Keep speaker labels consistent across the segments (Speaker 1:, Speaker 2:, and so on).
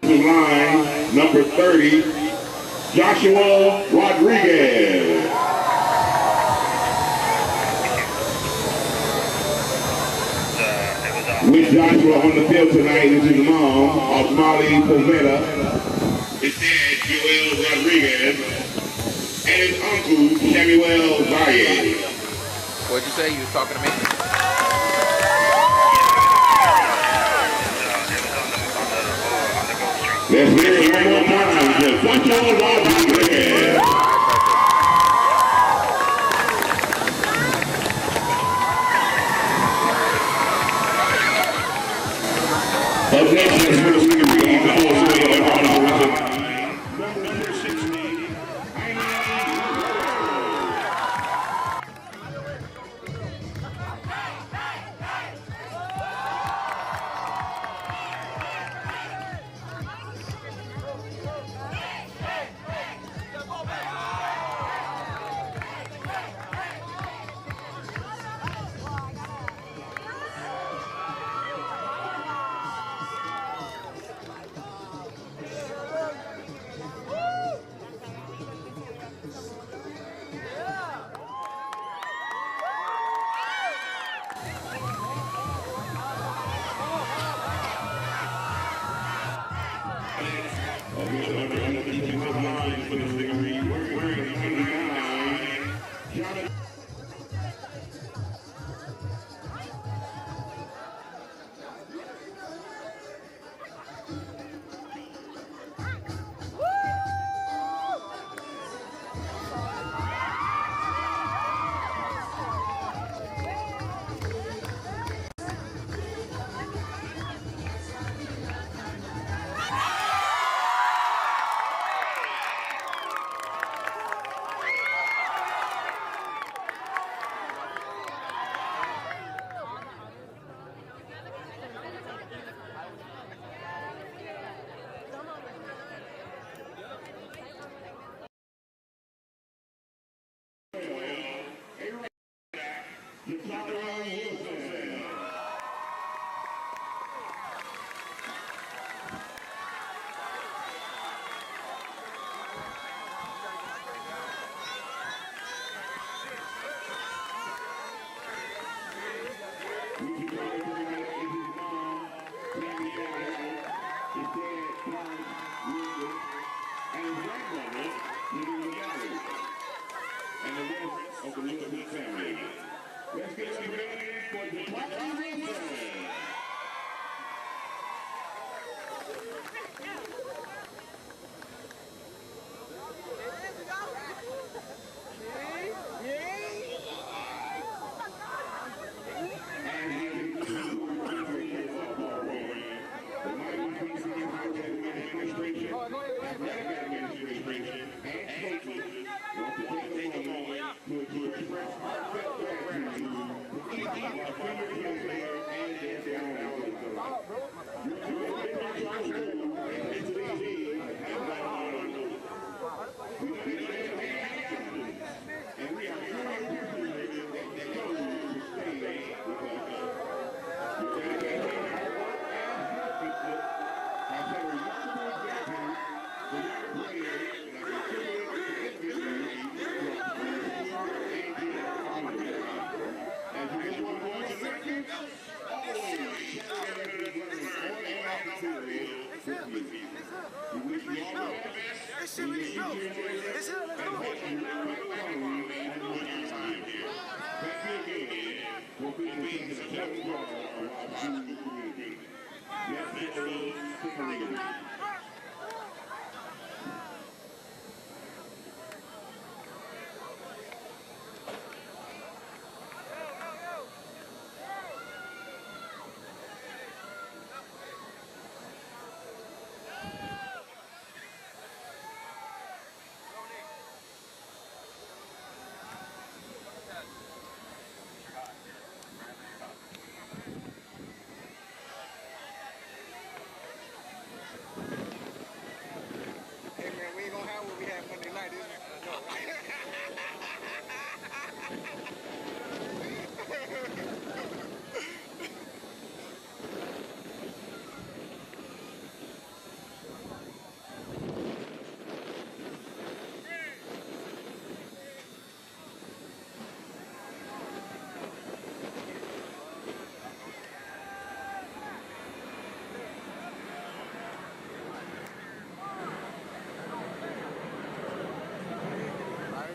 Speaker 1: Line number 30, Joshua Rodriguez. With Joshua on the field tonight is his mom, Molly Poveda, his dad, Joel Rodriguez, and his uncle, Samuel Valle.
Speaker 2: What'd you say? You was talking to me?
Speaker 1: Let's hear it one more time. Joshua Rodriguez. Up next is Middle School Reed, the also number 16.
Speaker 3: Hey man, we ain't gonna have what we had Monday night, is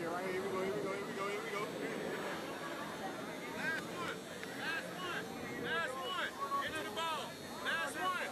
Speaker 3: Right, here we go.
Speaker 4: Last one. Into the ball. Last one.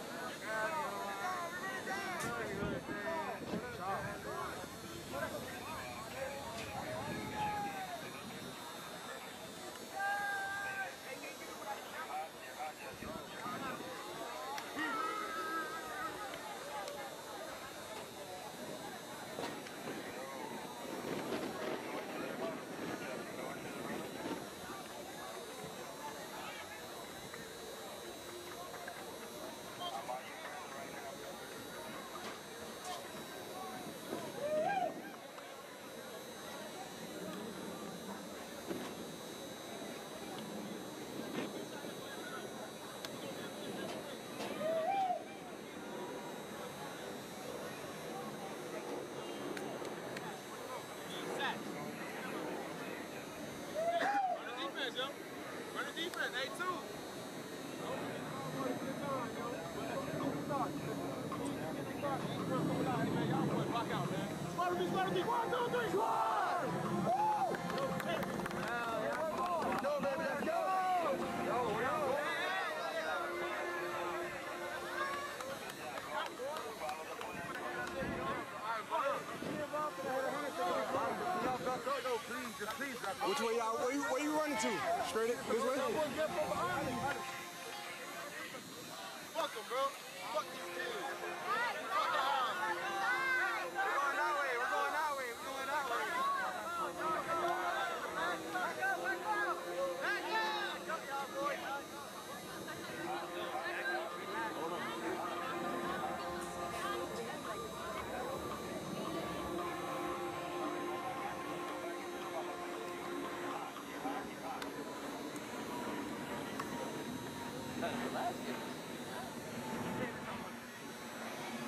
Speaker 4: Run the defense, A2. Y'all boys block out, man. Squad, 1, 2, 3, squad! Woo! Go, baby, let's go! Yo.
Speaker 3: Which way y'all? Where you running to? Straight this way?
Speaker 4: Fuck them, bro. Fuck these kids. Fuck the house.
Speaker 3: We're going that way.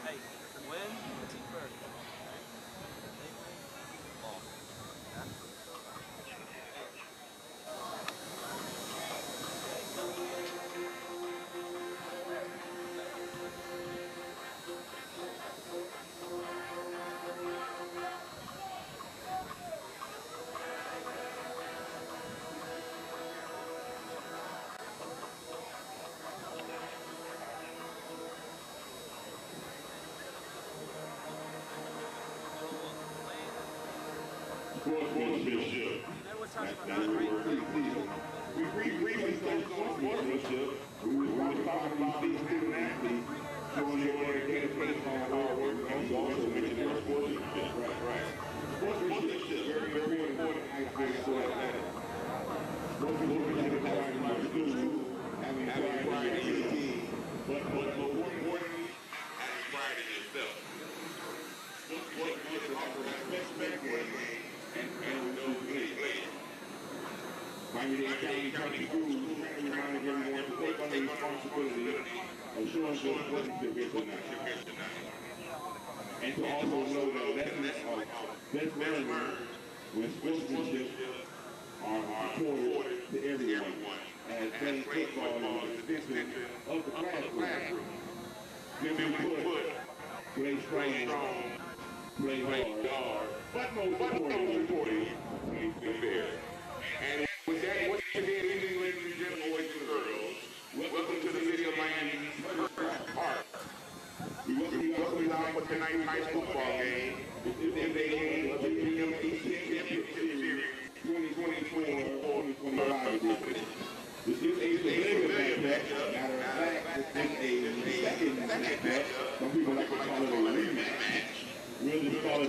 Speaker 2: Hey, win, team first.
Speaker 1: Sportsmanship. That's the word preseason. We briefly started sportsmanship. We were talking about these student athletes showing their dedication and hard work, and we also mentioned their sportsmanship. Right. Sportsmanship, very important aspect of athletics. Sportsmanship is having my school, having pride in your team, but more importantly, having pride in yourself. Sportsmanship is also respect for the game and those who play. Miami-Dade County Schools reminding everyone to take on the responsibility of showing good sportsmanship here tonight. And to also know that lessons are best learned when sportsmanship are reported to everyone, as playing football is an extension of the classroom. Simply put, play strong, play hard, but most importantly, play fair. And with that, once again, ladies and gentlemen, boys and girls, welcome to the city of Miami's first park. high school football game. It's the game of the PMC Championship Series 2024-2025 edition. This is a familiar matchup. Matter of fact, this is a second matchup. Some people like to call it a rematch. We'll just call it a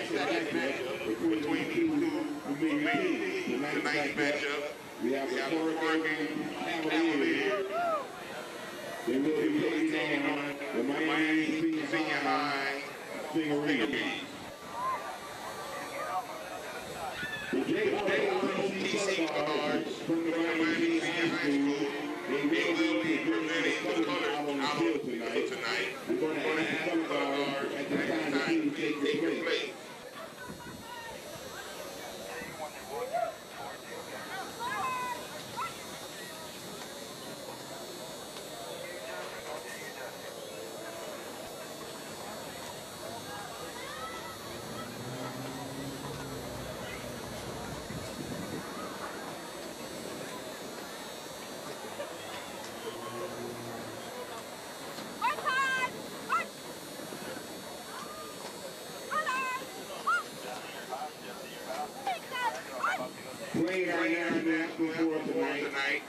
Speaker 1: second matchup between two main teams. Tonight's matchup, we have the Oregon Cavaliers. They will be taking on the Miami Senior High Stingarees. The JC guards from the Miami Senior High School, they will be presenting the colors out on the field tonight. We're going to have some guards at the time the team takes place. Playing our national anthem tonight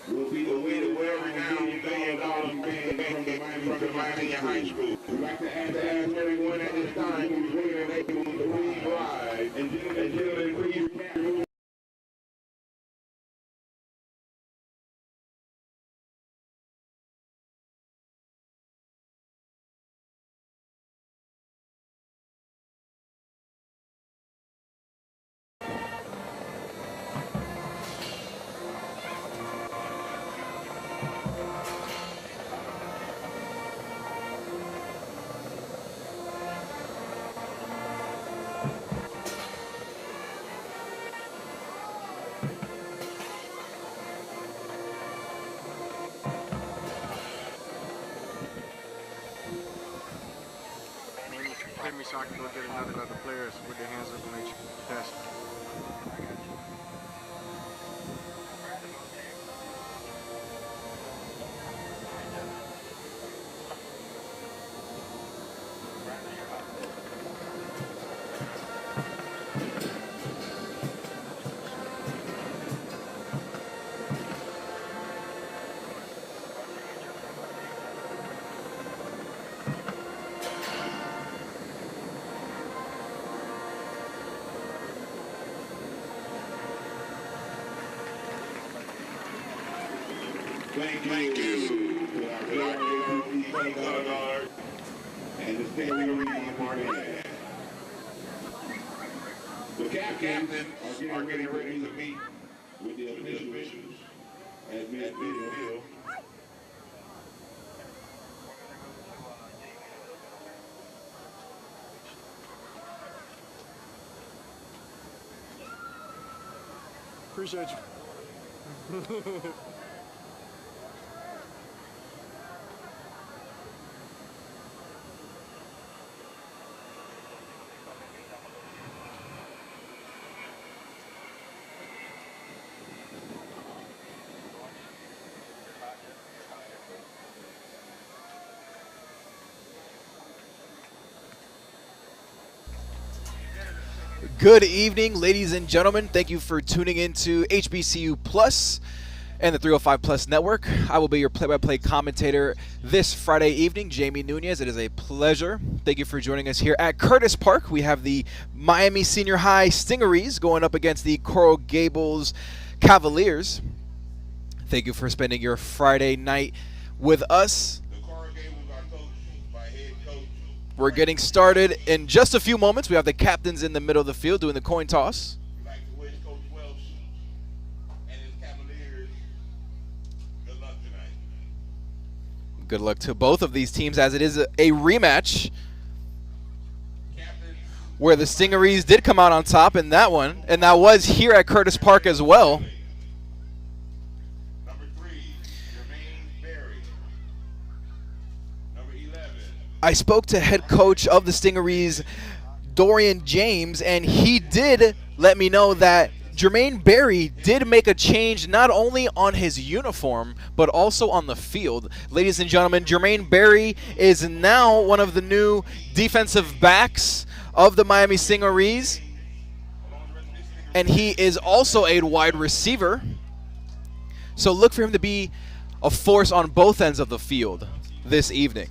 Speaker 1: will be the well-renowned $1 band from the Miami High School. We'd like to ask everyone at this time who's waiting able to please rise. And gentlemen, please recap.
Speaker 3: Hit me so I can go get another players with their hands up and they test.
Speaker 1: Thank you to our very APC guard and the Stingarees Martinez. The captains are getting ready to meet with the officials at midfield.
Speaker 3: Appreciate you.
Speaker 5: Good evening, ladies and gentlemen. Thank you for tuning in to HBCU Plus and the 305 Plus Network. I will be your play-by-play commentator this Friday evening, Jamie Nunez. It is a pleasure. Thank you for joining us here at Curtis Park. We have the Miami Senior High Stingarees going up against the Coral Gables Cavaliers. Thank you for spending your Friday night with us. We're getting started in just a few moments. We have the captains in the middle of the field doing the coin toss.
Speaker 1: We'd like to wish Coach Welch and his Cavaliers good luck tonight.
Speaker 5: Good luck to both of these teams, as it is a rematch where the Stingarees did come out on top in that one, and that was here at Curtis Park as well. I spoke to head coach of the Stingarees, Dorian James, and he did let me know that Jermaine Berry did make a change not only on his uniform, but also on the field. Ladies and gentlemen, Jermaine Berry is now one of the new defensive backs of the Miami Stingarees, and he is also a wide receiver. So look for him to be a force on both ends of the field this evening.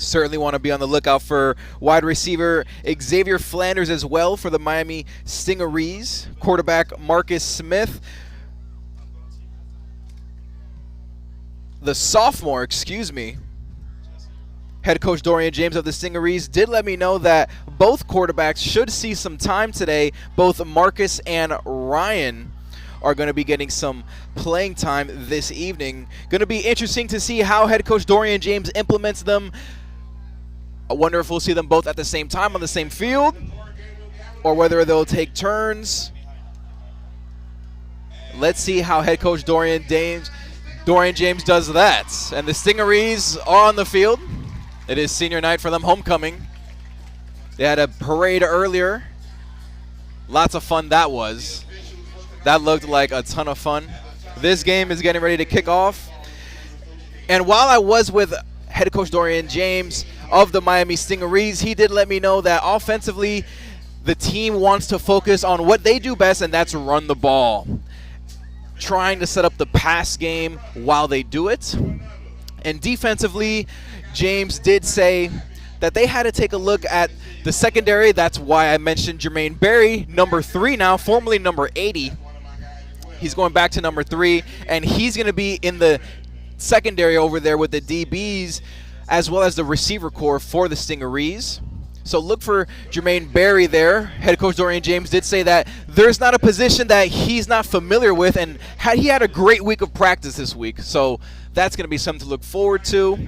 Speaker 5: Certainly want to be on the lookout for wide receiver Xavier Flanders as well for the Miami Stingarees. Quarterback Marcus Smith. The sophomore, head coach Dorian James of the Stingarees did let me know that both quarterbacks should see some time today. Both Marcus and Ryan are going to be getting some playing time this evening. Going to be interesting to see how head coach Dorian James implements them. I wonder if we'll see them both at the same time on the same field, or whether they'll take turns. Let's see how head coach Dorian James does that. And the Stingarees are on the field. It is senior night for them, homecoming. They had a parade earlier. Lots of fun that was. That looked like a ton of fun. This game is getting ready to kick off. And while I was with head coach Dorian James of the Miami Stingarees, he did let me know that offensively the team wants to focus on what they do best, and that's run the ball. Trying to set up the pass game while they do it. And defensively, James did say that they had to take a look at the secondary. That's why I mentioned Jermaine Berry, number 3 now, formerly number 80. He's going back to number 3, and he's going to be in the secondary over there with the DBs as well as the receiver core for the Stingarees. So look for Jermaine Berry there. Head coach Dorian James did say that there's not a position that he's not familiar with, and he had a great week of practice this week. So that's going to be something to look forward to.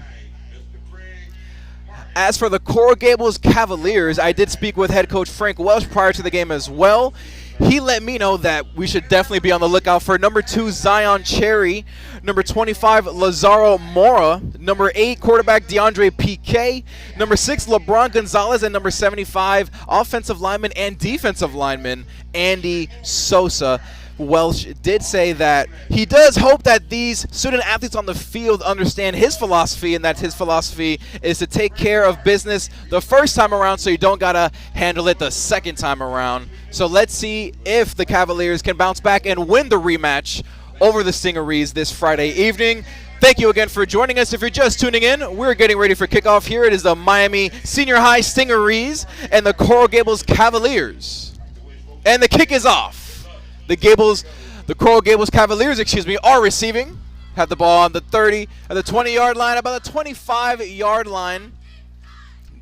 Speaker 5: As for the Coral Gables Cavaliers, I did speak with head coach Frank Welsh prior to the game as well. He let me know that we should definitely be on the lookout for number 2, Zion Cherry, number 25, Lazaro Mora, number 8, quarterback DeAndre Piquet, number 6, LeBron Gonzalez, and number 75, offensive lineman and defensive lineman Andy Sosa. Welsh did say that he does hope that these student athletes on the field understand his philosophy, and that his philosophy is to take care of business the first time around so you don't got to handle it the second time around. So let's see if the Cavaliers can bounce back and win the rematch over the Stingarees this Friday evening. Thank you again for joining us. If you're just tuning in, we're getting ready for kickoff here. It is the Miami Senior High Stingarees and the Coral Gables Cavaliers. And the kick is off. The Coral Gables Cavaliers, are receiving. Have the ball on the 30, at the 20-yard line, about the 25-yard line.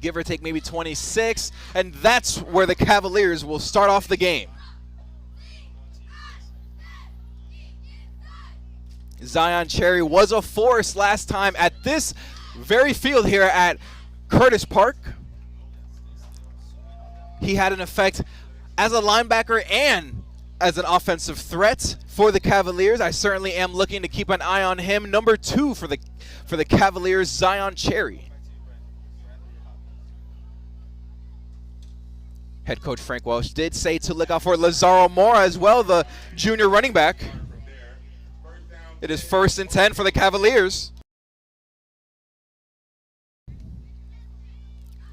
Speaker 5: Give or take maybe 26. And that's where the Cavaliers will start off the game. Zion Cherry was a force last time at this very field here at Curtis Park. He had an effect as a linebacker and as an offensive threat for the Cavaliers. I certainly am looking to keep an eye on him. Number 2 for the Cavaliers, Zion Cherry. Head coach Frank Welsh did say to look out for Lazaro Mora as well, the junior running back. It is 1st and 10 for the Cavaliers.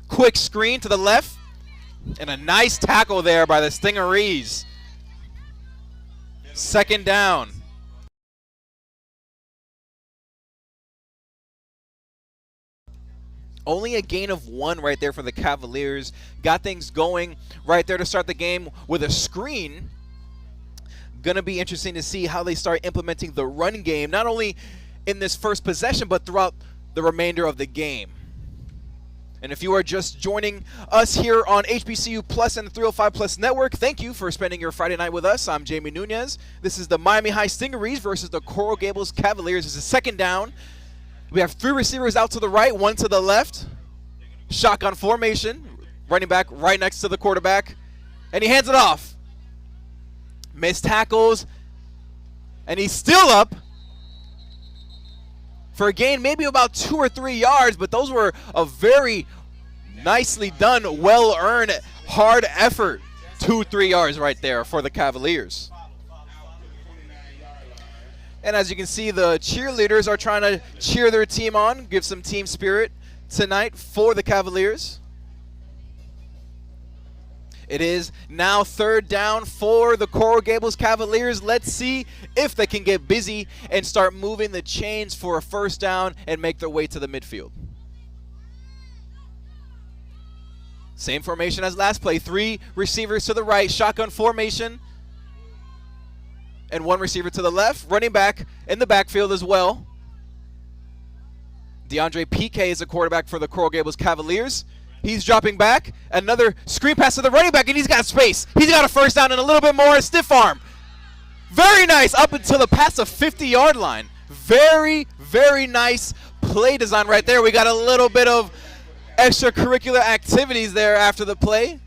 Speaker 5: Quick screen to the left, and a nice tackle there by the Stingarees. 2nd down. Only a gain of 1 right there for the Cavaliers. Got things going right there to start the game with a screen. Going to be interesting to see how they start implementing the run game, not only in this first possession, but throughout the remainder of the game. And if you are just joining us here on HBCU Plus and the 305 Plus Network, thank you for spending your Friday night with us. I'm Jamie Nunez. This is the Miami High Stingarees versus the Coral Gables Cavaliers. It's a 2nd down. We have 3 receivers out to the right, 1 to the left. Shotgun formation. Running back right next to the quarterback. And he hands it off. Missed tackles. And he's still up for a gain maybe about 2 or 3 yards, but those were a very nicely done, well-earned Hard effort. 2-3 yards right there for the Cavaliers. And as you can see, the cheerleaders are trying to cheer their team on, give some team spirit tonight for the Cavaliers. It is now 3rd down for the Coral Gables Cavaliers. Let's see if they can get busy and start moving the chains for a 1st down and make their way to the midfield. Same formation as last play. 3 receivers to the right, shotgun formation. And 1 receiver to the left, running back in the backfield as well. DeAndre Piquet is a quarterback for the Coral Gables Cavaliers. He's dropping back. Another screen pass to the running back, and he's got space. He's got a 1st down and a little bit more. A stiff arm. Very nice up until the past the 50-yard line. Very, very nice play design right there. We got a little bit of extracurricular activities there after the play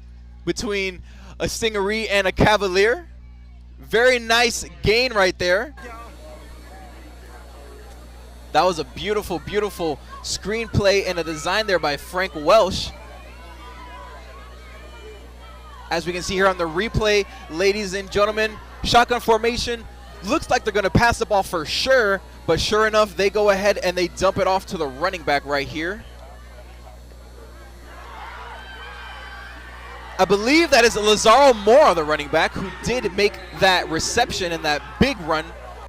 Speaker 5: between a Stingaree and a Cavalier. Very nice gain right there. That was a beautiful, beautiful screenplay and a design there by Frank Welsh. As we can see here on the replay, ladies and gentlemen, shotgun formation. Looks like they're going to pass the ball for sure, but sure enough, they go ahead and they dump it off to the running back right here. I believe that is Lazaro Mora, the running back, who did make that reception and that big run,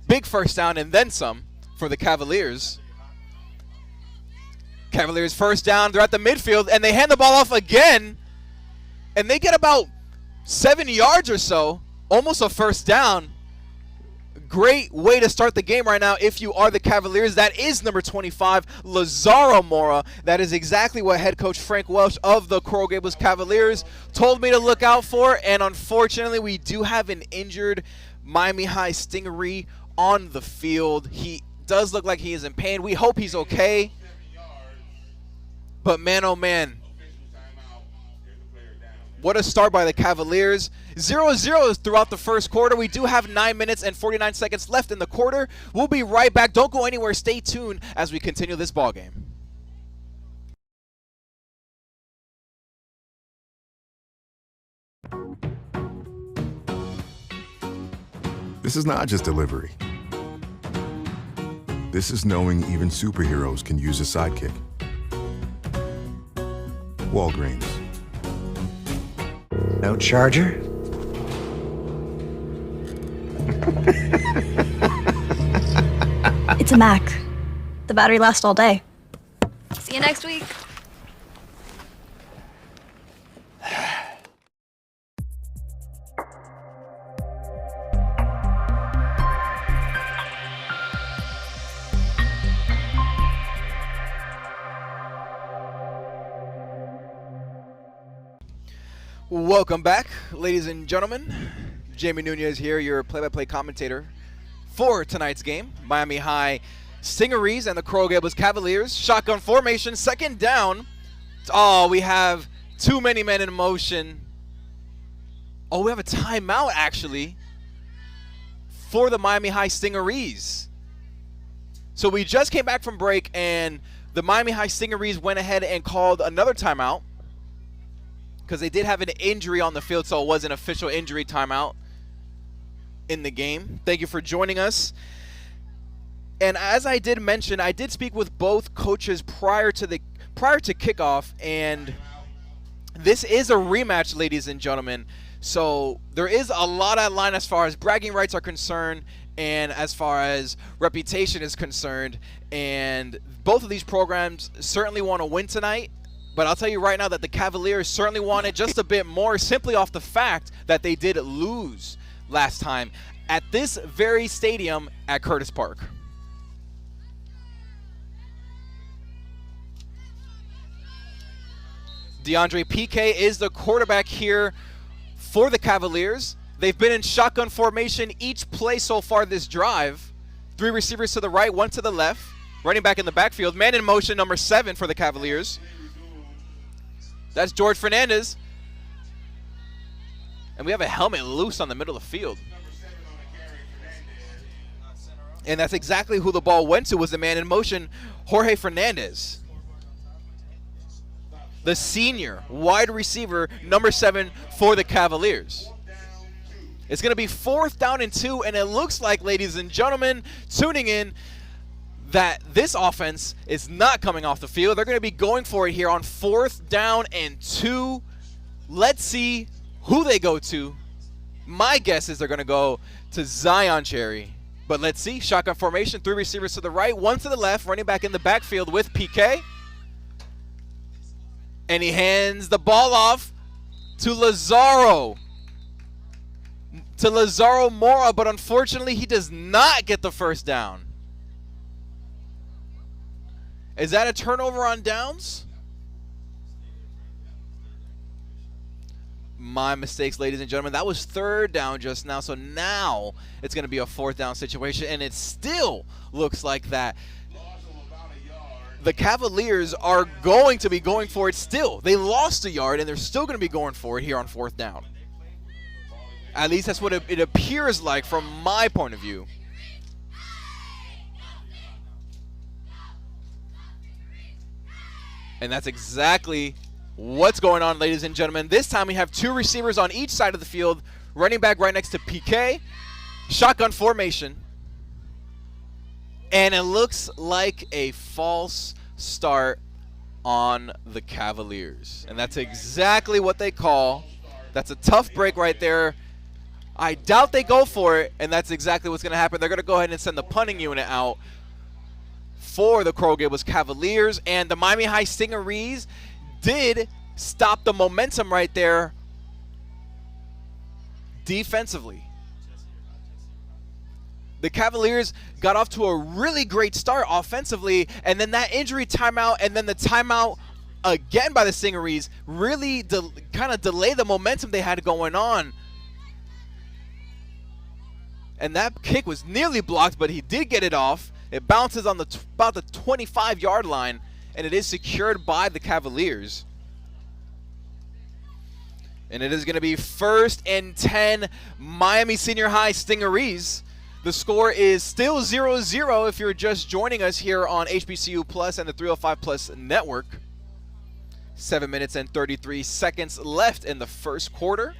Speaker 5: big 1st down and then some for the Cavaliers. Cavaliers 1st down, they're at the midfield, and they hand the ball off again, and they get about 7 yards or so, almost a 1st down. Great way to start the game right now if you are the Cavaliers. That is number 25, Lazaro Mora. That is exactly what head coach Frank Welsh of the Coral Gables Cavaliers told me to look out for. And unfortunately, we do have an injured Miami High Stingaree on the field. He does look like he is in pain. We hope he's okay. But man, oh man, what a start by the Cavaliers. 0-0 throughout the 1st quarter. We do have 9 minutes and 49 seconds left in the quarter. We'll be right back. Don't go anywhere. Stay tuned as we continue this ball game.
Speaker 6: This is not just delivery. This is knowing even superheroes can use a sidekick. Walgreens.
Speaker 7: No charger?
Speaker 8: It's a Mac. The battery lasts all day. See you next week.
Speaker 5: Welcome back, ladies and gentlemen. Jamie Nunez here, your play-by-play commentator for tonight's game. Miami High Stingarees and the Coral Gables Cavaliers. Shotgun formation, 2nd down. Oh, we have too many men in motion. Oh, we have a timeout, actually, for the Miami High Stingarees. So we just came back from break, and the Miami High Stingarees went ahead and called another timeout because they did have an injury on the field, so it was an official injury timeout in the game. Thank you for joining us. And as I did mention, I did speak with both coaches prior to kickoff, and this is a rematch, ladies and gentlemen. So there is a lot at line as far as bragging rights are concerned and as far as reputation is concerned. And both of these programs certainly want to win tonight. But I'll tell you right now that the Cavaliers certainly wanted just a bit more, simply off the fact that they did lose last time at this very stadium at Curtis Park. DeAndre Piquet is the quarterback here for the Cavaliers. They've been in shotgun formation each play so far this drive. 3 receivers to the right, 1 to the left. Running back in the backfield. Man in motion, number 7 for the Cavaliers. That's George Fernandez. And we have a helmet loose on the middle of the field. And that's exactly who the ball went to, was the man in motion, Jorge Fernandez. the senior wide receiver, number 7 for the Cavaliers. It's going to be 4th down and 2, and it looks like, ladies and gentlemen, tuning in, that this offense is not coming off the field. They're going to be going for it here on 4th down and 2. Let's see who they go to. My guess is they're going to go to Zion Cherry. But let's see. Shotgun formation, 3 receivers to the right, 1 to the left, running back in the backfield with PK. And he hands the ball off to Lazaro. To Lazaro Mora, but unfortunately he does not get the first down. Is that a turnover on downs? My mistakes, ladies and gentlemen. That was 3rd down just now, so now it's going to be a 4th down situation, and it still looks like that. The Cavaliers are going to be going for it still. They lost a yard, and they're still going to be going for it here on 4th down. At least that's what it appears like from my point of view. And that's exactly what's going on, ladies and gentlemen. This time we have 2 receivers on each side of the field. Running back right next to PK. Shotgun formation. And it looks like a false start on the Cavaliers. And that's exactly what they call. That's a tough break right there. I doubt they go for it, and that's exactly what's going to happen. They're going to go ahead and send the punting unit out for the Coral Gables Cavaliers, and the Miami High Stingarees did stop the momentum right there defensively. The Cavaliers got off to a really great start offensively, and then that injury timeout and then the timeout again by the Stingarees really kind of delayed the momentum they had going on. And that kick was nearly blocked, but he did get it off. It bounces on about the 25-yard line, and it is secured by the Cavaliers. And it is going to be 1st and 10, Miami Senior High Stingarees. The score is still 0-0 if you're just joining us here on HBCU Plus and the 305 Plus Network. 7 minutes and 33 seconds left in the first quarter.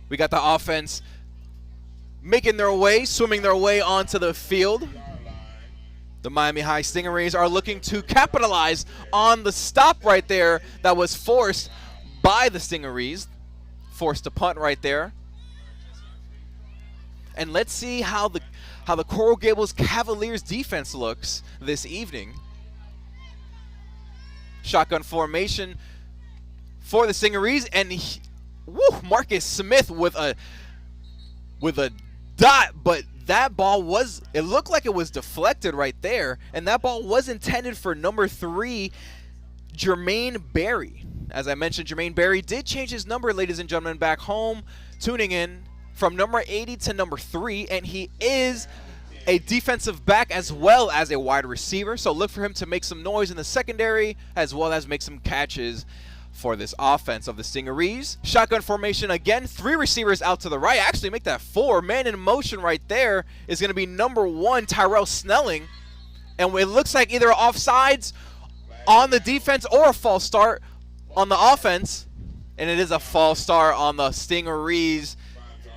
Speaker 5: We got the offense making their way, swimming their way onto the field. The Miami High Stingarees are looking to capitalize on the stop right there that was forced by the Stingarees. Forced to punt right there. And let's see how the Coral Gables Cavaliers defense looks this evening. Shotgun formation for the Stingarees, and Marcus Smith with a dot, but that ball it looked like it was deflected right there, and that ball was intended for number 3, Jermaine Berry. As I mentioned, Jermaine Berry did change his number, ladies and gentlemen, back home, tuning in from number 80 to number 3, and he is a defensive back as well as a wide receiver, so look for him to make some noise in the secondary as well as make some catches for this offense of the Stingarees. Shotgun formation again, 3 receivers out to the right. Actually make that 4. Man in motion right there is going to be number 1, Tyrell Snelling. And it looks like either offsides on the defense or a false start on the offense. And it is a false start on the Stingarees.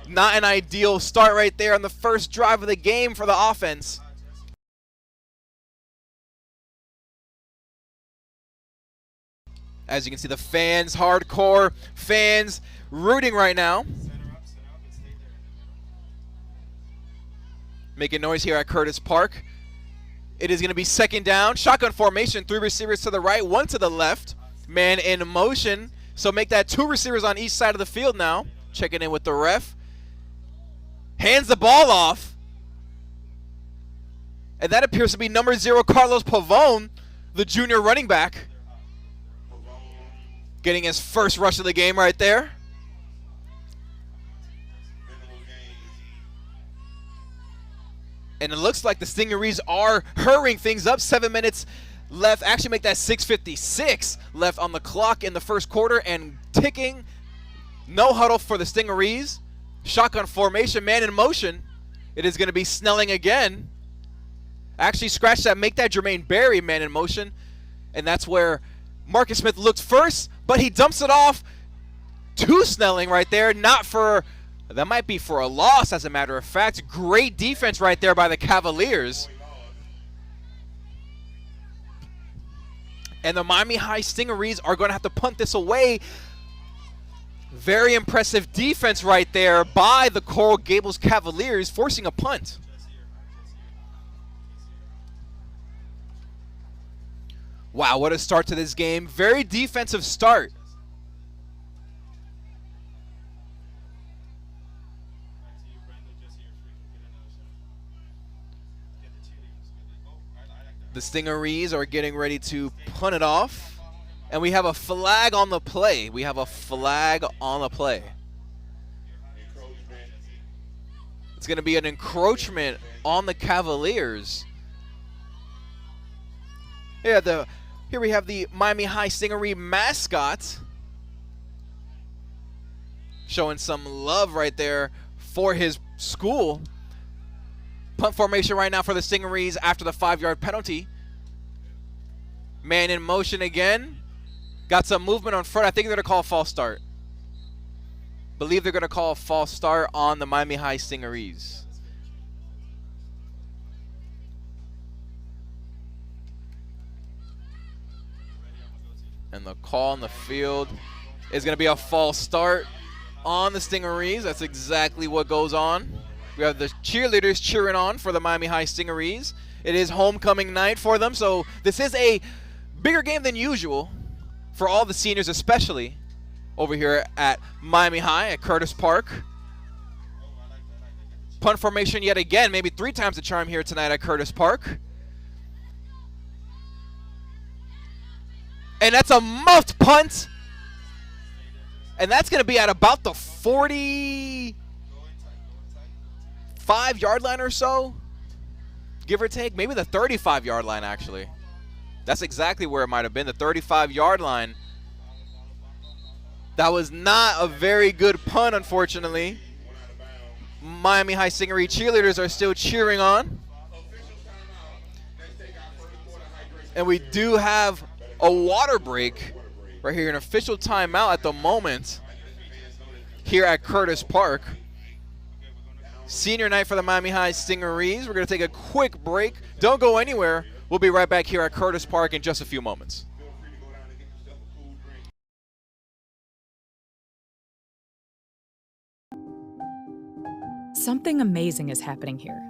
Speaker 5: Not an ideal start right there on the first drive of the game for the offense. As you can see, the fans, hardcore fans, rooting right now. Making noise here at Curtis Park. It is going to be 2nd down. Shotgun formation, 3 receivers to the right, 1 to the left. Man in motion. So make that 2 receivers on each side of the field now. Checking in with the ref. Hands the ball off. And that appears to be number 0, Carlos Pavone, the junior running back. Getting his first rush of the game right there. And it looks like the Stingarees are hurrying things up. 7 minutes left. Actually make that 6:56 left on the clock in the first quarter and ticking. No huddle for the Stingarees. Shotgun formation, man in motion. It is going to be Snelling again. Actually scratch that, make that Jermaine Berry man in motion. And that's where Marcus Smith looked first, but he dumps it off to Snelling right there. Not for, that might be for a loss, as a matter of fact. Great defense right there by the Cavaliers. And the Miami High Stingarees are going to have to punt this away. Very impressive defense right there by the Coral Gables Cavaliers, forcing a punt. Wow, what a start to this game. Very defensive start. The Stingarees are getting ready to punt it off. And we have a flag on the play. We have a flag on the play. It's going to be an encroachment on the Cavaliers. Yeah, here we have the Miami High Stingaree mascot showing some love right there for his school. Punt formation right now for the Stingarees after the 5-yard penalty. Man in motion again. Got some movement on front. I think they're going to call a false start. Believe they're going to call a false start on the Miami High Stingarees. And the call on the field is going to be a false start on the Stingarees. That's exactly what goes on. We have the cheerleaders cheering on for the Miami High Stingarees. It is homecoming night for them, so this is a bigger game than usual for all the seniors, especially over here at Miami High at Curtis Park. Punt formation yet again, maybe 3 times the charm here tonight at Curtis Park. And that's a muffed punt. And that's going to be at about the 45-yard line or so, give or take. Maybe the 35-yard line, actually. That's exactly where it might have been, the 35-yard line. That was not a very good punt, unfortunately. Miami High Stingaree cheerleaders are still cheering on. And we do have a water break right here, an official timeout at the moment here at Curtis Park. Senior night for the Miami High Stingarees. We're going to take a quick break. Don't go anywhere. We'll be right back here at Curtis Park in just a few moments.
Speaker 7: Something amazing is happening here.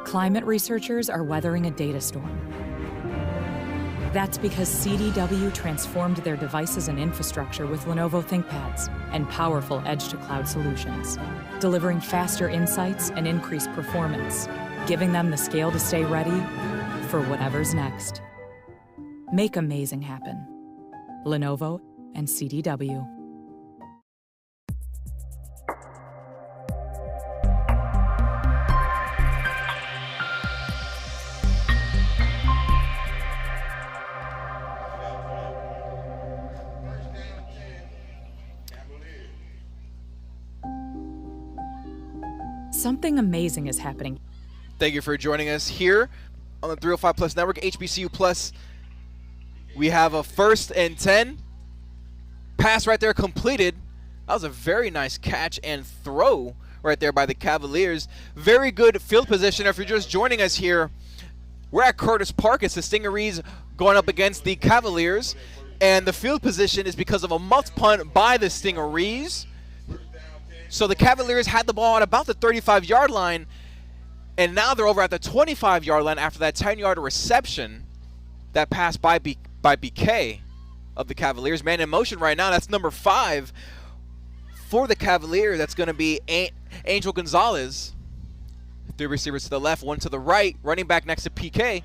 Speaker 7: Climate researchers are weathering a data storm. That's because CDW transformed their devices and infrastructure with Lenovo ThinkPads and powerful edge-to-cloud solutions, delivering faster insights and increased performance, giving them the scale to stay ready for whatever's next. Make amazing happen. Lenovo and CDW. Something amazing is happening.
Speaker 5: Thank you for joining us here on the 305 Plus Network, HBCU Plus. We have a 1st and 10. Pass right there completed. That was a very nice catch and throw right there by the Cavaliers. Very good field position. If you're just joining us here, we're at Curtis Park. It's the Stingarees going up against the Cavaliers. And the field position is because of a muffed punt by the Stingarees. So the Cavaliers had the ball at about the 35-yard line, and now they're over at the 25-yard line after that 10-yard reception that passed by BK of the Cavaliers. Man in motion right now. That's number 5 for the Cavaliers. That's going to be Angel Gonzalez. 3 receivers to the left, 1 to the right. Running back next to PK.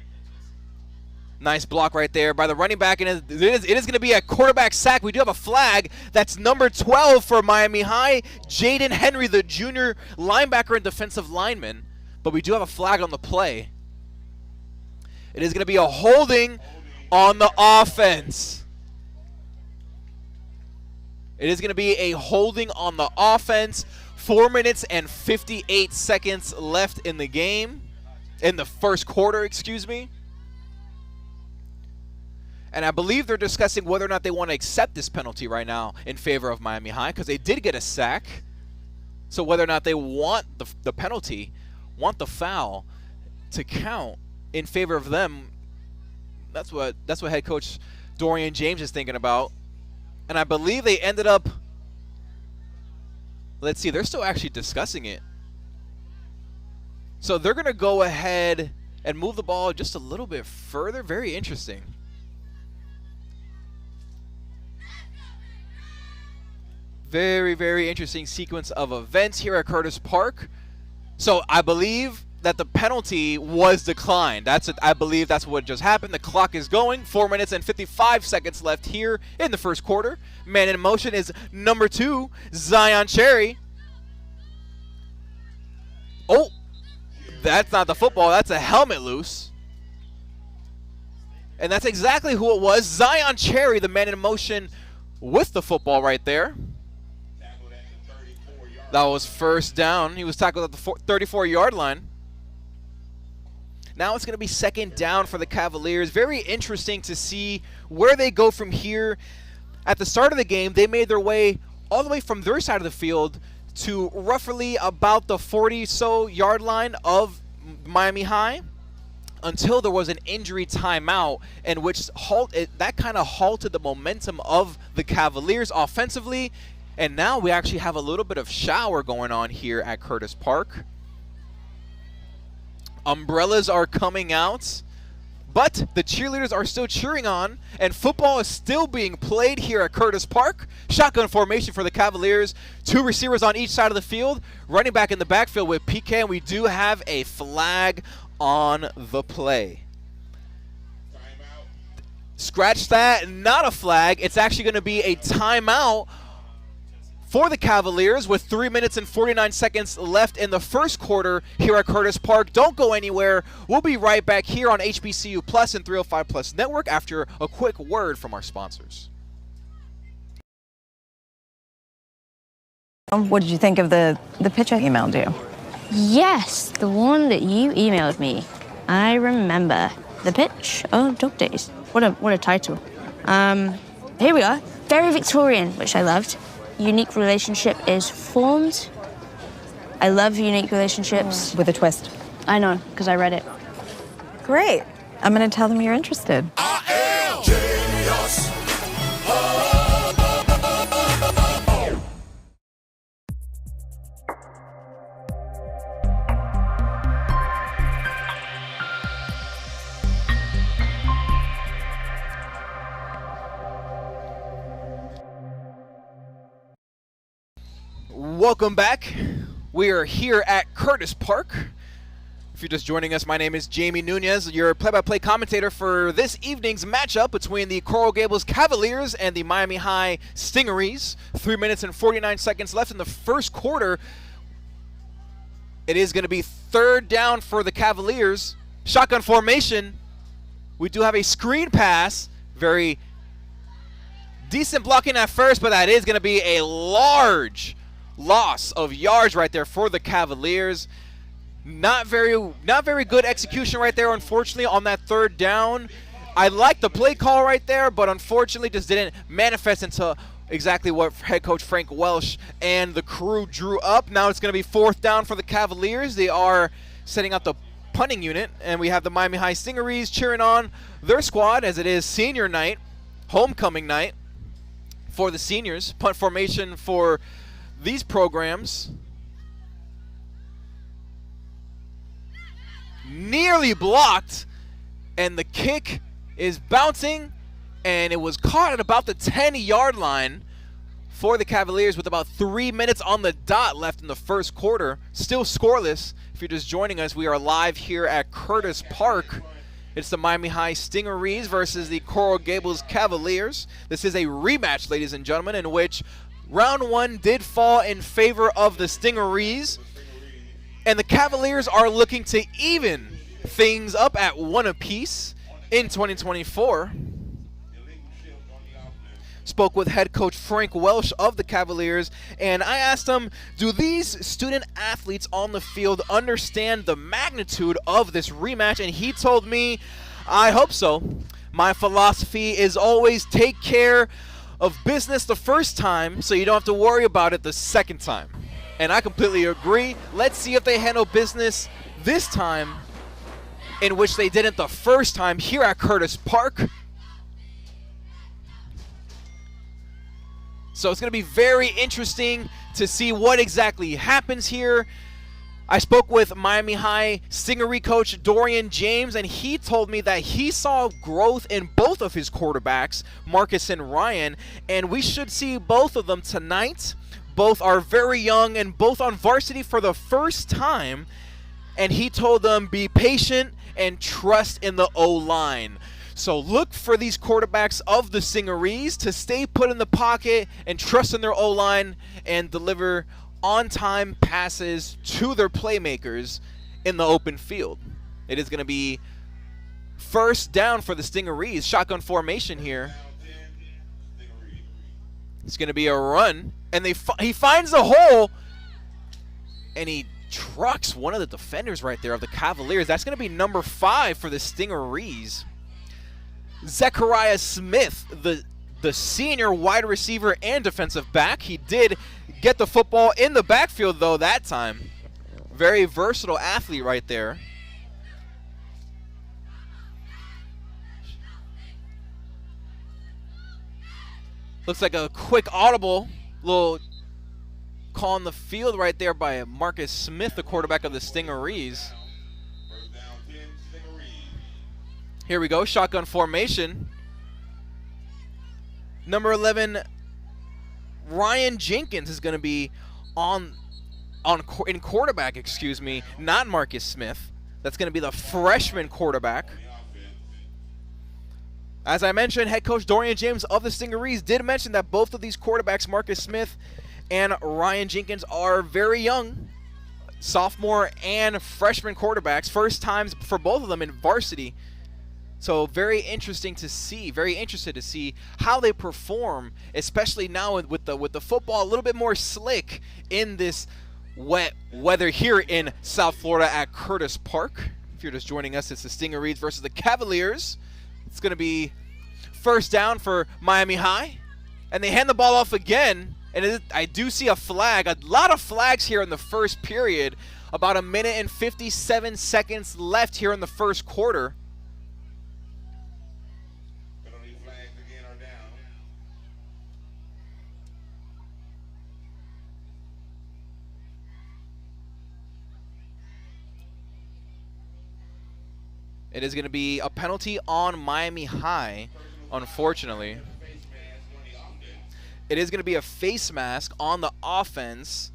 Speaker 5: Nice block right there by the running back, and it is going to be a quarterback sack. We do have a flag. That's number 12 for Miami High, Jaden Henry, the junior linebacker and defensive lineman. But we do have a flag on the play. It is going to be a holding on the offense. It is going to be a holding on the offense. 4 minutes and 58 seconds left in the game, in the first quarter, excuse me. And I believe they're discussing whether or not they want to accept this penalty right now in favor of Miami High, because they did get a sack. So whether or not they want the penalty, want the foul to count in favor of them, that's what head coach Dorian James is thinking about. And I believe they ended up, let's see, they're still actually discussing it. So they're going to go ahead and move the ball just a little bit further. Very interesting. Very, very interesting sequence of events here at Curtis Park. So I believe that the penalty was declined. I believe that's what just happened. The clock is going. 4 minutes and 55 seconds left here in the first quarter. Man in motion is number 2, Zion Cherry. Oh, that's not the football. That's a helmet loose. And that's exactly who it was. Zion Cherry, the man in motion with the football right there. That was first down. He was tackled at the 34-yard line. Now it's going to be second down for the Cavaliers. Very interesting to see where they go from here. At the start of the game, they made their way all the way from their side of the field to roughly about the 40-so yard line of Miami High until there was an injury timeout in which that kind of halted the momentum of the Cavaliers offensively. And now we actually have a little bit of shower going on here at Curtis Park. Umbrellas are coming out, but the cheerleaders are still cheering on, and football is still being played here at Curtis Park. Shotgun formation for the Cavaliers. 2 receivers on each side of the field. Running back in the backfield with PK, and we do have a flag on the play. Scratch that, not a flag. It's actually going to be a timeout for the Cavaliers with 3 minutes and 49 seconds left in the first quarter here at Curtis Park. Don't go anywhere. We'll be right back here on HBCU Plus and 305 Plus Network after a quick word from our sponsors.
Speaker 9: What did you think of the pitch I emailed you?
Speaker 10: Yes, the one that you emailed me. I remember. The pitch? Oh, Dog Days. What a title. Here we are. Very Victorian, which I loved. Unique relationship is formed. I love unique relationships.
Speaker 9: With a twist.
Speaker 10: I know, because I read it.
Speaker 9: Great. I'm going to tell them you're interested.
Speaker 4: I am genius.
Speaker 5: Welcome back. We are here at Curtis Park. If you're just joining us, my name is Jamie Nunez, your play-by-play commentator for this evening's matchup between the Coral Gables Cavaliers and the Miami High Stingarees. 3 minutes and 49 seconds left in the first quarter. It is going to be third down for the Cavaliers. Shotgun formation. We do have a screen pass. Very decent blocking at first, but that is going to be a large loss of yards right there for the Cavaliers. Not very good execution right there, unfortunately, on that third down. I like the play call right there, but unfortunately just didn't manifest into exactly what head coach Frank Welsh and the crew drew up. Now it's going to be fourth down for the Cavaliers. They are setting out the punting unit, and we have the Miami High Stingarees cheering on their squad as it is senior night, homecoming night for the seniors. Punt formation for these programs. Nearly blocked, and the kick is bouncing, and it was caught at about the 10-yard line for the Cavaliers with about 3 minutes on the dot left in the first quarter. Still scoreless. If you're just joining us, we are live here at Curtis Park. It's the Miami High Stingarees versus the Coral Gables Cavaliers. This is a rematch, ladies and gentlemen, in which round one did fall in favor of the Stingarees, and the Cavaliers are looking to even things up at 1 apiece in 2024. Spoke with head coach Frank Welsh of the Cavaliers, and I asked him, do these student athletes on the field understand the magnitude of this rematch? And he told me, I hope so. My philosophy is always take care of business the first time so you don't have to worry about it the second time. And I completely agree. Let's see if they handle business this time in which they didn't the first time here at Curtis Park. So it's going to be very interesting to see what exactly happens here. I spoke with Miami High Stingaree coach Dorian James, and he told me that he saw growth in both of his quarterbacks, Marcus and Ryan, and we should see both of them tonight. Both are very young and both on varsity for the first time, and he told them be patient and trust in the O-line. So look for these quarterbacks of the Stingarees to stay put in the pocket and trust in their O-line and deliver on-time passes to their playmakers in the open field. It is going to be first down for the Stingarees. Shotgun formation here. It's going to be a run, and he finds a hole, and he trucks one of the defenders right there of the Cavaliers. That's going to be number 5 for the Stingarees. Zechariah Smith, the senior wide receiver and defensive back. He did get the football in the backfield, though, that time. Very versatile athlete right there. Looks like a quick audible little call on the field right there by Marcus Smith, the quarterback of the Stingarees. Here we go, shotgun formation. Number 11, Ryan Jenkins is going to be in quarterback, excuse me, not Marcus Smith. That's going to be the freshman quarterback. As I mentioned, head coach Dorian James of the Stingarees did mention that both of these quarterbacks, Marcus Smith and Ryan Jenkins, are very young, sophomore and freshman quarterbacks, first times for both of them in varsity. So very interesting to see, very interested to see how they perform, especially now with the football a little bit more slick in this wet weather here in South Florida at Curtis Park. If you're just joining us, it's the Stingarees versus the Cavaliers. It's going to be first down for Miami High, and they hand the ball off again, and I do see a flag, a lot of flags here in the first period, about 1 minute and 57 seconds left here in the first quarter. It is going to be a penalty on Miami High, unfortunately. It is going to be a face mask on the offense.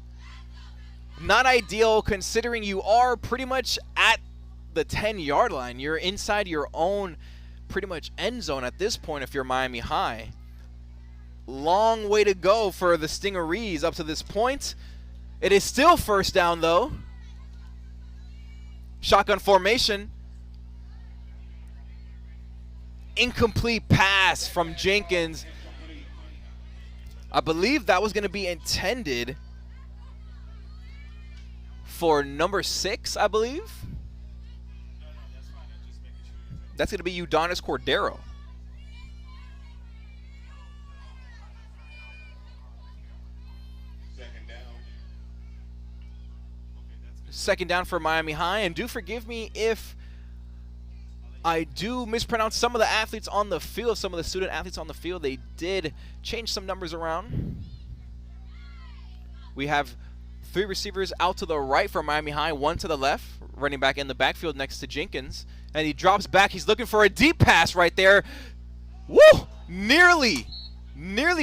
Speaker 5: Not ideal considering you are pretty much at the 10-yard line. You're inside your own pretty much end zone at this point if you're Miami High. Long way to go for the Stingarees up to this point. It is still first down, though. Shotgun formation. Incomplete pass from Jenkins. I believe that was going to be intended for number 6, I believe. That's going to be Udonis Cordero. Second down for Miami High, and do forgive me if I do mispronounce some of the athletes on the field, some of the student athletes on the field. They did change some numbers around. We have 3 receivers out to the right for Miami High, 1 to the left, running back in the backfield next to Jenkins. And he drops back. He's looking for a deep pass right there. Woo! Nearly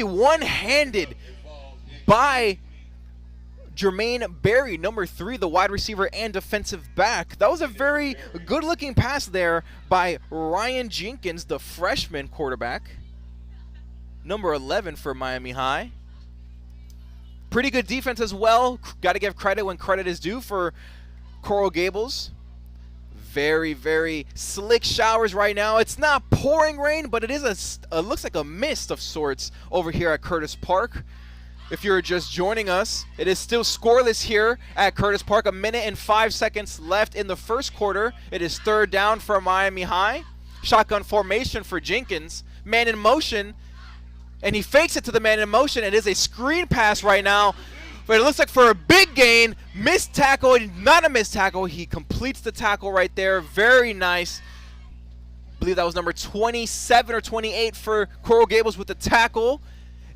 Speaker 5: one-handed by Jermaine Berry, number 3, the wide receiver and defensive back. That was a very good-looking pass there by Ryan Jenkins, the freshman quarterback. Number 11 for Miami High. Pretty good defense as well. Got to give credit when credit is due for Coral Gables. Very, very slick showers right now. It's not pouring rain, but it is looks like a mist of sorts over here at Curtis Park. If you're just joining us, it is still scoreless here at Curtis Park. 1 minute and 5 seconds left in the first quarter. It is third down for Miami High. Shotgun formation for Jenkins. Man in motion. And he fakes it to the man in motion. It is a screen pass right now. But it looks like for a big gain. Missed tackle. Not a missed tackle. He completes the tackle right there. Very nice. I believe that was number 27 or 28 for Coral Gables with the tackle.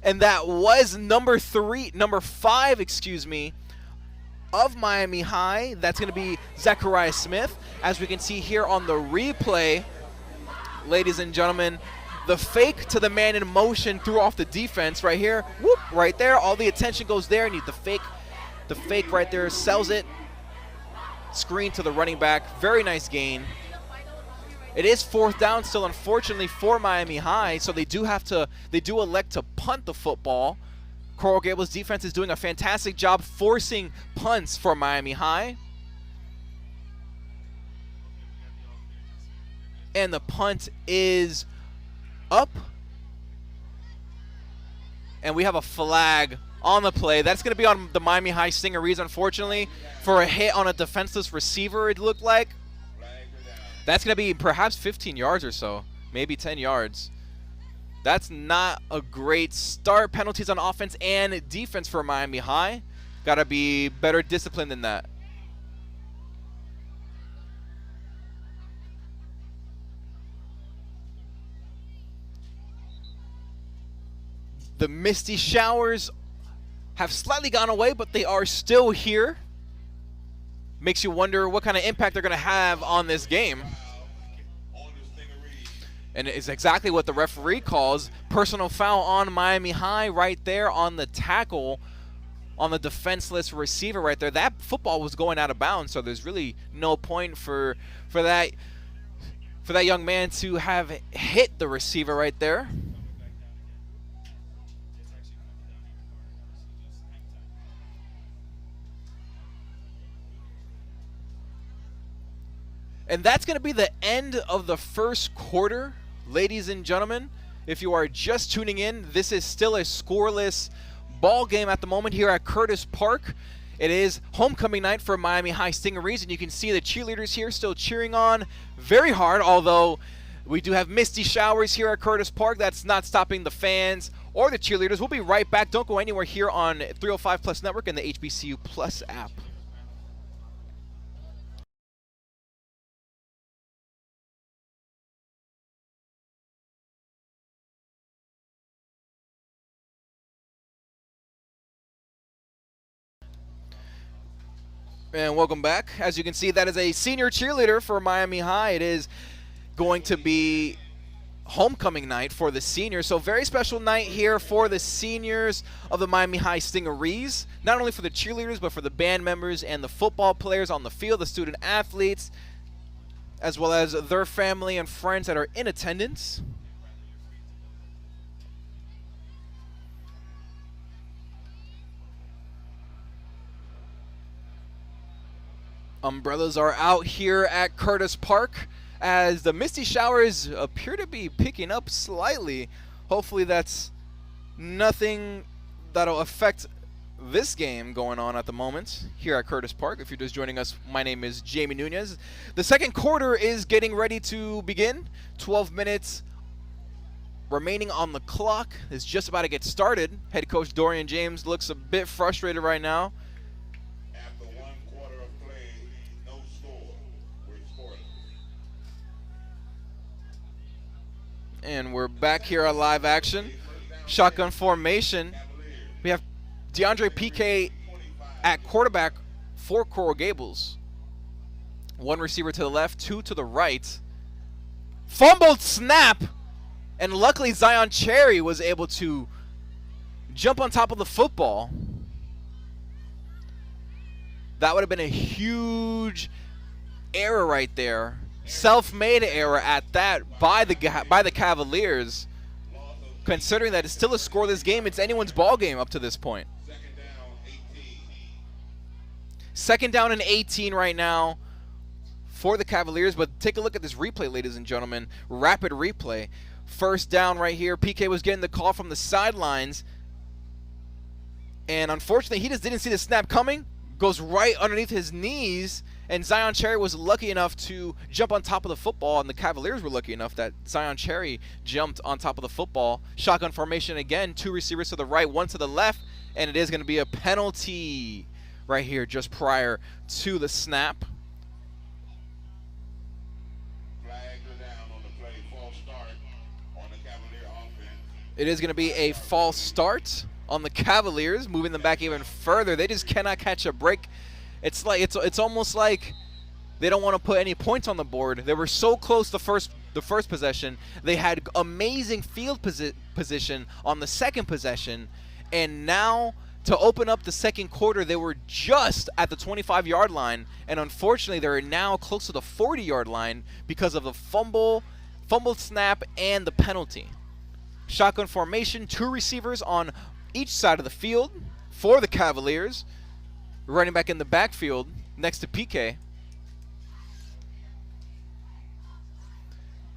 Speaker 5: And that was number 5, excuse me, of Miami High. That's going to be Zachariah Smith. As we can see here on the replay, ladies and gentlemen, the fake to the man in motion threw off the defense right here. Whoop, right there. All the attention goes there. And the fake right there sells it. Screen to the running back. Very nice gain. It is 4th down still, unfortunately, for Miami High, so they do elect to punt the football. Coral Gables defense is doing a fantastic job forcing punts for Miami High. And the punt is up. And we have a flag on the play. That's going to be on the Miami High Stingarees, unfortunately, for a hit on a defenseless receiver, it looked like. That's going to be perhaps 15 yards or so, maybe 10 yards. That's not a great start. Penalties on offense and defense for Miami High. Got to be better disciplined than that. The misty showers have slightly gone away, but they are still here. Makes you wonder what kind of impact they're going to have on this game. And it's exactly what the referee calls. Personal foul on Miami High right there on the tackle on the defenseless receiver right there. That football was going out of bounds, so there's really no point for that young man to have hit the receiver right there. And that's going to be the end of the first quarter, ladies and gentlemen. If you are just tuning in, this is still a scoreless ball game at the moment here at Curtis Park. It is homecoming night for Miami High Stingarees, and you can see the cheerleaders here still cheering on very hard, although we do have misty showers here at Curtis Park. That's not stopping the fans or the cheerleaders. We'll be right back. Don't go anywhere here on 305 Plus Network and the HBCU Plus app. And welcome back. As you can see, that is a senior cheerleader for Miami High. It is going to be homecoming night for the seniors. So very special night here for the seniors of the Miami High Stingarees. Not only for the cheerleaders, but for the band members and the football players on the field, the student athletes, as well as their family and friends that are in attendance. Umbrellas are out here at Curtis Park as the misty showers appear to be picking up slightly. Hopefully that's nothing that'll affect this game going on at the moment here at Curtis Park. If you're just joining us, my name is Jamie Nunez. The second quarter is getting ready to begin. 12 minutes remaining on the clock. Is just about to get started. Head coach Dorian James looks a bit frustrated right now. And we're back here at live action. Shotgun formation. We have DeAndre PK at quarterback for Coral Gables. One receiver to the left, two to the right. Fumbled snap. And luckily Zion Cherry was able to jump on top of the football. That would have been a huge error right there. Self-made error at that by the Cavaliers. Considering that it's still a scoreless game, it's anyone's ball game up to this point. Second down and 18 right now for the Cavaliers, but take a look at this replay, ladies and gentlemen. Rapid replay. First down right here. PK was getting the call from the sidelines, and unfortunately he just didn't see the snap coming. Goes right underneath his knees And Zion Cherry was lucky enough to jump on top of the football, and the Cavaliers were lucky enough that Zion Cherry jumped on top of the football. Shotgun formation again, 2 receivers to the right, 1 to the left, and it is going to be a penalty right here just prior to the snap. It is going to be a false start on the Cavaliers, moving them back even further. They just cannot catch a break. It's almost like they don't want to put any points on the board. They were so close the first possession. They had amazing field position on the second possession, and now to open up the second quarter, they were just at the 25-yard line, and unfortunately, they're now close to the 40-yard line because of the fumble snap, and the penalty. Shotgun formation, 2 receivers on each side of the field for the Cavaliers. Running back in the backfield next to PK.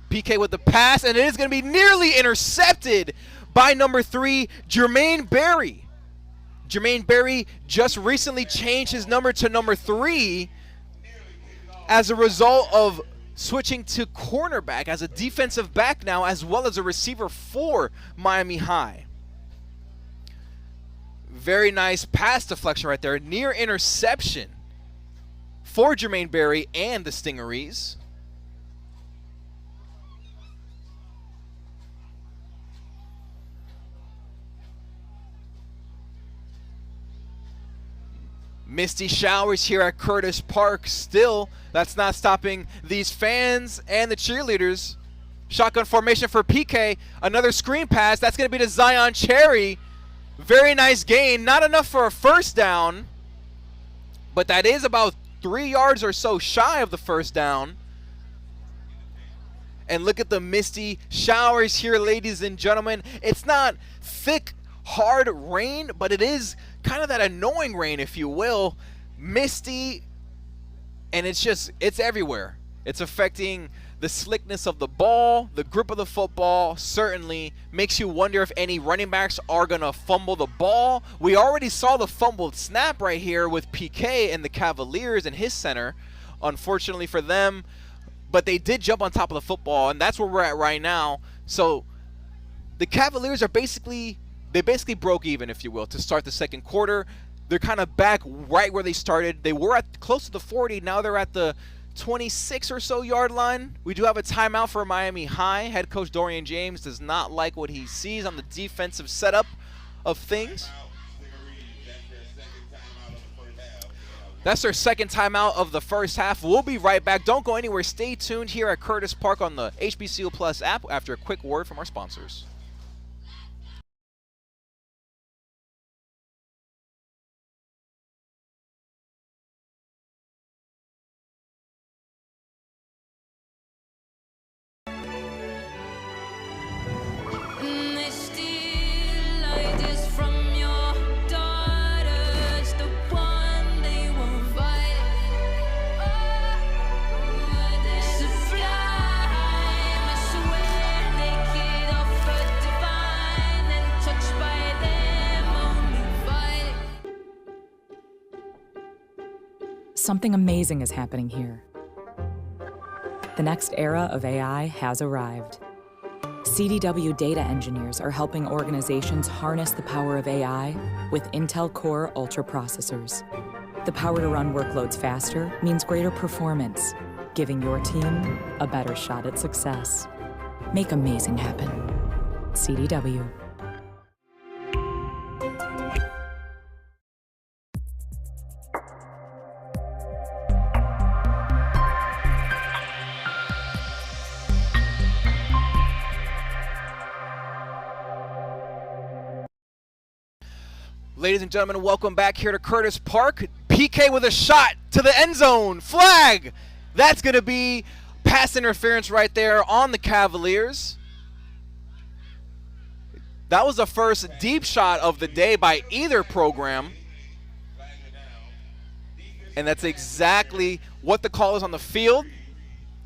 Speaker 5: PK with the pass, and it is going to be nearly intercepted by number 3, Jermaine Berry. Jermaine Berry just recently changed his number to number 3 as a result of switching to cornerback as a defensive back now, as well as a receiver for Miami High. Very nice pass deflection right there. Near interception for Jermaine Berry and the Stingerees. Misty showers here at Curtis Park. Still, that's not stopping these fans and the cheerleaders. Shotgun formation for PK. Another screen pass. That's going to be to Zion Cherry. Very nice gain. Not enough for a first down, but that is about 3 yards or so shy of the first down. And look at the misty showers here, ladies and gentlemen. It's not thick, hard rain, but it is kind of that annoying rain, if you will. Misty, and it's everywhere. It's affecting the slickness of the ball, the grip of the football. Certainly makes you wonder if any running backs are going to fumble the ball. We already saw the fumbled snap right here with PK and the Cavaliers and his center, unfortunately for them. But they did jump on top of the football, and that's where we're at right now. So the Cavaliers are basically broke even, if you will, to start the second quarter. They're kind of back right where they started. They were at close to the 40. Now they're at the 26 or so yard line. We do have a timeout for Miami High. Head coach Dorian James does not like what he sees on the defensive setup of things. That's their second timeout of the first half. We'll be right back. Don't go anywhere. Stay tuned here at Curtis Park on the HBCU Plus app after a quick word from our sponsors.
Speaker 7: Something amazing is happening here. The next era of AI has arrived. CDW data engineers are helping organizations harness the power of AI with Intel Core Ultra processors. The power to run workloads faster means greater performance, giving your team a better shot at success. Make amazing happen. CDW.
Speaker 5: Ladies and gentlemen, welcome back here to Curtis Park. PK with a shot to the end zone. Flag! That's going to be pass interference right there on the Cavaliers. That was the first deep shot of the day by either program. And that's exactly what the call is on the field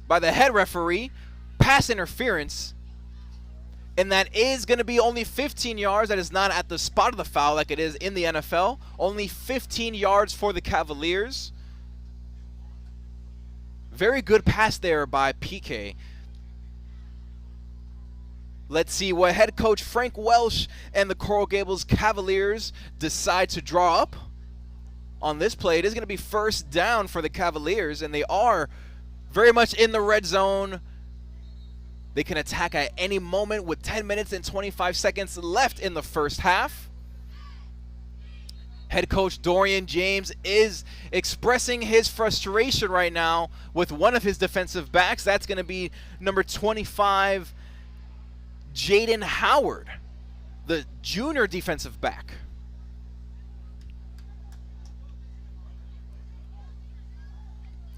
Speaker 5: by the head referee. Pass interference. And that is going to be only 15 yards. That is not at the spot of the foul like it is in the NFL. Only 15 yards for the Cavaliers. Very good pass there by PK. Let's see what head coach Frank Welsh and the Coral Gables Cavaliers decide to draw up on this play. It is going to be first down for the Cavaliers, and they are very much in the red zone. They can attack at any moment with 10 minutes and 25 seconds left in the first half. Head coach Dorian James is expressing his frustration right now with one of his defensive backs. That's going to be number 25, Jaden Howard, the junior defensive back.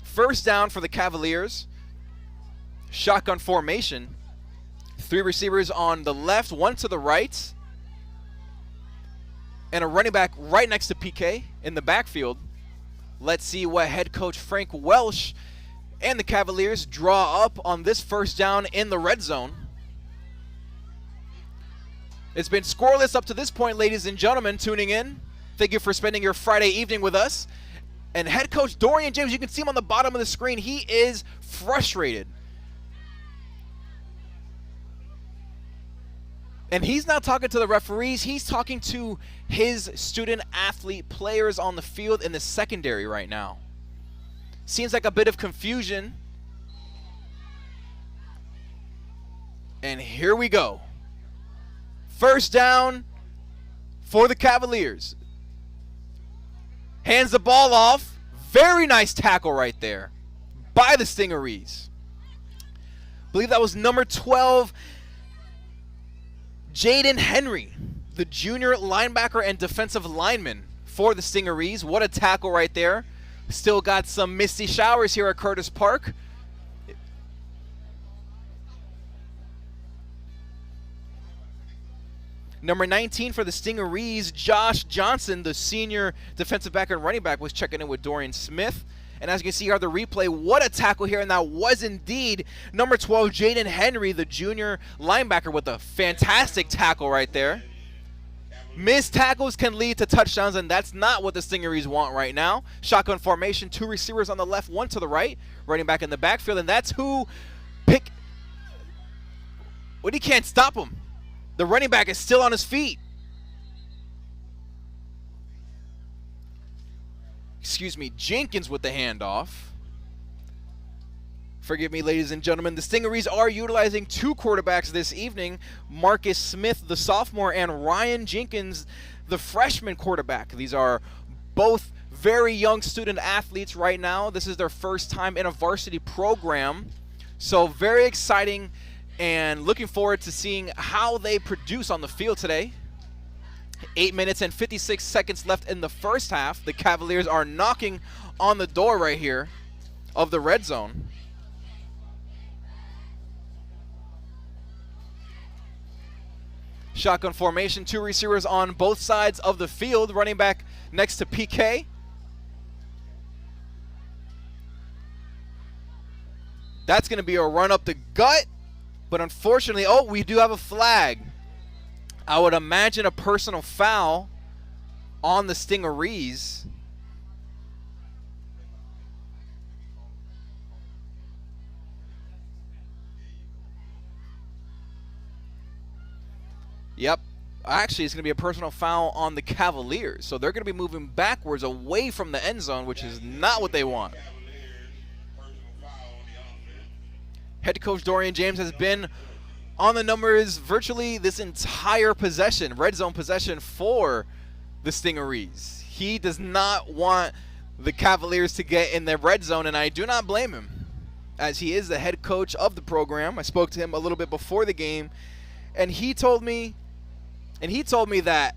Speaker 5: First down for the Cavaliers. Shotgun formation. 3 receivers on the left, 1 to the right. And a running back right next to PK in the backfield. Let's see what head coach Frank Welsh and the Cavaliers draw up on this first down in the red zone. It's been scoreless up to this point, ladies and gentlemen, tuning in. Thank you for spending your Friday evening with us. And head coach Dorian James, you can see him on the bottom of the screen. He is frustrated. And he's not talking to the referees. He's talking to his student-athlete players on the field in the secondary right now. Seems like a bit of confusion. And here we go. First down for the Cavaliers. Hands the ball off. Very nice tackle right there by the Stingarees. I believe that was number 12, Jaden Henry, the junior linebacker and defensive lineman for the Stingarees. What a tackle right there. Still got some misty showers here at Curtis Park. Number 19 for the Stingarees, Josh Johnson, the senior defensive back and running back, was checking in with Dorian Smith. And as you can see here on the replay, what a tackle here. And that was indeed number 12, Jaden Henry, the junior linebacker, with a fantastic tackle right there. Missed tackles can lead to touchdowns, and that's not what the Stingarees want right now. Shotgun formation, 2 receivers on the left, 1 to the right, running back in the backfield. And that's who pick. Well, he can't stop him. The running back is still on his feet. Excuse me, Jenkins with the handoff. Forgive me, ladies and gentlemen. The Stingarees are utilizing 2 quarterbacks this evening. Marcus Smith, the sophomore, and Ryan Jenkins, the freshman quarterback. These are both very young student athletes right now. This is their first time in a varsity program. So very exciting, and looking forward to seeing how they produce on the field today. 8 minutes and 56 seconds left in the first half. The Cavaliers are knocking on the door right here of the red zone. Shotgun formation, 2 receivers on both sides of the field. Running back next to PK. That's going to be a run up the gut. But unfortunately, oh, we do have a flag. I would imagine a personal foul on the Stingarees. Yep. Actually, it's going to be a personal foul on the Cavaliers. So they're going to be moving backwards away from the end zone, which is not what they want. Head coach Dorian James has been on the numbers virtually this entire possession, red zone possession for the Stingarees. He does not want the Cavaliers to get in the red zone, and I do not blame him, as he is the head coach of the program. I spoke to him a little bit before the game, and he told me that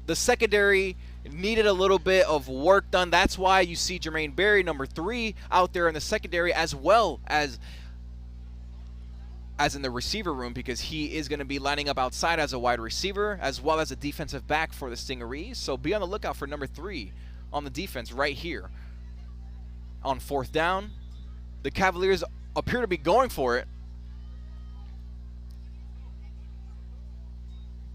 Speaker 5: the secondary needed a little bit of work done. That's why you see Jermaine Berry, number 3, out there in the secondary, as well as in the receiver room, because he is going to be lining up outside as a wide receiver as well as a defensive back for the Stingarees. So be on the lookout for number 3 on the defense right here. On 4th down, the Cavaliers appear to be going for it.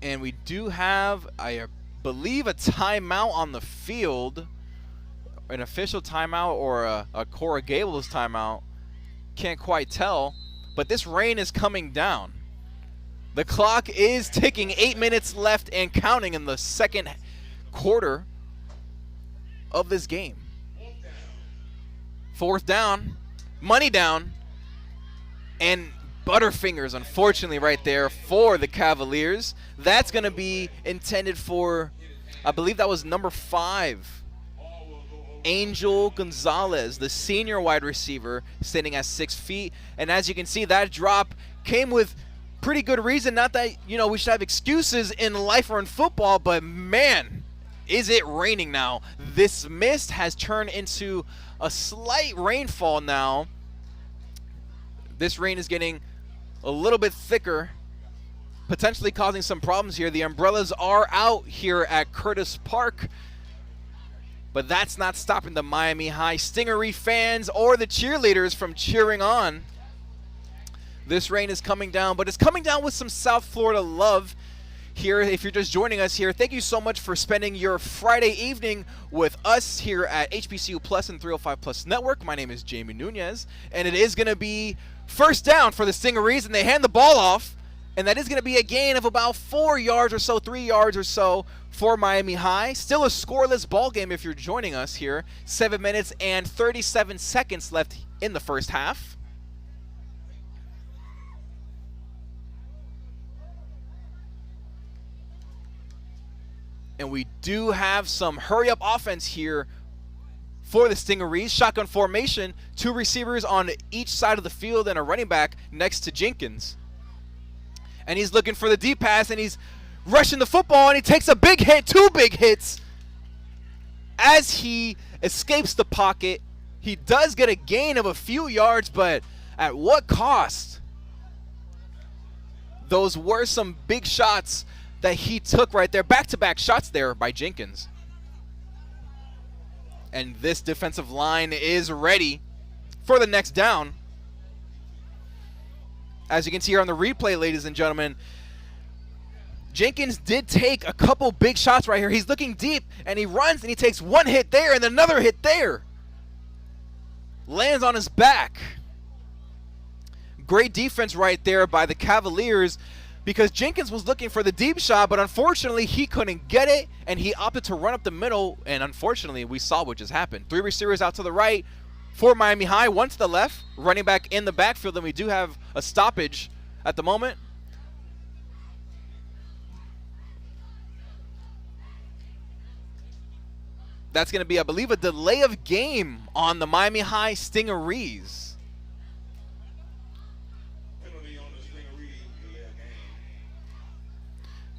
Speaker 5: And we do have, I believe, a timeout on the field, an official timeout or a Coral Gables timeout. can't quite tell, but this rain is coming down. The clock is ticking. 8 minutes left and counting in the second quarter of this game. Fourth down, money down, and Butterfingers, unfortunately, right there for the Cavaliers. That's going to be intended for, I believe that was number 5, Angel Gonzalez, the senior wide receiver, standing at 6 feet. And as you can see, that drop came with pretty good reason. Not that, we should have excuses in life or in football, but man, is it raining now. This mist has turned into a slight rainfall now. This rain is getting a little bit thicker, potentially causing some problems here. The umbrellas are out here at Curtis Park, but that's not stopping the Miami High Stingery fans or the cheerleaders from cheering on. This rain is coming down, but it's coming down with some South Florida love here. If you're just joining us here, thank you so much for spending your Friday evening with us here at HBCU Plus and 305 Plus Network. My name is Jamie Nunez, and it is going to be first down for the Stingeries, and they hand the ball off, and that is going to be a gain of about 4 yards or so, 3 yards or so for Miami High. Still a scoreless ball game if you're joining us here. 7 minutes and 37 seconds left in the first half. And we do have some hurry-up offense here for the Stingeries. Shotgun formation, 2 receivers on each side of the field and a running back next to Jenkins. And he's looking for the deep pass, and he's rushing the football, and he takes a big hit, 2 big hits. As he escapes the pocket, he does get a gain of a few yards, but at what cost? Those were some big shots that he took right there. Back-to-back shots there by Jenkins. And this defensive line is ready for the next down. As you can see here on the replay, ladies and gentlemen, Jenkins did take a couple big shots right here. He's looking deep, and he runs, and he takes 1 hit there and another hit there. Lands on his back. Great defense right there by the Cavaliers, because Jenkins was looking for the deep shot, but unfortunately he couldn't get it, and he opted to run up the middle, and unfortunately we saw what just happened. 3 receivers out to the right for Miami High, 1 to the left, running back in the backfield, and we do have a stoppage at the moment. That's going to be, I believe, a delay of game on the Miami High Stingeries.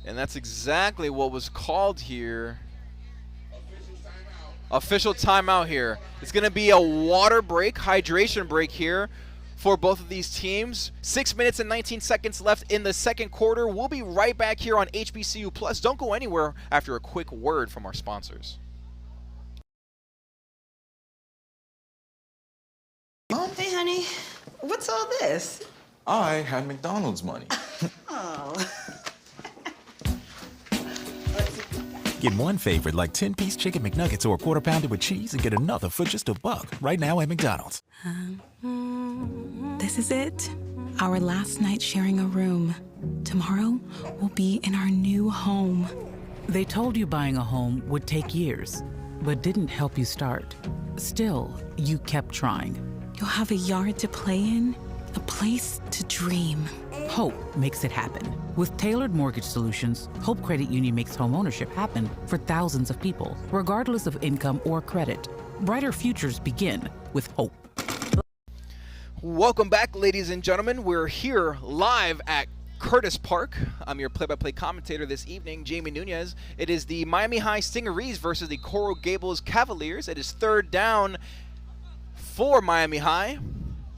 Speaker 5: And that's exactly what was called here. Official timeout here. It's going to be a water break, hydration break here for both of these teams. 6 minutes and 19 seconds left in the second quarter. We'll be right back here on HBCU Plus. Don't go anywhere after a quick word from our sponsors.
Speaker 11: Hey, honey. What's all this?
Speaker 12: I had McDonald's money.
Speaker 11: Oh.
Speaker 13: Get one favorite like 10-piece chicken McNuggets or a quarter pounder with cheese and get another for just $1 right now at McDonald's.
Speaker 14: This is it. Our last night sharing a room. Tomorrow, we'll be in our new home.
Speaker 15: They told you buying a home would take years, but didn't help you start. Still, you kept trying.
Speaker 14: You'll have a yard to play in, a place to dream.
Speaker 15: Hope makes it happen. With tailored mortgage solutions, Hope Credit Union makes homeownership happen for thousands of people, regardless of income or credit. Brighter futures begin with hope.
Speaker 5: Welcome back, ladies and gentlemen. We're here live at Curtis Park. I'm your play-by-play commentator this evening, Jamie Nunez. It is the Miami High Stingeries versus the Coral Gables Cavaliers. It is third down for Miami High.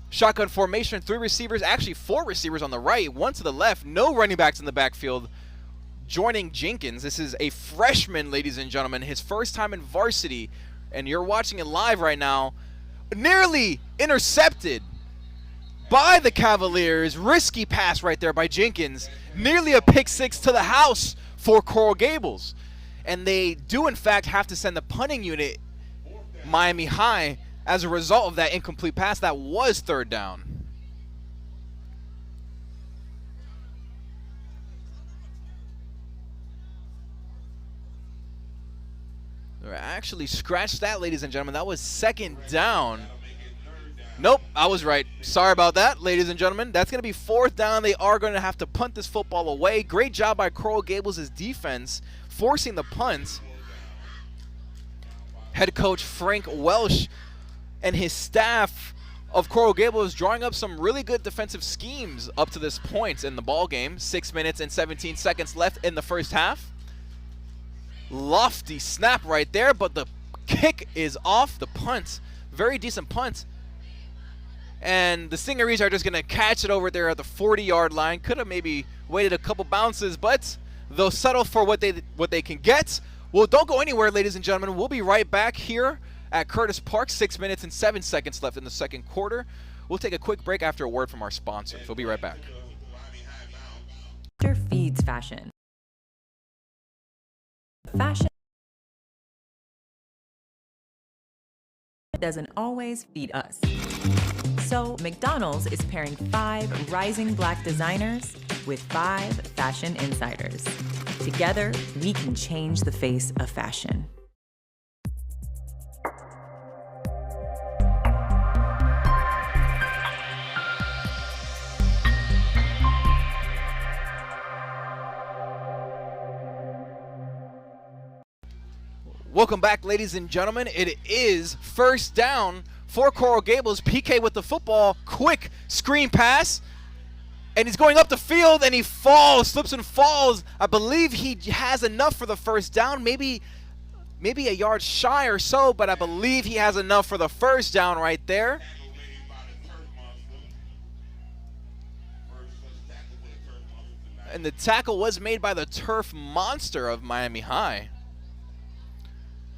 Speaker 5: Shotgun formation, 3 receivers, actually 4 receivers on the right, 1 to the left. No running backs in the backfield. Joining Jenkins, this is a freshman, ladies and gentlemen, his first time in varsity, and you're watching it live right now. Nearly intercepted by the Cavaliers. Risky pass right there by Jenkins. Nearly a pick 6 to the house for Coral Gables. And they do, in fact, have to send the punting unit, Miami High, as a result of that incomplete pass. That was third down. Actually, scratch that, ladies and gentlemen. That was second down. Nope, I was right. Sorry about that, ladies and gentlemen. That's going to be fourth down. They are going to have to punt this football away. Great job by Coral Gables' defense, forcing the punt. Head coach Frank Welsh and his staff of Coral Gables drawing up some really good defensive schemes up to this point in the ball game. 6 minutes and 17 seconds left in the first half. Lofty snap right there, but the kick is off. The punt, very decent punt. And the Stingarees are just going to catch it over there at the 40-yard line. Could have maybe waited a couple bounces, but they'll settle for what they can get. Well, don't go anywhere, ladies and gentlemen. We'll be right back here at Curtis Park. 6 minutes and 7 seconds left in the second quarter. We'll take a quick break after a word from our sponsors. We'll be right back.
Speaker 16: Feeds fashion. Fashion doesn't always feed us. So McDonald's is pairing 5 rising Black designers with 5 fashion insiders. Together, we can change the face of fashion.
Speaker 5: Welcome back, ladies and gentlemen. It is first down for Coral Gables. PK with the football. Quick screen pass. And he's going up the field, and he falls, slips and falls. I believe he has enough for the first down. Maybe a yard shy or so, but I believe he has enough for the first down right there. And the tackle was made by the Turf Monster of Miami High.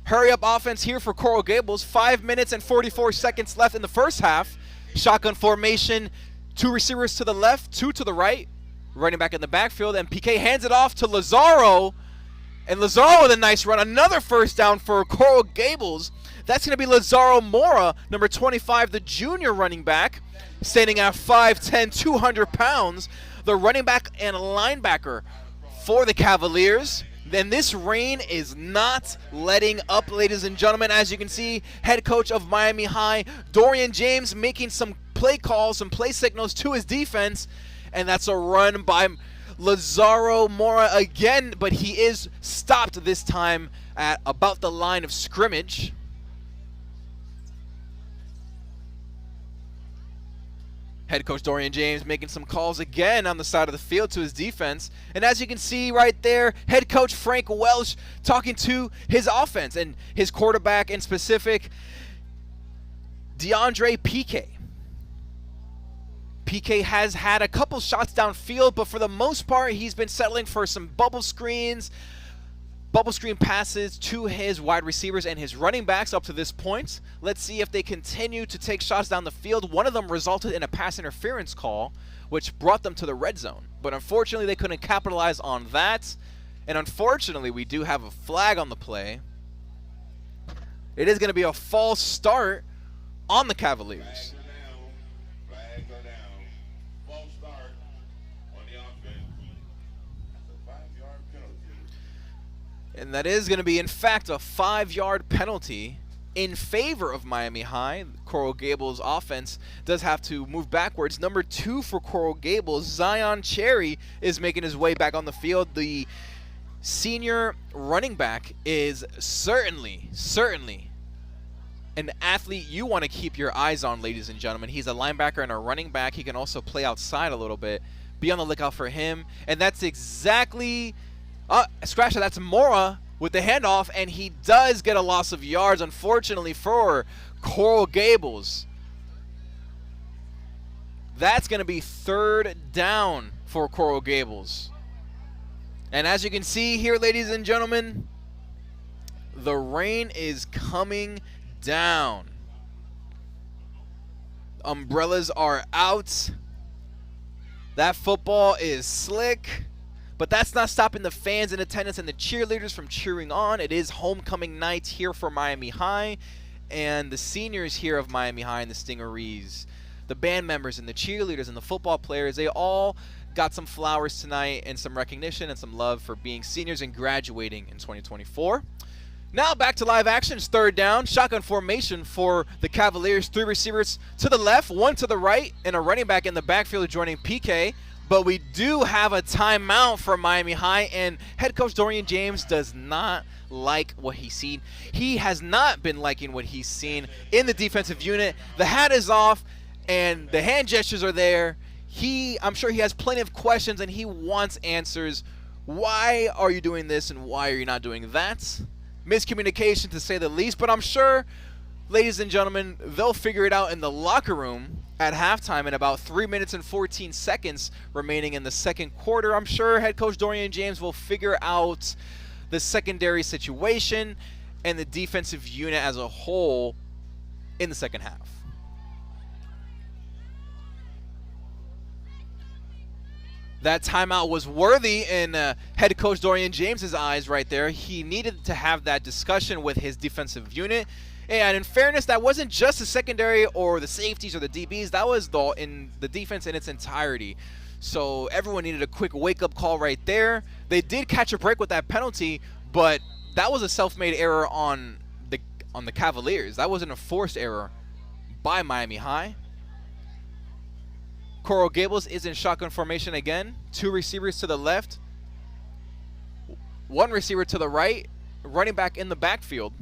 Speaker 5: Hurry up offense here for Coral Gables. 5 minutes and 44 seconds left in the first half. Shotgun formation. 2 receivers to the left, 2 to the right. Running back in the backfield, and PK hands it off to Lazaro. And Lazaro with a nice run. Another first down for Coral Gables. That's going to be Lazaro Mora, number 25, the junior running back, standing at 5'10", 200 pounds. The running back and linebacker for the Cavaliers. Then this rain is not letting up, ladies and gentlemen. As you can see, head coach of Miami High, Dorian James, making some play calls, some play signals to his defense. And that's a run by Lazaro Mora again, but he is stopped this time at about the line of scrimmage. Head coach Dorian James making some calls again on the side of the field to his defense. And as you can see right there, head coach Frank Welsh talking to his offense and his quarterback in specific, DeAndre PK. PK has had a couple shots downfield, but for the most part, he's been settling for some bubble screen passes to his wide receivers and his running backs up to this point. Let's see if they continue to take shots down the field. One of them resulted in a pass interference call, which brought them to the red zone. But unfortunately, they couldn't capitalize on that. And unfortunately, we do have a flag on the play. It is going to be a false start on the Cavaliers. And that is going to be, in fact, a 5-yard penalty in favor of Miami High. Coral Gables offense does have to move backwards. Number 2 for Coral Gables, Zion Cherry, is making his way back on the field. The senior running back is certainly an athlete you want to keep your eyes on, ladies and gentlemen. He's a linebacker and a running back. He can also play outside a little bit. Be on the lookout for him. And that's exactly... scratch that. That's Mora with the handoff, and he does get a loss of yards, unfortunately, for Coral Gables. That's going to be 3rd down for Coral Gables. And as you can see here, ladies and gentlemen, the rain is coming down. Umbrellas are out. That football is slick. But that's not stopping the fans in attendance and the cheerleaders from cheering on. It is homecoming night here for Miami High. And the seniors here of Miami High and the Stingarees, the band members and the cheerleaders and the football players, they all got some flowers tonight and some recognition and some love for being seniors and graduating in 2024. Now back to live action. It's third down. Shotgun formation for the Cavaliers. 3 receivers to the left, 1 to the right, and a running back in the backfield joining PK. But we do have a timeout for Miami High, and head coach Dorian James does not like what he's seen. He has not been liking what he's seen in the defensive unit. The hat is off, and the hand gestures are there. I'm sure he has plenty of questions, and he wants answers. Why are you doing this, and why are you not doing that? Miscommunication, to say the least, but I'm sure, ladies and gentlemen, they'll figure it out in the locker room at halftime in about 3 minutes and 14 seconds remaining in the second quarter. I'm sure head coach Dorian James will figure out the secondary situation and the defensive unit as a whole in the second half. That timeout was worthy in head coach Dorian James's eyes right there. He needed to have that discussion with his defensive unit. And in fairness, that wasn't just the secondary or the safeties or the DBs. That was in the defense in its entirety. So everyone needed a quick wake-up call right there. They did catch a break with that penalty, but that was a self-made error on the Cavaliers. That wasn't a forced error by Miami High. Coral Gables is in shotgun formation again. 2 receivers to the left, 1 receiver to the right, running back in the backfield.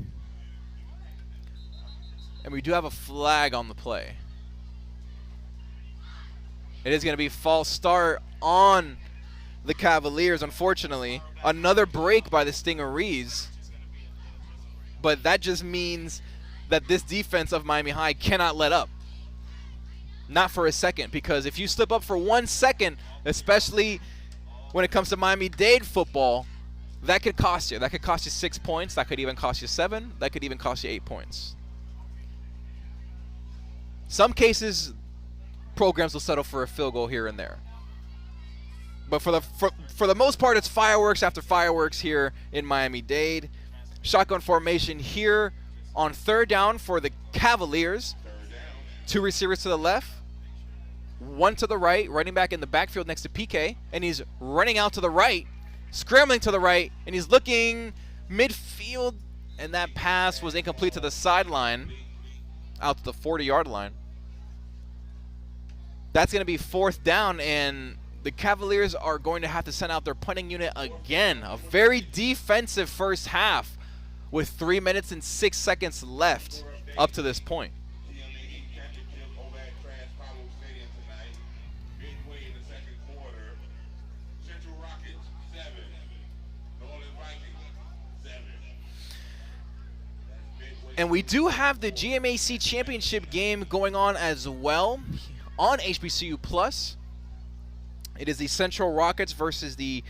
Speaker 5: And we do have a flag on the play. It is going to be false start on the Cavaliers, unfortunately. Another break by the Stingarees. But that just means that this defense of Miami High cannot let up. Not for a second, because if you slip up for 1 second, especially when it comes to Miami-Dade football, that could cost you. That could cost you 6 points. That could even cost you 7. That could even cost you 8 points. Some cases, programs will settle for a field goal here and there. But for the most part, it's fireworks after fireworks here in Miami-Dade. Shotgun formation here on third down for the Cavaliers. 2 receivers to the left, 1 to the right, running back in the backfield next to PK, and he's running out to the right, scrambling to the right, and he's looking midfield, and that pass was incomplete to the sideline, out to the 40-yard line. That's going to be 4th down, and the Cavaliers are going to have to send out their punting unit again. A very defensive first half with 3 minutes and 6 seconds left up to this point. And we do have the GMAC Championship game going on as well on HBCU Plus. It is the Central Rockets versus the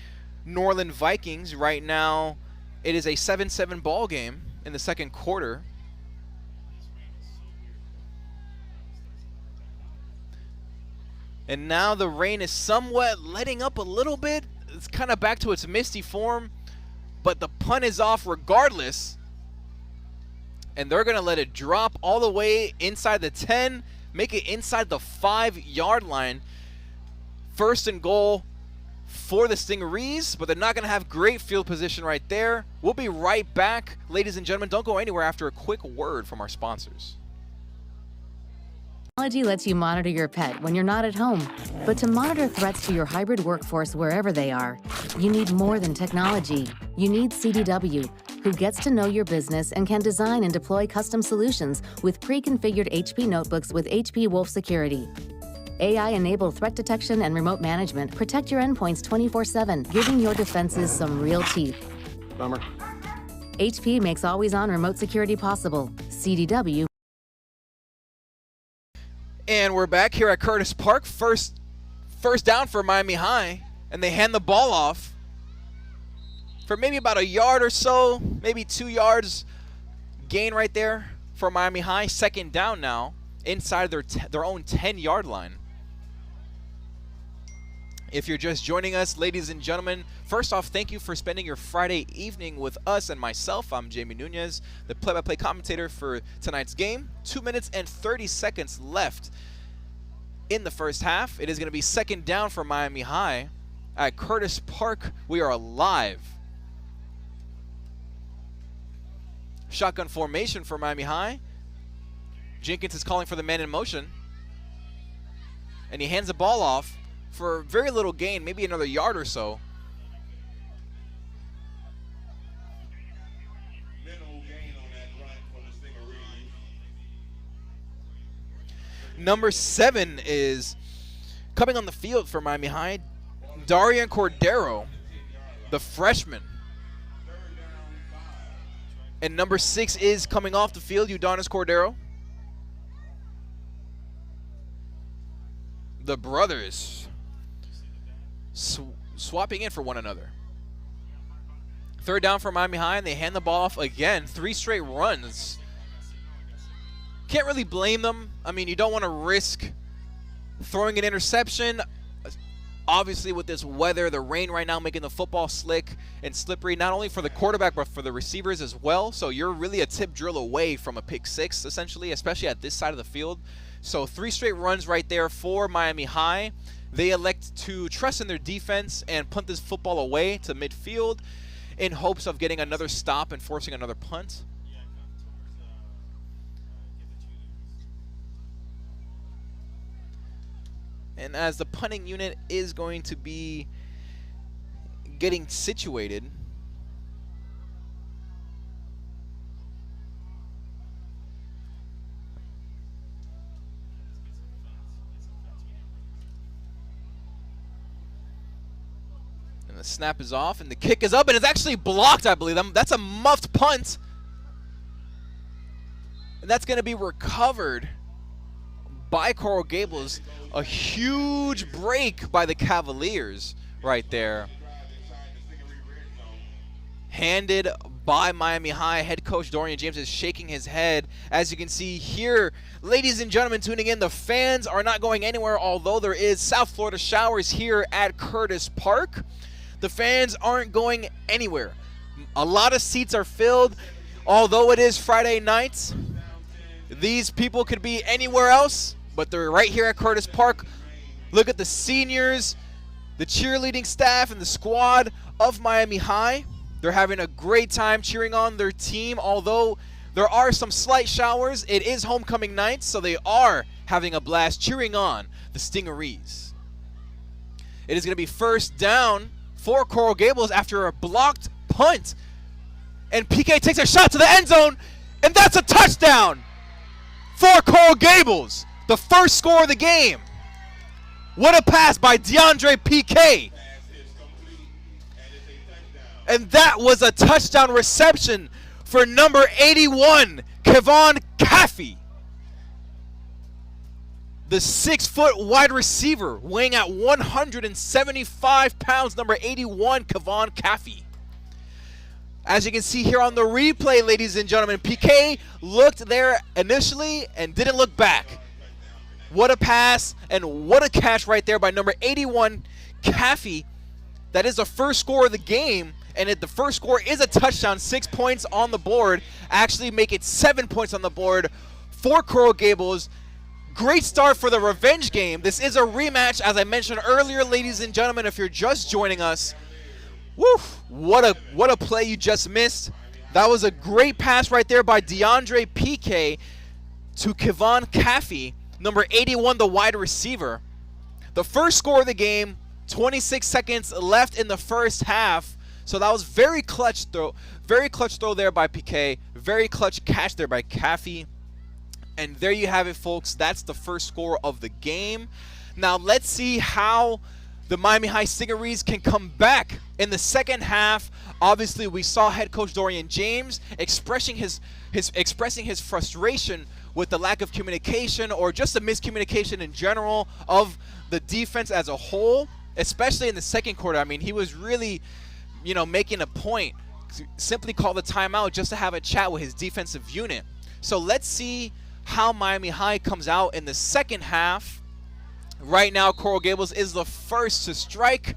Speaker 5: Norland Vikings. Right now, it is a 7-7 ball game in the second quarter. And now the rain is somewhat letting up a little bit. It's kind of back to its misty form, but the punt is off regardless. And they're going to let it drop all the way inside the 10, make it inside the 5-yard line. 1st and goal for the Stingarees, but they're not going to have great field position right there. We'll be right back. Ladies and gentlemen, don't go anywhere after a quick word from our sponsors.
Speaker 17: Technology lets you monitor your pet when you're not at home. But to monitor threats to your hybrid workforce wherever they are, you need more than technology. You need CDW, who gets to know your business and can design and deploy custom solutions with pre-configured HP notebooks with HP Wolf Security. AI-enabled threat detection and remote management protect your endpoints 24/7, giving your defenses some real teeth.
Speaker 3: Bummer.
Speaker 17: HP makes always-on remote security possible. CDW.
Speaker 5: And we're back here at Curtis Park. First down for Miami High, and they hand the ball off for maybe about a yard or so, maybe 2 yards gain right there for Miami High. 2nd down now inside their own 10-yard line. If you're just joining us, ladies and gentlemen, first off, thank you for spending your Friday evening with us and myself. I'm Jamie Nunez, the play-by-play commentator for tonight's game. 2 minutes and 30 seconds left in the first half. It is going to be 2nd down for Miami High at Curtis Park. We are live Shotgun formation for Miami High. Jenkins is calling for the man in motion. And he hands the ball off for very little gain, maybe another yard or so. Number 7 is coming on the field for Miami High, Darian Cordero, the freshman. And number 6 is coming off the field, Udonis Cordero. The brothers swapping in for one another. Third down for Miami High, and they hand the ball off again. 3 straight runs. Can't really blame them. I mean, you don't want to risk throwing an interception. Obviously, with this weather, the rain right now making the football slick and slippery, not only for the quarterback, but for the receivers as well. So you're really a tip drill away from a pick 6, essentially, especially at this side of the field. So 3 straight runs right there for Miami High. They elect to trust in their defense and punt this football away to midfield in hopes of getting another stop and forcing another punt. And as the punting unit is going to be getting situated, and the snap is off, and the kick is up, and it's actually blocked, I believe. That's a muffed punt. And that's going to be recovered by Coral Gables. A huge break by the Cavaliers right there. Handed by Miami High. Head coach Dorian James is shaking his head. As you can see here, ladies and gentlemen tuning in, the fans are not going anywhere, although there is South Florida showers here at Curtis Park. The fans aren't going anywhere. A lot of seats are filled, although it is Friday night. These people could be anywhere else, but they're right here at Curtis Park. Look at the seniors, the cheerleading staff, and the squad of Miami High. They're having a great time cheering on their team. Although there are some slight showers, it is homecoming night, so they are having a blast cheering on the Stingarees. It is going to be first down for Coral Gables after a blocked punt. And PK takes a shot to the end zone, and that's a touchdown for Coral Gables. The first score of the game. What a pass by DeAndre PK. And that was a touchdown reception for number 81, Kevon Caffey. The 6-foot wide receiver, weighing at 175 pounds, number 81, Kevon Caffey. As you can see here on the replay, ladies and gentlemen, PK looked there initially and didn't look back. What a pass and what a catch right there by number 81, Caffey. That is the first score of the game, and the first score is a touchdown, 6 points on the board. Actually make it 7 points on the board for Coral Gables. Great start for the revenge game. This is a rematch, as I mentioned earlier, ladies and gentlemen, if you're just joining us. Woo! What a play you just missed. That was a great pass right there by DeAndre PK to Kevon Caffey, number 81, the wide receiver. The first score of the game, 26 seconds left in the first half. So that was very clutch throw there by PK. Very clutch catch there by Caffey. And there you have it, folks. That's the first score of the game. Now let's see how the Miami High Stingarees can come back in the second half. Obviously, we saw head coach Dorian James expressing his frustration with the lack of communication, or just the miscommunication in general of the defense as a whole, especially in the second quarter. I mean, he was really, making a point to simply call the timeout just to have a chat with his defensive unit. So let's see how Miami High comes out in the second half. Right now, Coral Gables is the first to strike,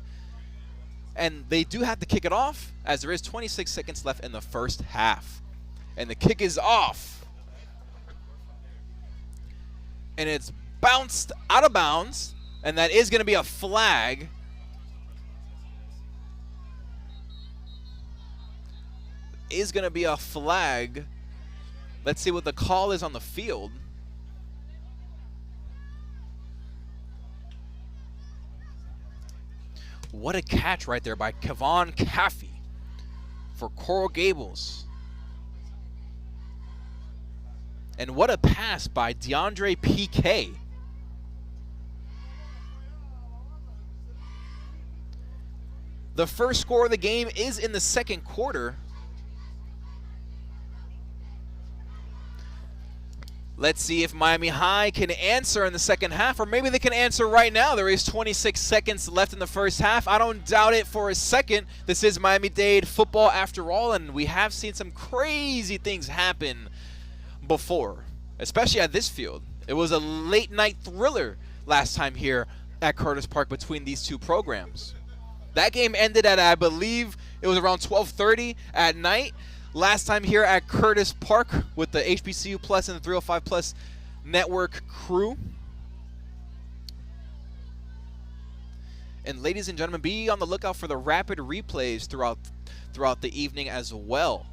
Speaker 5: and they do have to kick it off, as there is 26 seconds left in the first half. And the kick is off. And it's bounced out of bounds, and that is going to be a flag. Is going to be a flag Let's see what the call is on the field. What a catch right there by Kevon Caffey for Coral Gables. And what a pass by DeAndre PK. The first score of the game is in the second quarter. Let's see if Miami High can answer in the second half, or maybe they can answer right now. There is 26 seconds left in the first half. I don't doubt it for a second. This is Miami-Dade football after all, and we have seen some crazy things happen before, especially at this field. It was a late-night thriller last time here at Curtis Park between these two programs. That game ended at, I believe, it was around 12:30 at night. Last time here at Curtis Park with the HBCU Plus and the 305 Plus network crew. And ladies and gentlemen, be on the lookout for the rapid replays throughout the evening as well.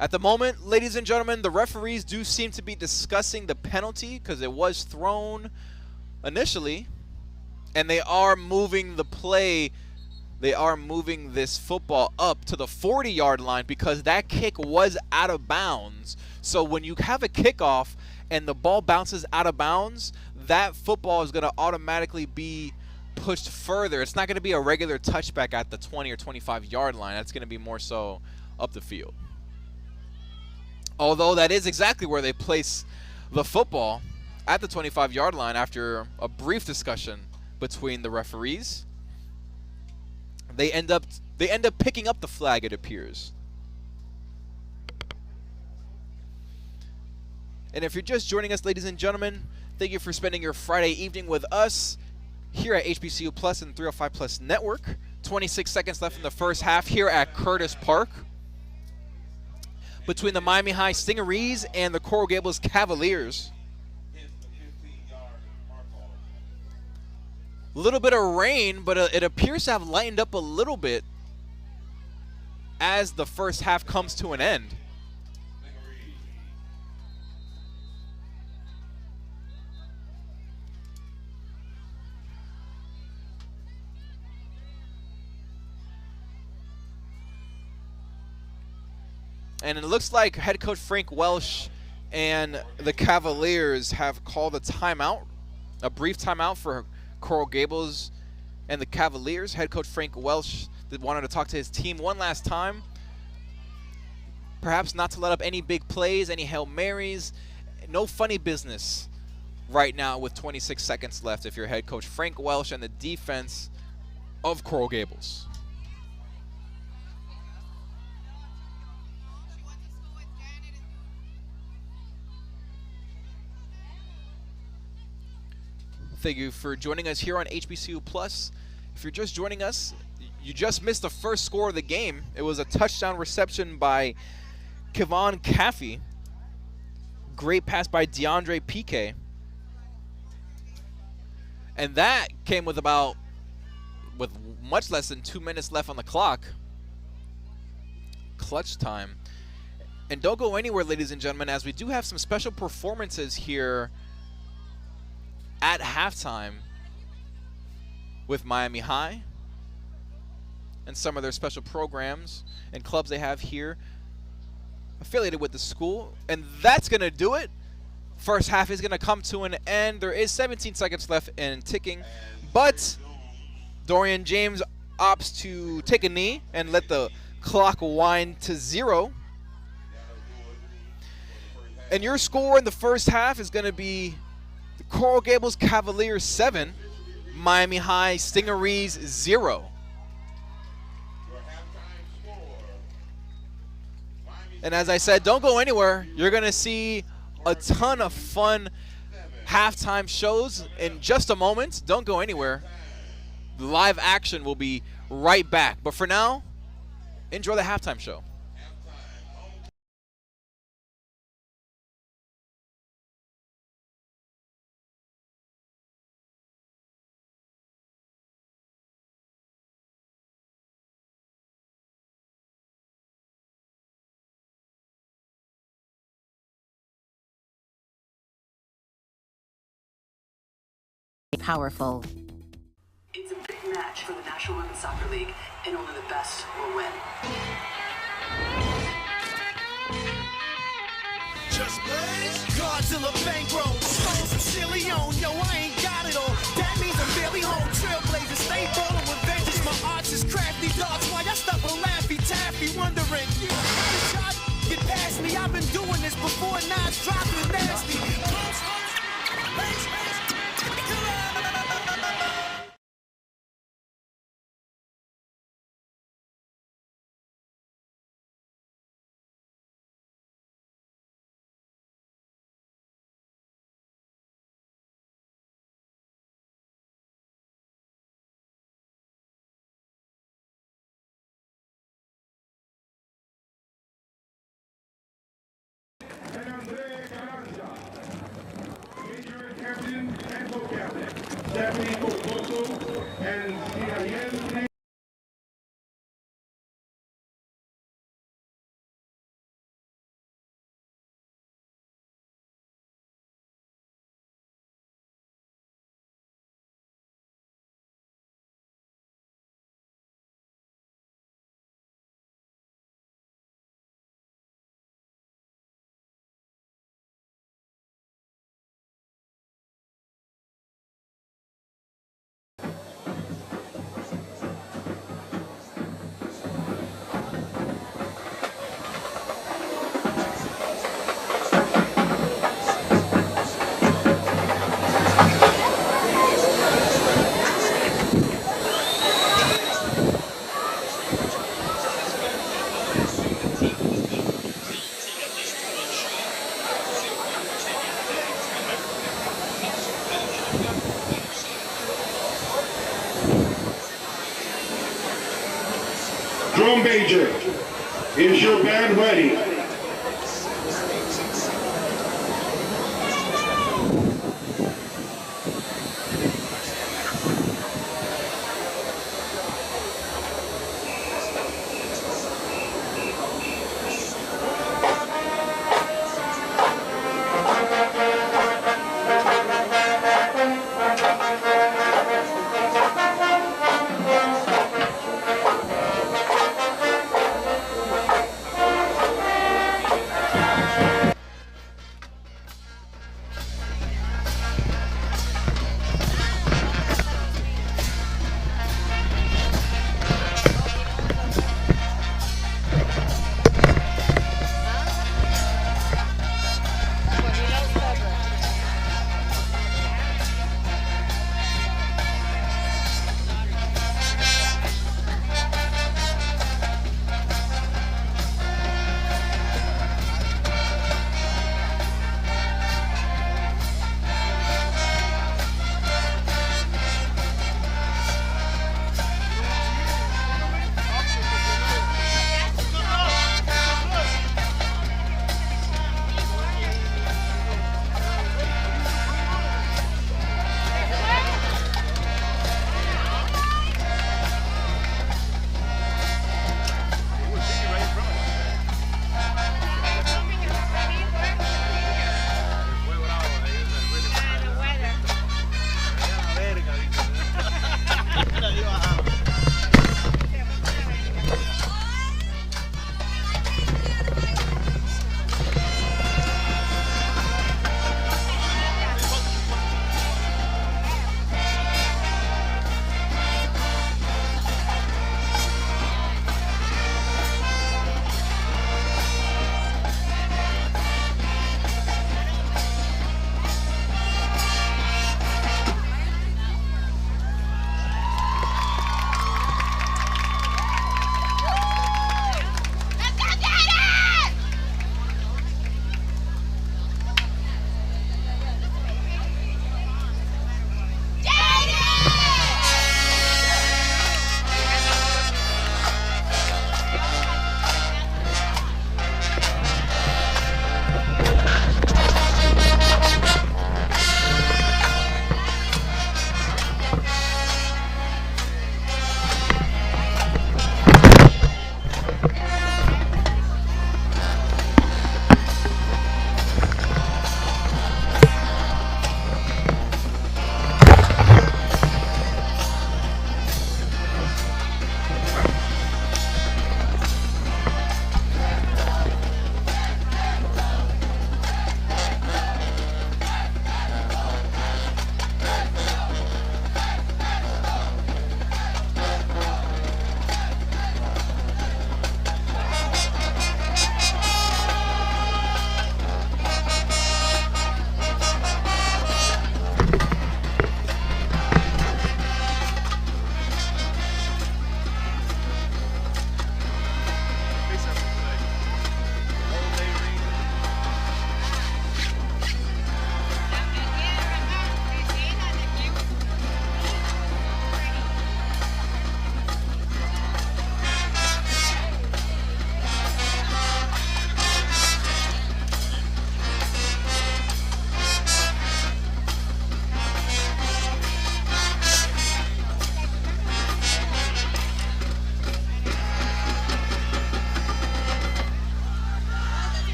Speaker 5: At the moment, ladies and gentlemen, the referees do seem to be discussing the penalty because it was thrown initially, and they are moving the play. They are moving this football up to the 40-yard line because that kick was out of bounds. So when you have a kickoff and the ball bounces out of bounds, that football is going to automatically be pushed further. It's not going to be a regular touchback at the 20 or 25-yard line. That's going to be more so up the field. Although that is exactly where they place the football, at the 25-yard line after a brief discussion between the referees. They end up picking up the flag, it appears. And if you're just joining us, ladies and gentlemen, thank you for spending your Friday evening with us here at HBCU Plus and 305 Plus Network. 26 seconds left in the first half here at Curtis Park between the Miami High Stingarees and the Coral Gables Cavaliers. A little bit of rain, but it appears to have lightened up a little bit as the first half comes to an end. And it looks like head coach Frank Welsh and the Cavaliers have called a timeout, a brief timeout for Coral Gables and the Cavaliers. Head coach Frank Welsh wanted to talk to his team one last time. Perhaps not to let up any big plays, any Hail Marys. No funny business right now with 26 seconds left if you're head coach Frank Welsh and the defense of Coral Gables. Thank you for joining us here on HBCU Plus. If you're just joining us, you just missed the first score of the game. It was a touchdown reception by Kevon Caffey. Great pass by DeAndre PK. And that came with much less than 2 minutes left on the clock. Clutch time. And don't go anywhere, ladies and gentlemen, as we do have some special performances here at halftime with Miami High and some of their special programs and clubs they have here affiliated with the school. And that's going to do it. First half is going to come to an end. There is 17 seconds left and ticking, but Dorian James opts to take a knee and let the clock wind to 0. And your score in the first half is going to be Coral Gables Cavaliers 7, Miami High Stingarees 0. And as I said, don't go anywhere. You're going to see a ton of fun halftime shows in just a moment. Don't go anywhere. The live action will be right back. But for now, enjoy the halftime show.
Speaker 17: powerful.
Speaker 18: It's a big match for the National Women's Soccer League, and only the best will win.
Speaker 4: Just blaze Godzilla bankroll, stones from Leone. Yo, I ain't got it all. That means I'm barely home. Trailblazers, stay ballin' with vengeance. My arts is crafty dogs. Why I stuck with Laffy Taffy, wondering how did y'all get past me? I've been doing this before Nas dropped the nasty.
Speaker 1: Captain and co-captain, Stephanie Cocoso and Ciayen. Drum major, is your band ready?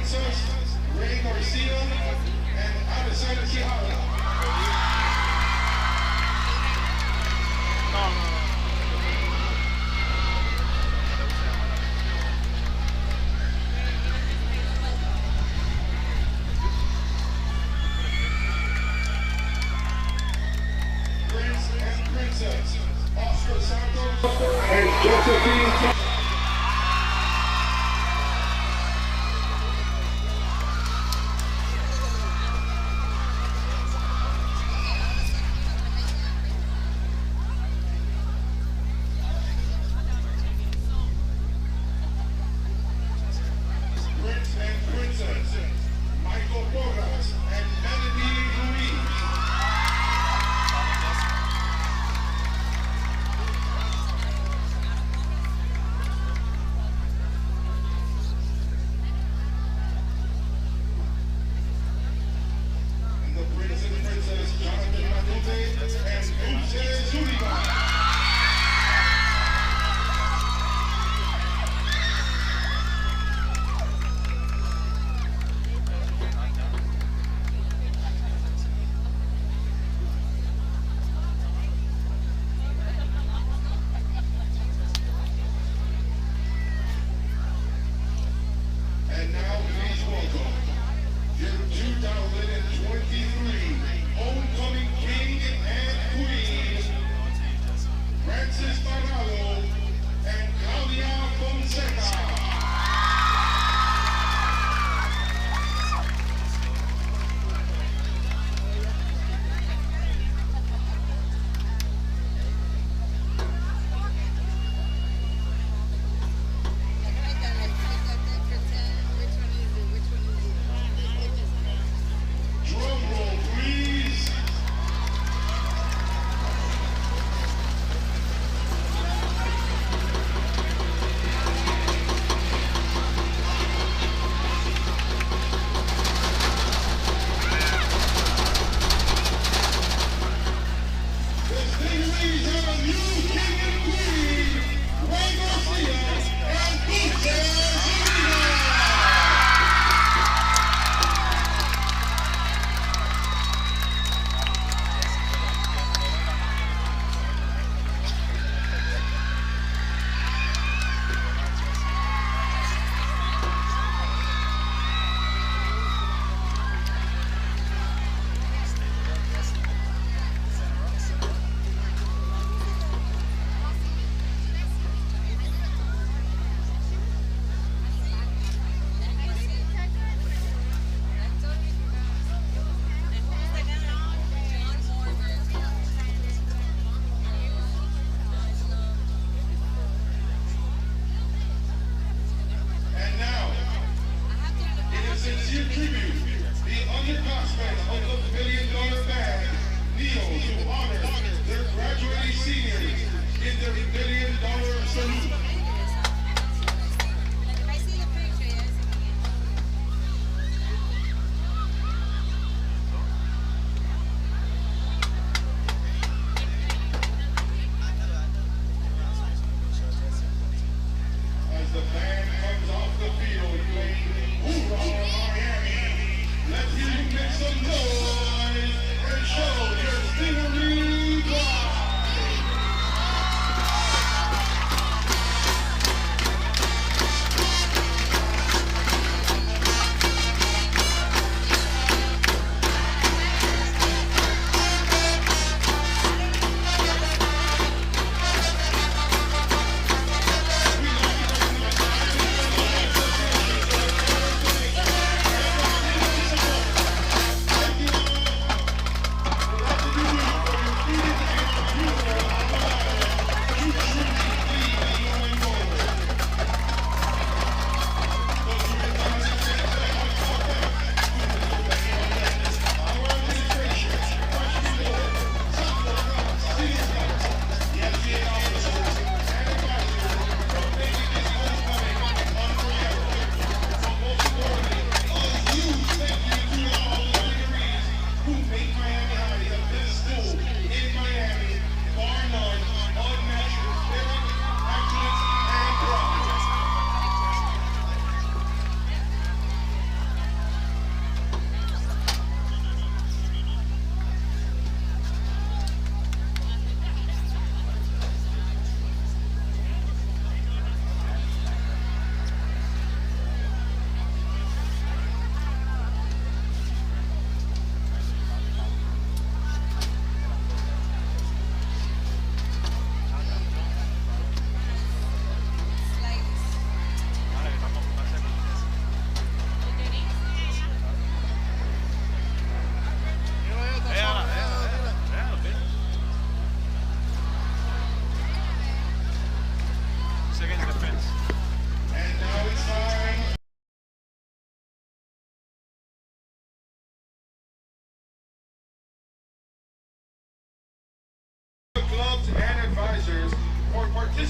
Speaker 1: Princess Ray Garcia and Adesanya Kihara. Prince and Princess Oscar Santos and Josephine. Prince and Princess Michael Porras and Melanie Ruiz.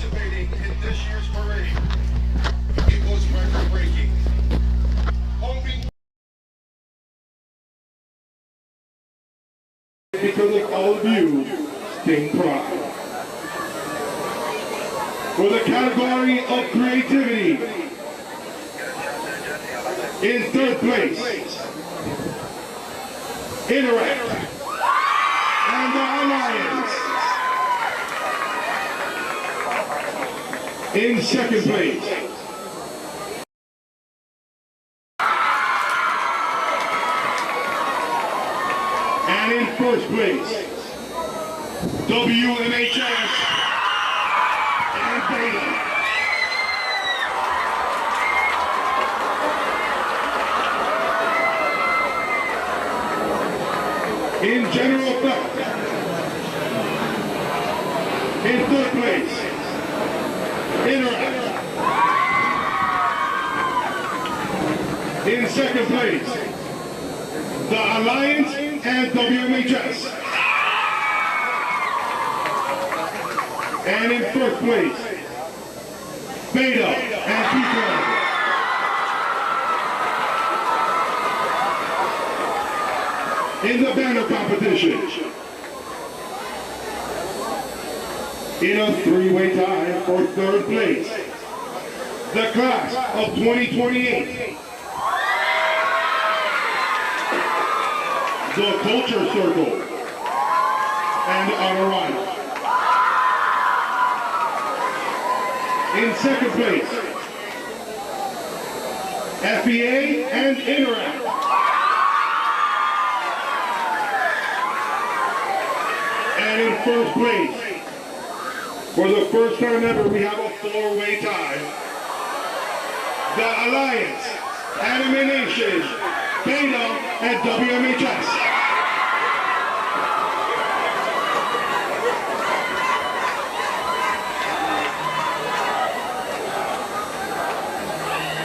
Speaker 3: participating in this year's parade. It was record-breaking.
Speaker 1: Because of all of you, take pride. For the category of creativity, in third place, Interact and the Alliance. In second place, and in first place, WMHS and Beta. In general effect, in third place, Interact. In second place, the Alliance and WMHS. And in first place, Beta and P-Club. In the banner competition, in a three-way tie for third place, the class of 2028, the Culture Circle and Honorata. In second place, FBA and Interact. And in first place, for the first time ever, we have a four-way tie. The Alliance, Anime Nation, Beta, and WMHS.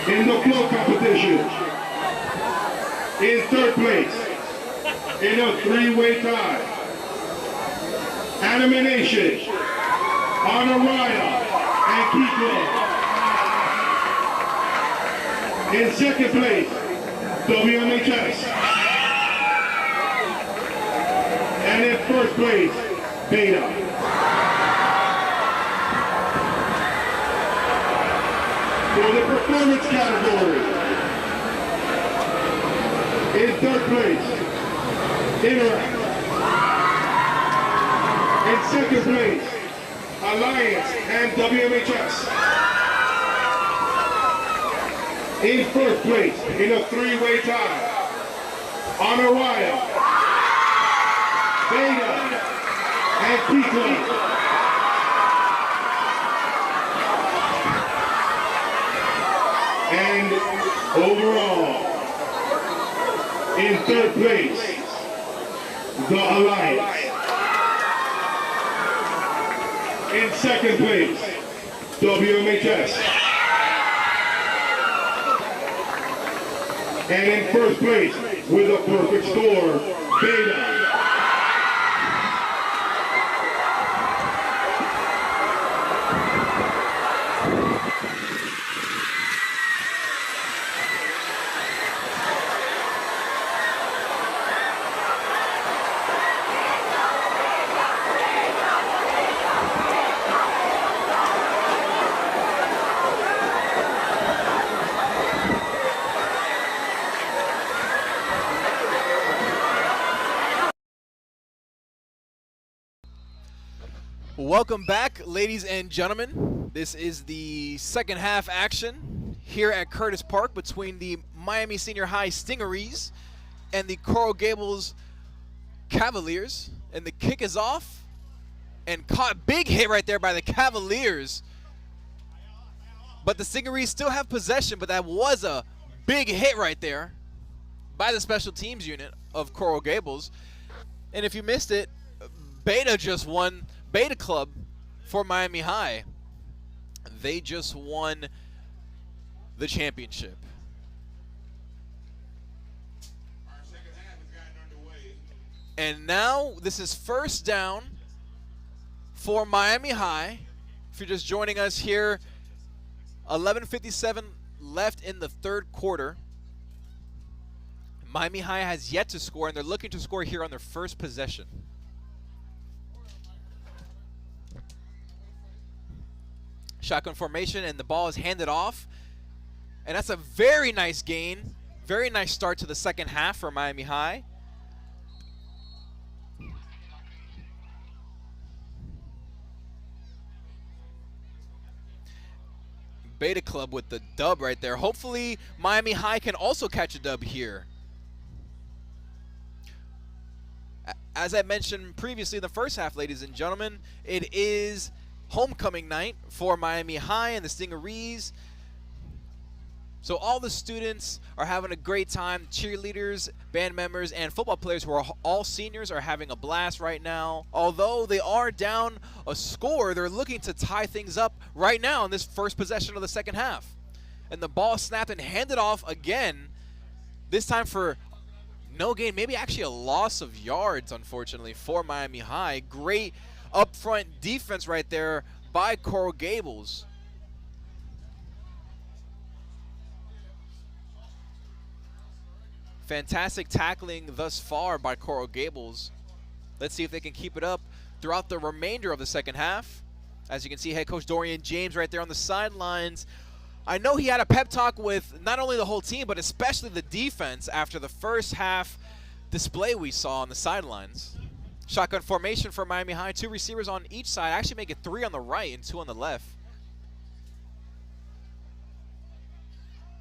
Speaker 1: In the flow competition, in third place, in a three-way tie, Anime Nation, Honorata, and Kiko. In second place, WMHS. And in first place, Beta. For the performance category, in third place, Interact. In second place, Alliance and WMHS. In first place, in a three-way tie, Honorata, Beta, and P-Club. And overall, in third place, the Alliance. In second place, WMHS. And in first place, with a perfect score, Beta.
Speaker 5: Welcome back, ladies and gentlemen. This is the second half action here at Curtis Park between the Miami Senior High Stingerees and the Coral Gables Cavaliers. And the kick is off and caught. Big hit right there by the Cavaliers. But the Stingerees still have possession, but that was a big hit right there by the special teams unit of Coral Gables. And if you missed it, Beta just won. Beta Club for Miami High. They just won the championship. And now this is first down for Miami High If you're just joining us here, 11:57 left in the third quarter. Miami High has yet to score, and they're looking to score here on their first possession. Shotgun formation, and the ball is handed off. And that's a very nice gain. Very nice start to the second half for Miami High. Beta Club with the dub right there. Hopefully Miami High can also catch a dub here. As I mentioned previously in the first half, ladies and gentlemen, it is homecoming night for Miami High and the Stingarees. So all the students are having a great time. Cheerleaders, band members, and football players who are all seniors are having a blast right now. Although they are down a score, they're looking to tie things up right now in this first possession of the second half. And the ball snapped and handed off again, this time for no gain, maybe actually a loss of yards, unfortunately, for Miami High. Great upfront defense right there by Coral Gables. Fantastic tackling thus far by Coral Gables. Let's see if they can keep it up throughout the remainder of the second half. As you can see, head coach Dorian James right there on the sidelines. I know he had a pep talk with not only the whole team, but especially the defense after the first half display we saw on the sidelines. Shotgun formation for Miami High. 2 receivers on each side. Actually make it 3 on the right and 2 on the left.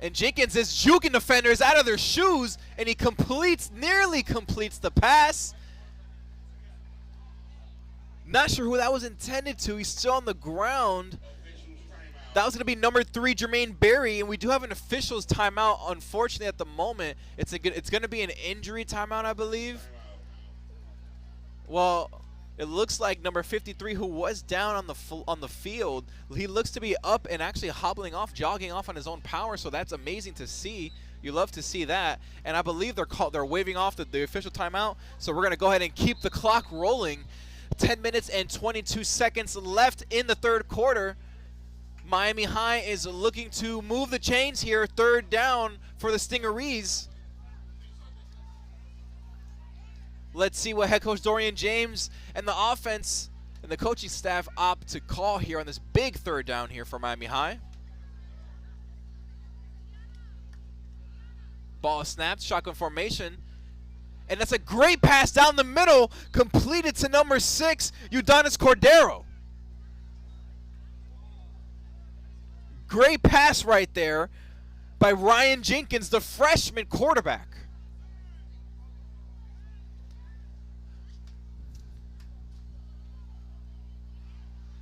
Speaker 5: And Jenkins is juking defenders out of their shoes, and he nearly completes the pass. Not sure who that was intended to. He's still on the ground. That was going to be number 3, Jermaine Berry, and we do have an official's timeout. Unfortunately, at the moment, it's going to be an injury timeout, I believe. Well, it looks like number 53, who was down on the field, he looks to be up and actually hobbling off, jogging off on his own power. So that's amazing to see. You love to see that. And I believe they're waving off the official timeout. So we're going to go ahead and keep the clock rolling. 10 minutes and 22 seconds left in the third quarter. Miami High is looking to move the chains here. Third down for the Stingarees. Let's see what head coach Dorian James and the offense and the coaching staff opt to call here on this big third down here for Miami High. Ball snapped, shotgun formation. And that's a great pass down the middle, completed to number 6, Udonis Cordero. Great pass right there by Ryan Jenkins, the freshman quarterback.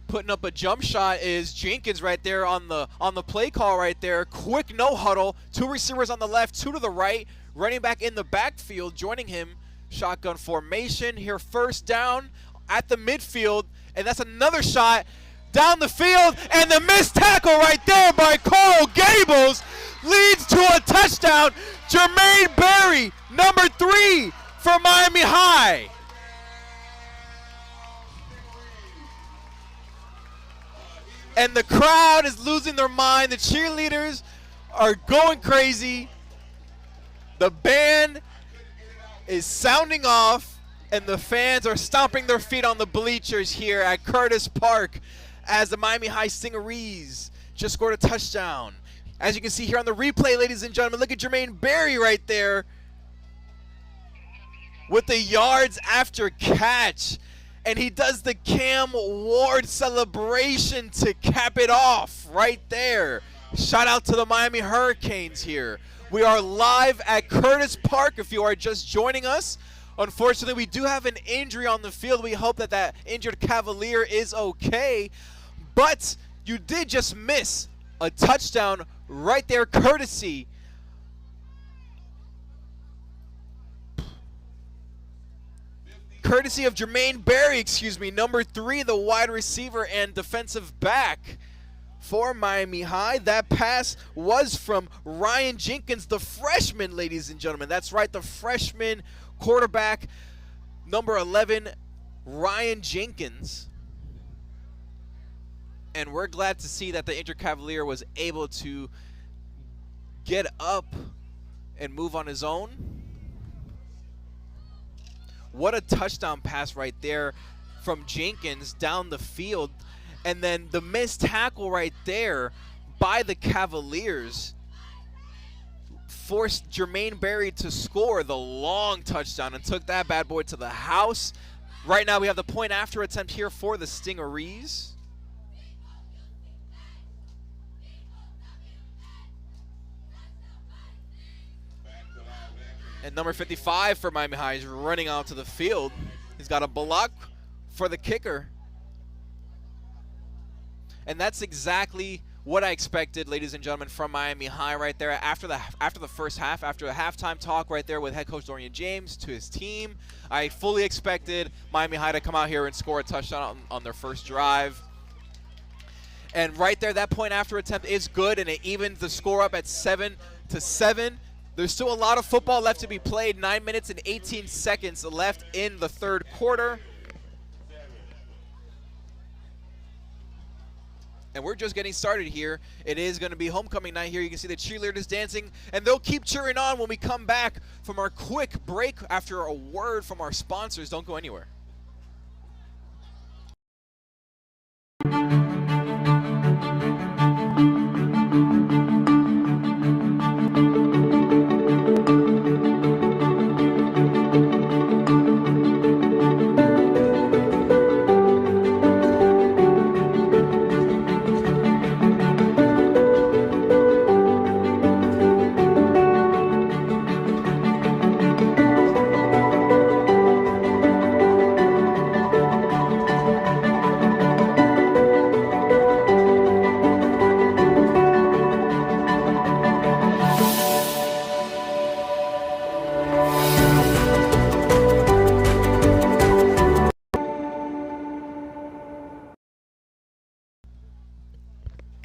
Speaker 5: Putting up a jump shot is Jenkins right there on the play call right there. Quick no huddle. 2 receivers on the left, 2 to the right. Running back in the backfield, joining him. Shotgun formation here, first down at the midfield, and that's another shot down the field, and the missed tackle right there by Coral Gables leads to a touchdown. Jermaine Berry, number 3 for Miami High. And the crowd is losing their mind. The cheerleaders are going crazy. The band is sounding off, and the fans are stomping their feet on the bleachers here at Curtis Park as the Miami High Stingarees just scored a touchdown. As you can see here on the replay, ladies and gentlemen, look at Jermaine Berry right there with the yards after catch. And he does the Cam Ward celebration to cap it off right there. Shout out to the Miami Hurricanes here. We are live at Curtis Park if you are just joining us. Unfortunately, we do have an injury on the field. We hope that that injured Cavalier is okay. But you did just miss a touchdown right there, courtesy of Jermaine Berry, number 3, the wide receiver and defensive back for Miami High. That pass was from Ryan Jenkins, the freshman, ladies and gentlemen. That's right, the freshman quarterback, number 11, Ryan Jenkins. And we're glad to see that the Inter Cavalier was able to get up and move on his own. What a touchdown pass right there from Jenkins down the field. And then the missed tackle right there by the Cavaliers forced Jermaine Berry to score the long touchdown and took that bad boy to the house. Right now we have the point after attempt here for the Stingarees. And number 55 for Miami High is running out to the field. He's got a block for the kicker. And that's exactly what I expected, ladies and gentlemen, from Miami High right there. After the first half, after a halftime talk right there with head coach Dorian James to his team, I fully expected Miami High to come out here and score a touchdown on their first drive. And right there, that point after attempt is good, and it evens the score up at 7-7. There's still a lot of football left to be played. 9 minutes and 18 seconds left in the third quarter. And we're just getting started here. It is going to be homecoming night here. You can see the cheerleaders dancing, and they'll keep cheering on when we come back from our quick break after a word from our sponsors. Don't go anywhere.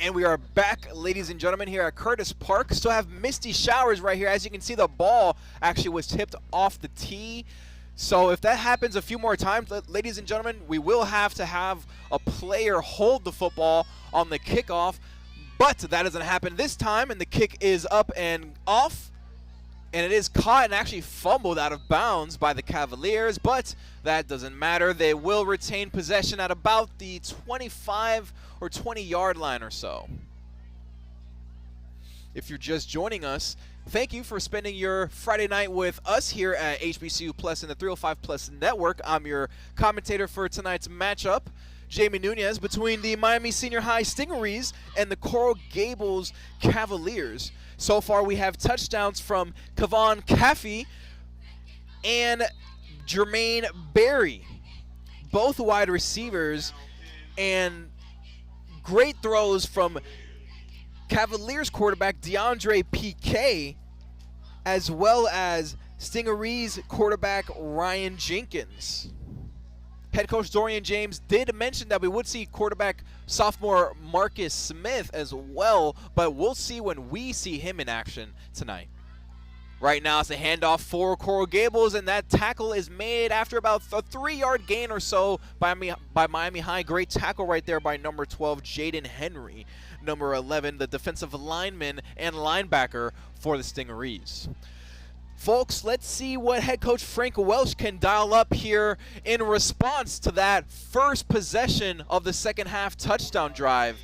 Speaker 5: And we are back, ladies and gentlemen, here at Curtis Park. Still have misty showers right here. As you can see, the ball actually was tipped off the tee. So if that happens a few more times, ladies and gentlemen, we will have to have a player hold the football on the kickoff. But that doesn't happen this time, and the kick is up and off. And it is caught and actually fumbled out of bounds by the Cavaliers, but that doesn't matter. They will retain possession at about the 25 or 20-yard line or so. If you're just joining us, thank you for spending your Friday night with us here at HBCU Plus and the 305 Plus Network. I'm your commentator for tonight's matchup, Jamie Nunez, between the Miami Senior High Stingarees and the Coral Gables Cavaliers. So far, we have touchdowns from Kavon Caffey and Jermaine Berry, both wide receivers, and great throws from Cavaliers quarterback DeAndre Piquet, as well as Stingarees quarterback Ryan Jenkins. Head coach Dorian James did mention that we would see quarterback sophomore Marcus Smith as well, but we'll see when we see him in action tonight. Right now it's a handoff for Coral Gables, and that tackle is made after about a 3-yard gain or so by Miami High. Great tackle right there by number 12, Jaden Henry. Number 11, the defensive lineman and linebacker for the Stingarees. Folks, let's see what head coach Frank Welsh can dial up here in response to that first possession of the second half touchdown drive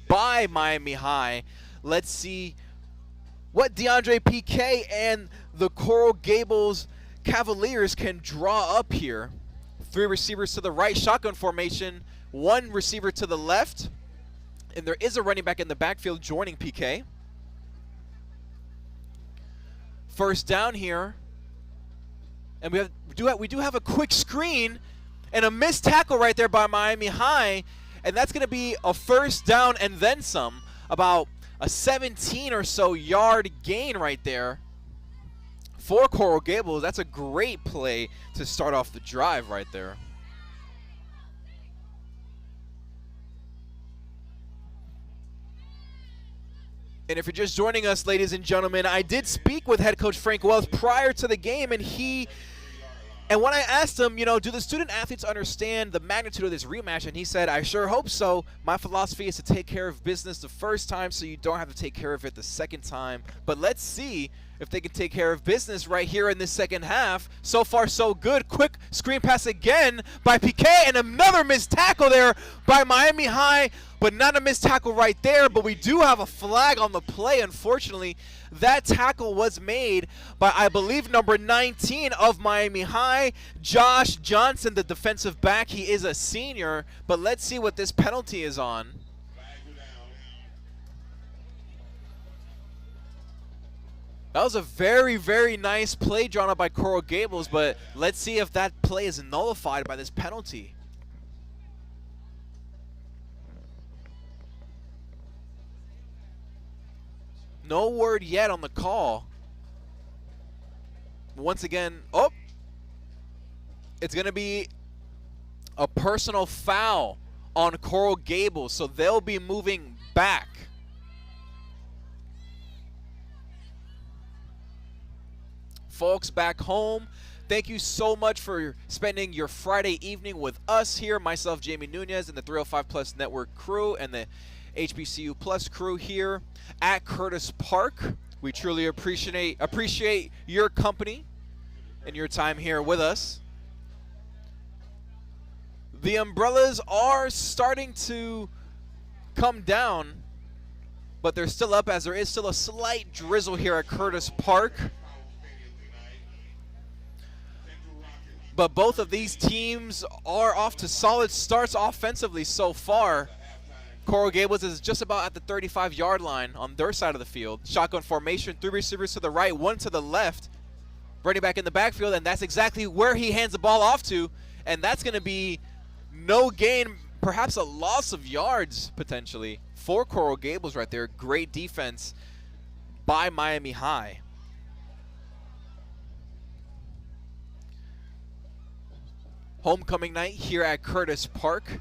Speaker 5: by Miami High. Let's see what DeAndre Piquet and the Coral Gables Cavaliers can draw up here. 3 receivers to the right, shotgun formation, 1 receiver to the left, and there is a running back in the backfield joining Piquet. First down here, and we do have a quick screen and a missed tackle right there by Miami High, and that's going to be a first down and then some, about a 17 or so yard gain right there for Coral Gables. That's a great play to start off the drive right there. And if you're just joining us, ladies and gentlemen, I did speak with head coach Frank Wells prior to the game, and he And when I asked him, you know, do the student athletes understand the magnitude of this rematch? And he said, I sure hope so. My philosophy is to take care of business the first time so you don't have to take care of it the second time. But let's see if they can take care of business right here in this second half. So far, so good. Quick screen pass again by Piquet, and another missed tackle there by Miami High, but not a missed tackle right there. But we do have a flag on the play, unfortunately. That tackle was made by, I believe, number 19 of Miami High, Josh Johnson, the defensive back. He is a senior, but let's see what this penalty is on. That was a very, very nice play drawn up by Coral Gables, but let's see if that play is nullified by this penalty. No word yet on the call. Once again, it's going to be a personal foul on Coral Gables, so they'll be moving back. Folks back home, thank you so much for spending your Friday evening with us here, myself, Jamie Nunez, and the 305 Plus Network crew, and the HBCU Plus crew here at Curtis Park. We truly appreciate your company and your time here with us. The umbrellas are starting to come down, but they're still up as there is still a slight drizzle here at Curtis Park. But both of these teams are off to solid starts offensively so far. Coral Gables is just about at the 35-yard line on their side of the field. Shotgun formation, 3 receivers to the right, 1 to the left. Running back in the backfield, and that's exactly where he hands the ball off to. And that's going to be no gain, perhaps a loss of yards potentially for Coral Gables right there. Great defense by Miami High. Homecoming night here at Curtis Park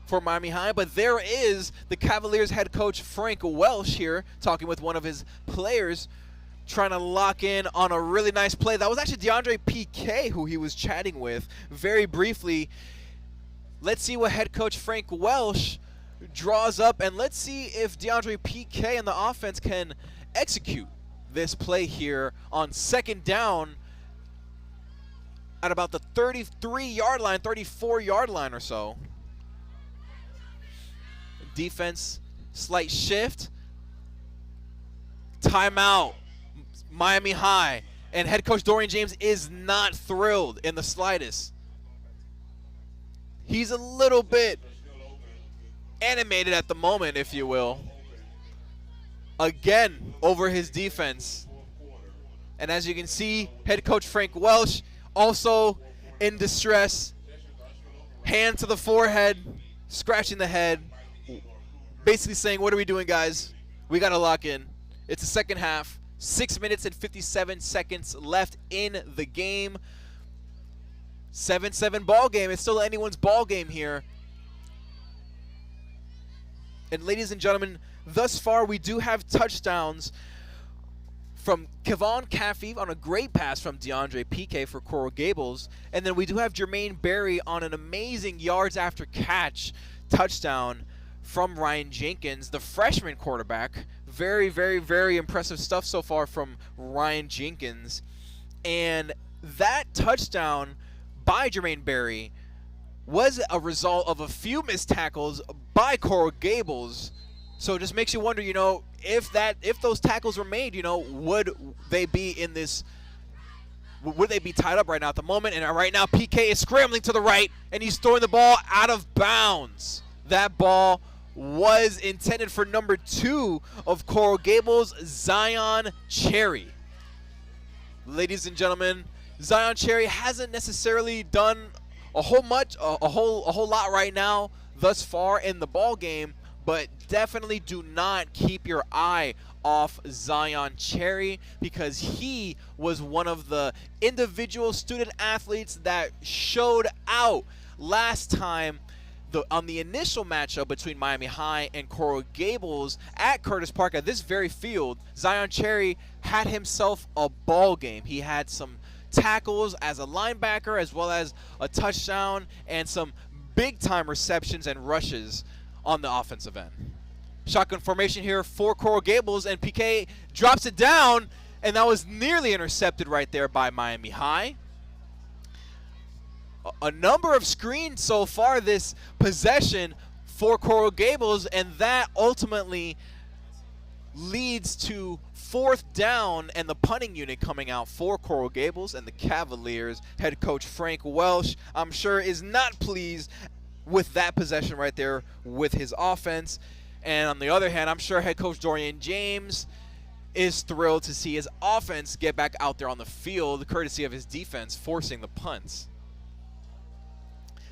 Speaker 5: for Miami High, but there is the Cavaliers head coach Frank Welsh here talking with one of his players, trying to lock in on a really nice play. That was actually DeAndre Piquet who he was chatting with very briefly. Let's see what head coach Frank Welsh draws up, and let's see if DeAndre Piquet and the offense can execute this play here on second down at about the 33-yard line, 34-yard line or so. Defense, slight shift. Timeout, Miami High. And head coach Dorian James is not thrilled in the slightest. He's a little bit animated at the moment, if you will. Again, over his defense. And as you can see, head coach Frank Welsh also in distress. Hand to the forehead, scratching the head. Basically saying, what are we doing, guys? We got to lock in. It's the second half. 6 minutes and 57 seconds left in the game. 7-7 ball game. It's still anyone's ball game here. And ladies and gentlemen, thus far we do have touchdowns from Kevon Caffey on a great pass from DeAndre Piquet for Coral Gables. And then we do have Jermaine Berry on an amazing yards after catch touchdown from Ryan Jenkins, the freshman quarterback. Very, very, very impressive stuff so far from Ryan Jenkins. And that touchdown by Jermaine Berry was a result of a few missed tackles by Coral Gables. So it just makes you wonder, you know, if those tackles were made, you know, would they be tied up right now at the moment? And right now PK is scrambling to the right, and he's throwing the ball out of bounds. That ball was intended for number 2 of Coral Gables, Zion Cherry. Ladies and gentlemen, Zion Cherry hasn't necessarily done a whole lot right now thus far in the ball game, but definitely do not keep your eye off Zion Cherry, because he was one of the individual student athletes that showed out last time on the initial matchup between Miami High and Coral Gables at Curtis Park at this very field. Zion Cherry had himself a ball game. He had some tackles as a linebacker, as well as a touchdown and some big-time receptions and rushes on the offensive end. Shotgun formation here for Coral Gables, and PK drops it down, and that was nearly intercepted right there by Miami High. A number of screens so far this possession for Coral Gables, and that ultimately leads to 4th down and the punting unit coming out for Coral Gables, and the Cavaliers. Head coach Frank Welsh, I'm sure, is not pleased with that possession right there with his offense. And on the other hand, I'm sure head coach Dorian James is thrilled to see his offense get back out there on the field, courtesy of his defense forcing the punts.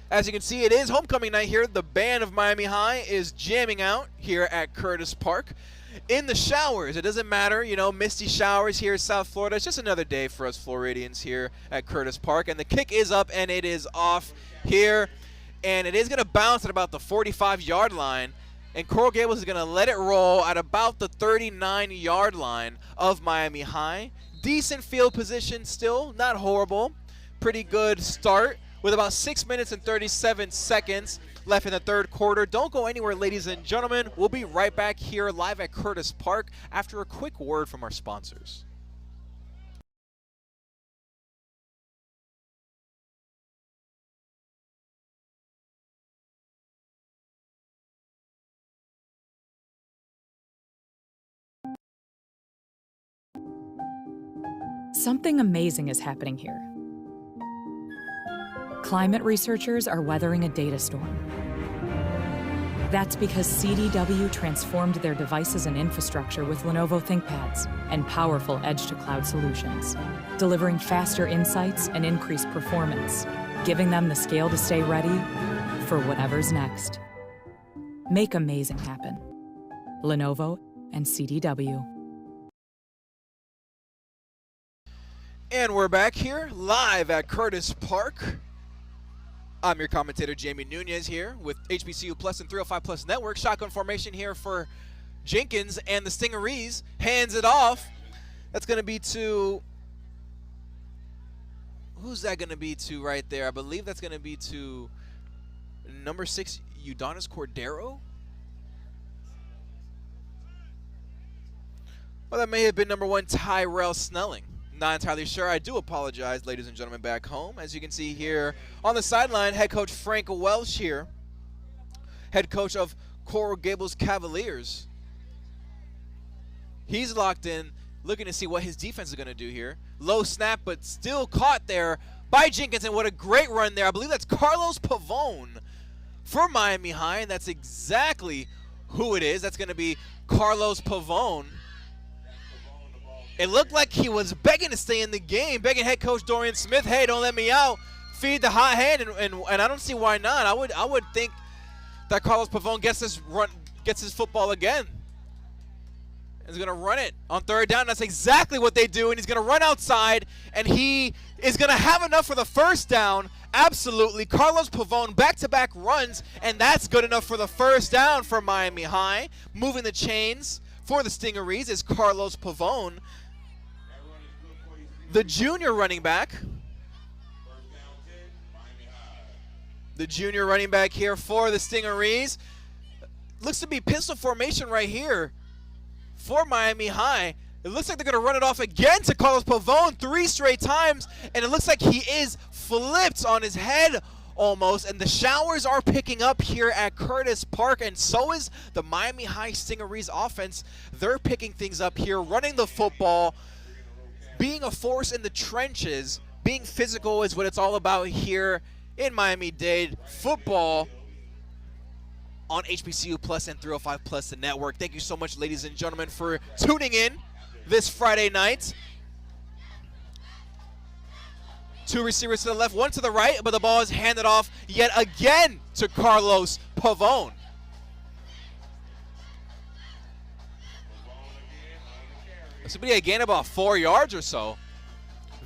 Speaker 5: As you can see, it is homecoming night here. The band of Miami High is jamming out here at Curtis Park. In the showers, it doesn't matter, you know, misty showers here in South Florida. It's just another day for us Floridians here at Curtis Park. And the kick is up and it is off here. And it is going to bounce at about the 45-yard line. And Coral Gables is going to let it roll at about the 39-yard line of Miami High. Decent field position still, not horrible. Pretty good start with about 6 minutes and 37 seconds left in the third quarter. Don't go anywhere, ladies and gentlemen. We'll be right back here live at Curtis Park after a quick word from our sponsors.
Speaker 7: Something amazing is happening here. Climate researchers are weathering a data storm. That's because CDW transformed their devices and infrastructure with Lenovo ThinkPads and powerful edge-to-cloud solutions, delivering faster insights and increased performance, giving them the scale to stay ready for whatever's next. Make amazing happen. Lenovo and CDW.
Speaker 5: And we're back here live at Curtis Park. I'm your commentator, Jamie Nunez, here with HBCU Plus and 305 Plus Network. Shotgun formation here for Jenkins, and the Stingarees hands it off. That's going to be to, who's that going to be to right there? I believe that's going to be to number 6, Udonis Cordero. Well, that may have been number 1, Tyrell Snelling. Not entirely sure. I do apologize, ladies and gentlemen, back home. As you can see here on the sideline, head coach Frank Welsh here, head coach of Coral Gables Cavaliers. He's locked in, looking to see what his defense is going to do here. Low snap, but still caught there by Jenkins, and what a great run there. I believe that's Carlos Pavone for Miami High, and that's exactly who it is. That's going to be Carlos Pavone. It looked like he was begging to stay in the game, begging head coach Dorian Smith, hey, don't let me out, feed the hot hand, and I don't see why not. I would think that Carlos Pavone gets his football again. He's going to run it on third down. That's exactly what they do, and he's going to run outside, and he is going to have enough for the first down. Absolutely. Carlos Pavone, back-to-back runs, and that's good enough for the first down for Miami High. Moving the chains for the Stingarees is Carlos Pavone, the junior running back. The junior running back here for the Stingarees. Looks to be pistol formation right here for Miami High. It looks like they're going to run it off again to Carlos Pavone 3 straight times, and it looks like he is flipped on his head almost, and the showers are picking up here at Curtis Park, and so is the Miami High Stingarees offense. They're picking things up here, running the football, being a force in the trenches. Being physical is what it's all about here in Miami-Dade football on HBCU Plus and 305 Plus, the network. Thank you so much, ladies and gentlemen, for tuning in this Friday night. 2 receivers to the left, 1 to the right, but the ball is handed off yet again to Carlos Pavone. This will be a gain about 4 yards or so.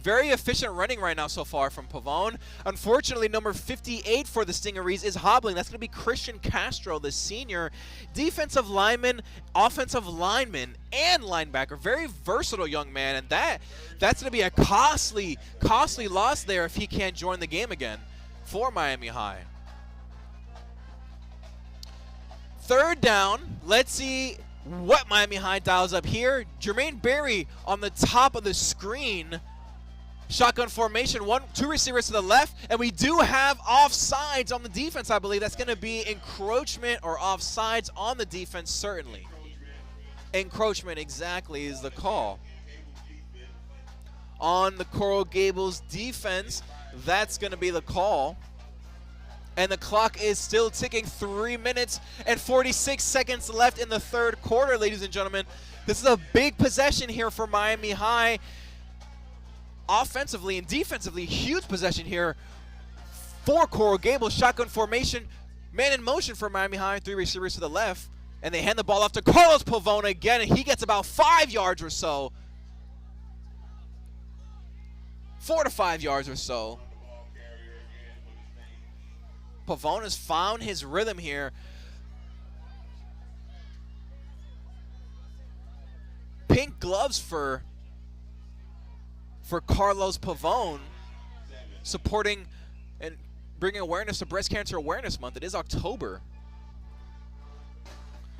Speaker 5: Very efficient running right now so far from Pavone. Unfortunately, number 58 for the Stingarees is hobbling. That's going to be Christian Castro, the senior defensive lineman, offensive lineman, and linebacker. Very versatile young man, and that's going to be a costly loss there if he can't join the game again for Miami High. Third down. Let's see what Miami High dials up here. Jermaine Berry on the top of the screen. Shotgun formation, two receivers to the left, and we do have offsides on the defense, I believe. That's going to be encroachment or offsides on the defense, certainly. Encroachment, exactly, is the call. On the Coral Gables defense, that's going to be the call. And the clock is still ticking. 3 minutes and 46 seconds left in the third quarter, ladies and gentlemen. This is a big possession here for Miami High. Offensively and defensively, huge possession here for Coral Gables. Shotgun formation, man in motion for Miami High, 3 receivers to the left. And they hand the ball off to Carlos Pavone again, and he gets about 5 yards or so. 4 to 5 yards or so. Pavone has found his rhythm here. Pink gloves for Carlos Pavone, supporting and bringing awareness to Breast Cancer Awareness Month. It is October.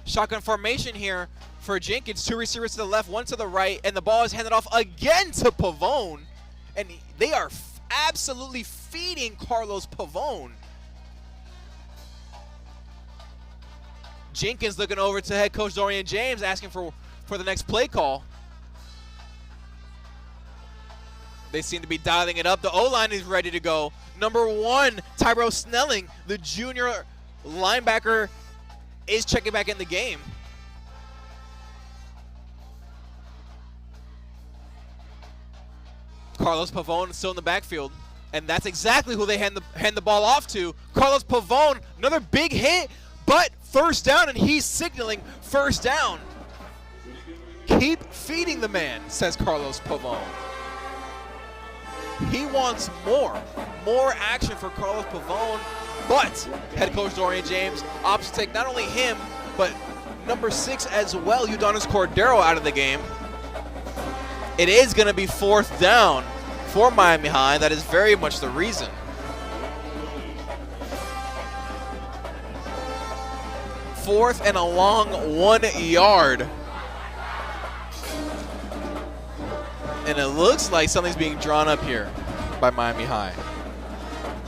Speaker 5: Shotgun formation here for Jenkins. 2 receivers to the left, 1 to the right, and the ball is handed off again to Pavone. And they are absolutely feeding Carlos Pavone. Jenkins looking over to head coach Dorian James, asking for the next play call. They seem to be dialing it up. The O-line is ready to go. Number 1, Tyrell Snelling, the junior linebacker, is checking back in the game. Carlos Pavone still in the backfield, and that's exactly who they hand the ball off to. Carlos Pavone, another big hit, but first down, and he's signaling first down. Keep feeding the man, says Carlos Pavone. He wants more action for Carlos Pavone, but head coach Dorian James opts to take not only him, but number 6 as well, Udonis Cordero, out of the game. It is going to be 4th down for Miami High. That is very much the reason. 4th and a long 1 yard. And it looks like something's being drawn up here by Miami High.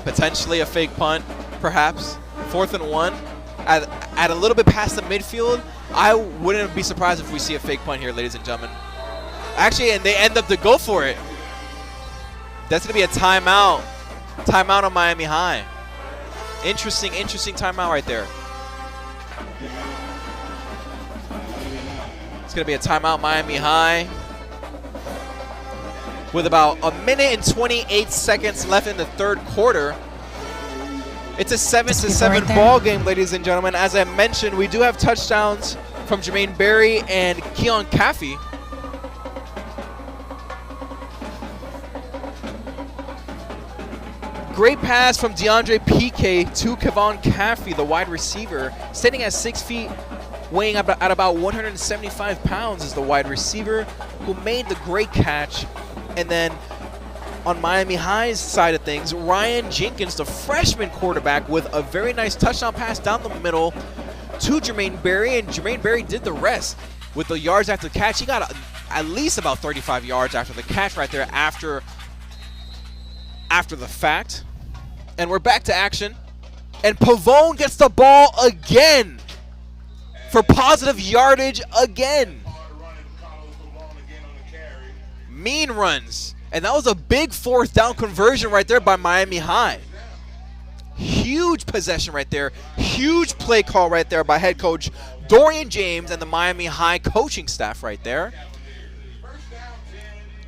Speaker 5: Potentially a fake punt, perhaps. 4th and 1. At a little bit past the midfield, I wouldn't be surprised if we see a fake punt here, ladies and gentlemen. Actually, and they end up to go for it. That's going to be a timeout. Timeout on Miami High. Interesting timeout right there. It's going to be a timeout, Miami High. With about a minute and 28 seconds left in the third quarter. It's a 7-7 ball game, ladies and gentlemen. As I mentioned, we do have touchdowns from Jermaine Berry and Keon Caffey. Great pass from DeAndre Pique to Kevon Caffey, the wide receiver. Standing at 6 feet, weighing at about 175 pounds, is the wide receiver who made the great catch. And then on Miami High's side of things, Ryan Jenkins, the freshman quarterback, with a very nice touchdown pass down the middle to Jermaine Berry, and Jermaine Berry did the rest with the yards after the catch. He got at least about 35 yards after the catch right there after the fact. And we're back to action. And Pavone gets the ball again for positive yardage again. Mean runs. And that was a big 4th down conversion right there by Miami High. Huge possession right there. Huge play call right there by head coach Dorian James and the Miami High coaching staff right there.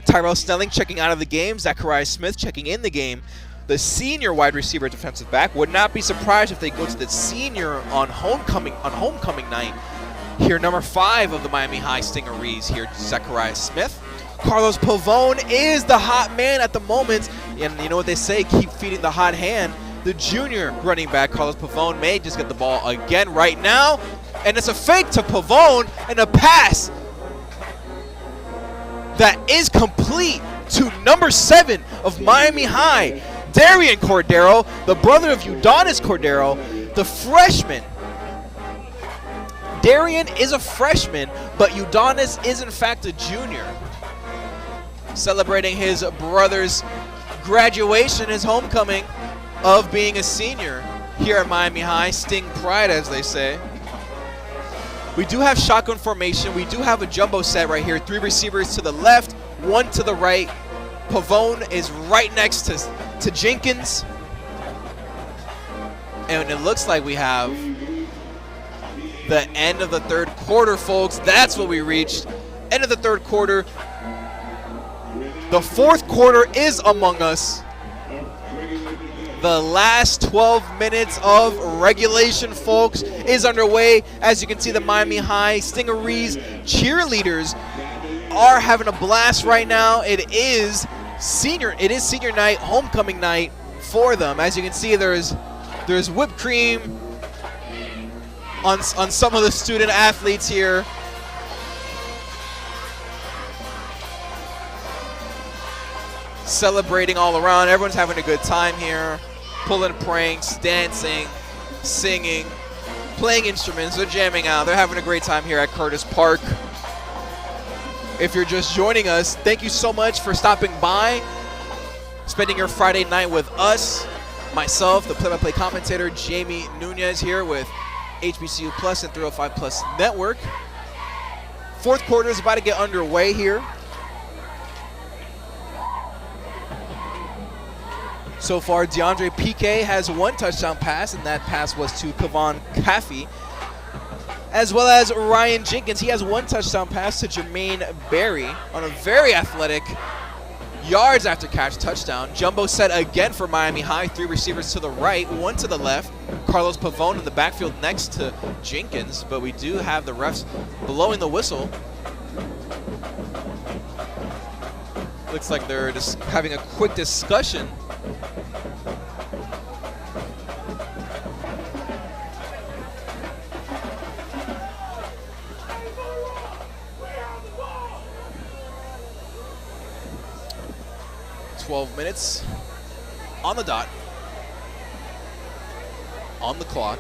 Speaker 5: Tyrell Snelling checking out of the game. Zachariah Smith checking in the game. The senior wide receiver defensive back. Would not be surprised if they go to the senior on homecoming night Here, number 5 of the Miami High Stingarees here, Zachariah Smith. Carlos Pavone is the hot man at the moment. And you know what they say, keep feeding the hot hand. The junior running back, Carlos Pavone, may just get the ball again right now. And it's a fake to Pavone and a pass that is complete to number 7 of Miami High, Darian Cordero, the brother of Udonis Cordero, the freshman. Darian is a freshman, but Udonis is in fact a junior. Celebrating his brother's graduation, his homecoming of being a senior here at Miami High. Sting pride, as they say. We do have shotgun formation. We do have a jumbo set right here. 3 receivers to the left, 1 to the right. Pavone is right next to Jenkins. And it looks like we have the end of the third quarter, folks. That's what we reached. End of the third quarter. The fourth quarter is among us. The last 12 minutes of regulation, folks, is underway. As you can see, the Miami High Stingarees cheerleaders are having a blast right now. It is senior night, homecoming night for them. As you can see, there's whipped cream on some of the student athletes here. Celebrating all around. Everyone's having a good time here. Pulling pranks, dancing, singing, playing instruments. They're jamming out. They're having a great time here at Curtis Park. If you're just joining us, thank you so much for stopping by, spending your Friday night with us. Myself, the play-by-play commentator, Jamie Nunez, here with HBCU Plus and 305 Plus Network. Fourth quarter is about to get underway here. So far, DeAndre Piquet has 1 touchdown pass, and that pass was to Kavon Caffey. As well as Ryan Jenkins, he has 1 touchdown pass to Jermaine Berry on a very athletic yards after catch touchdown. Jumbo set again for Miami High, 3 receivers to the right, 1 to the left. Carlos Pavone in the backfield next to Jenkins, but we do have the refs blowing the whistle. Looks like they're just having a quick discussion. Minutes on the dot, on the clock.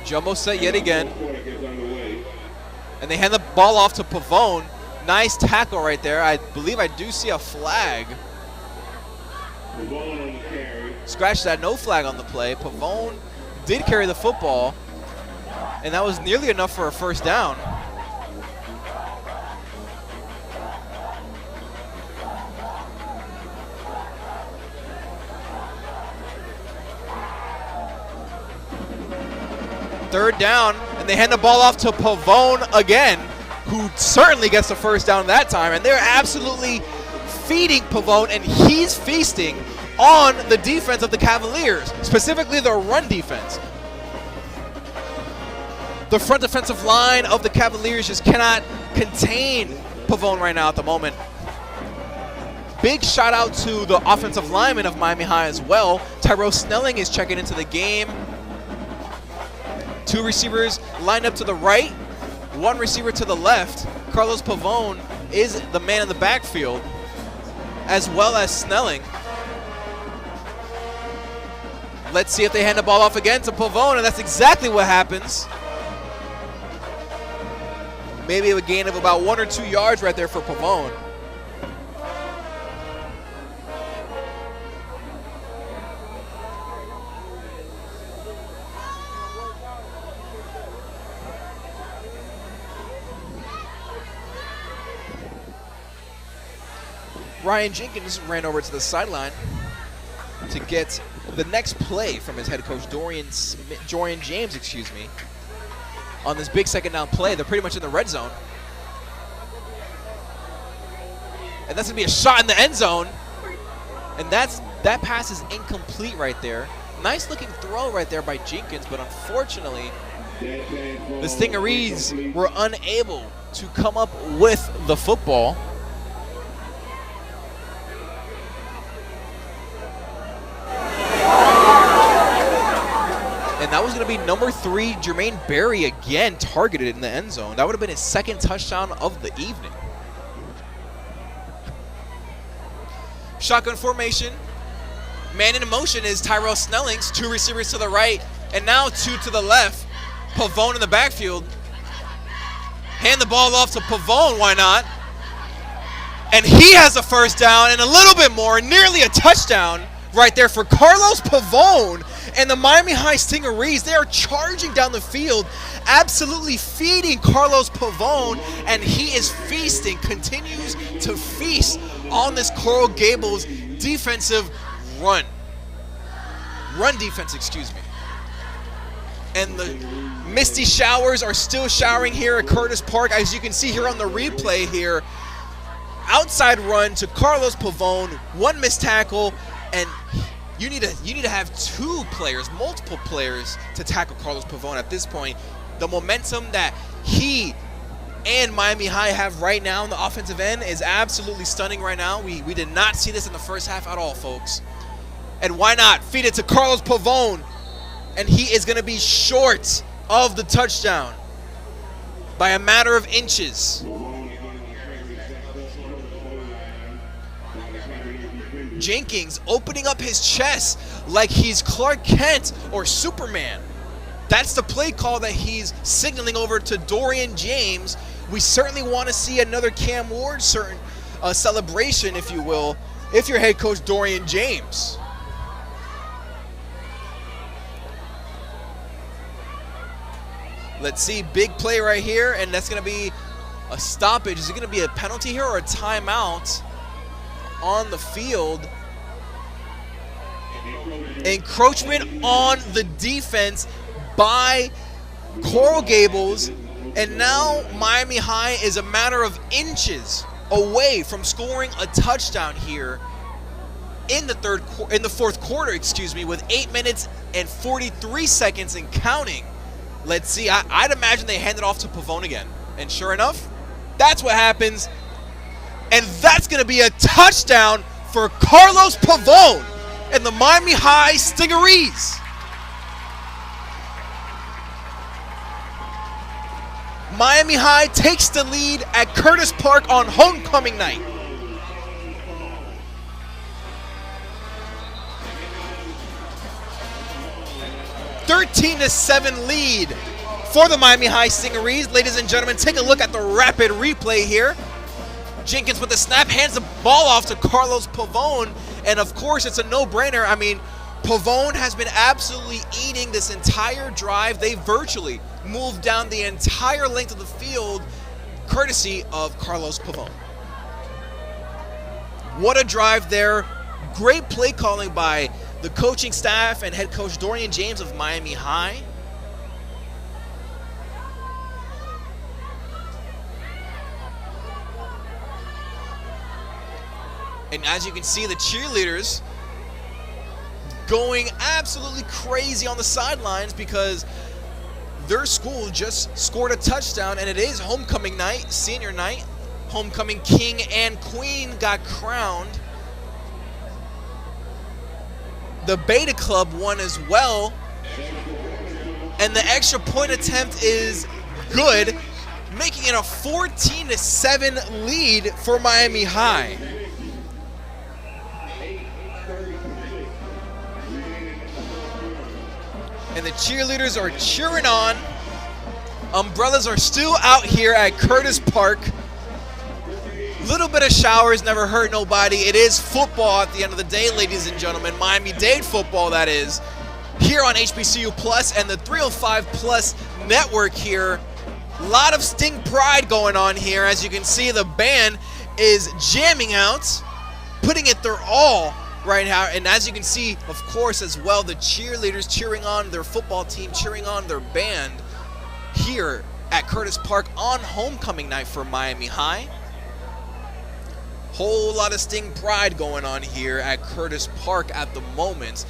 Speaker 5: Jumbo set yet again, and they hand the ball off to Pavone. Nice tackle right there. I believe I do see a flag. Scratch that, no flag on the play. Pavone did carry the football, and that was nearly enough for a first down. Third down, and they hand the ball off to Pavone again, who certainly gets the first down that time. And they're absolutely feeding Pavone, and he's feasting on the defense of the Cavaliers, specifically their run defense. The front defensive line of the Cavaliers just cannot contain Pavone right now at the moment. Big shout out to the offensive lineman of Miami High as well. Tyrell Snelling is checking into the game. 2 receivers lined up to the right, 1 receiver to the left. Carlos Pavone is the man in the backfield, as well as Snelling. Let's see if they hand the ball off again to Pavone, and that's exactly what happens. Maybe a gain of about 1 or 2 yards right there for Pavone. Ryan Jenkins ran over to the sideline to get the next play from his head coach, Dorian James, on this big second down play. They're pretty much in the red zone. And that's going to be a shot in the end zone. And that pass is incomplete right there. Nice looking throw right there by Jenkins, but unfortunately, the Stingarees were unable to come up with the football. And that was going to be number 3, Jermaine Berry, again targeted in the end zone. That would have been his second touchdown of the evening. Shotgun formation. Man in motion is Tyrell Snellings. 2 receivers to the right, and now 2 to the left. Pavone in the backfield. Hand the ball off to Pavone, why not? And he has a first down and a little bit more, nearly a touchdown right there for Carlos Pavone. And the Miami High Stingarees, they are charging down the field, absolutely feeding Carlos Pavone, and he is feasting, continues to feast on this Coral Gables defensive run defense, excuse me. And the misty showers are still showering here at Curtis Park, as you can see here on the replay here. Outside run to Carlos Pavone, 1 missed tackle, and you need to have 2 players, multiple players, to tackle Carlos Pavone at this point. The momentum that he and Miami High have right now in the offensive end is absolutely stunning right now. We did not see this in the first half at all, folks. And why not feed it to Carlos Pavone? And he is going to be short of the touchdown by a matter of inches. Jenkins opening up his chest like he's Clark Kent or Superman. That's the play call that he's signaling over to Dorian James. We certainly want to see another Cam Ward celebration, if you will, if you're head coach Dorian James. Let's see, big play right here, and that's going to be a stoppage. Is it going to be a penalty here or a timeout on the field? Encroachment on the defense by Coral Gables, and now Miami High is a matter of inches away from scoring a touchdown here in the fourth quarter, excuse me, with 8 minutes and 43 seconds and counting. Let's see. I'd imagine they hand it off to Pavone again, and sure enough, that's what happens, and that's going to be a touchdown for Carlos Pavone and the Miami High Stingarees. Miami High takes the lead at Curtis Park on homecoming night. (13-7) lead for the Miami High Stingarees. Ladies and gentlemen, take a look at the rapid replay here. Jenkins with the snap, hands the ball off to Carlos Pavone, and of course it's a no-brainer. I mean, Pavone has been absolutely eating this entire drive. They virtually moved down the entire length of the field, courtesy of Carlos Pavone. What a drive there. Great play calling by the coaching staff and head coach Dorian James of Miami High. And as you can see, the cheerleaders going absolutely crazy on the sidelines because their school just scored a touchdown, and it is homecoming night, senior night. Homecoming king and queen got crowned. The Beta Club won as well, and the extra point attempt is good, making it a 14-7 lead for Miami High. And the cheerleaders are cheering on. Umbrellas are still out here at Curtis Park. Little bit of showers never hurt nobody. It is football at the end of the day, ladies and gentlemen. Miami-Dade football, that is. Here on HBCU Plus and the 305 Plus network here. A lot of Sting pride going on here. As you can see, the band is jamming out, putting it their all right now. And as you can see, of course, as well, the cheerleaders cheering on their football team, cheering on their band here at Curtis Park on homecoming night for Miami High. Whole lot of Sting pride going on here at Curtis Park at the moment.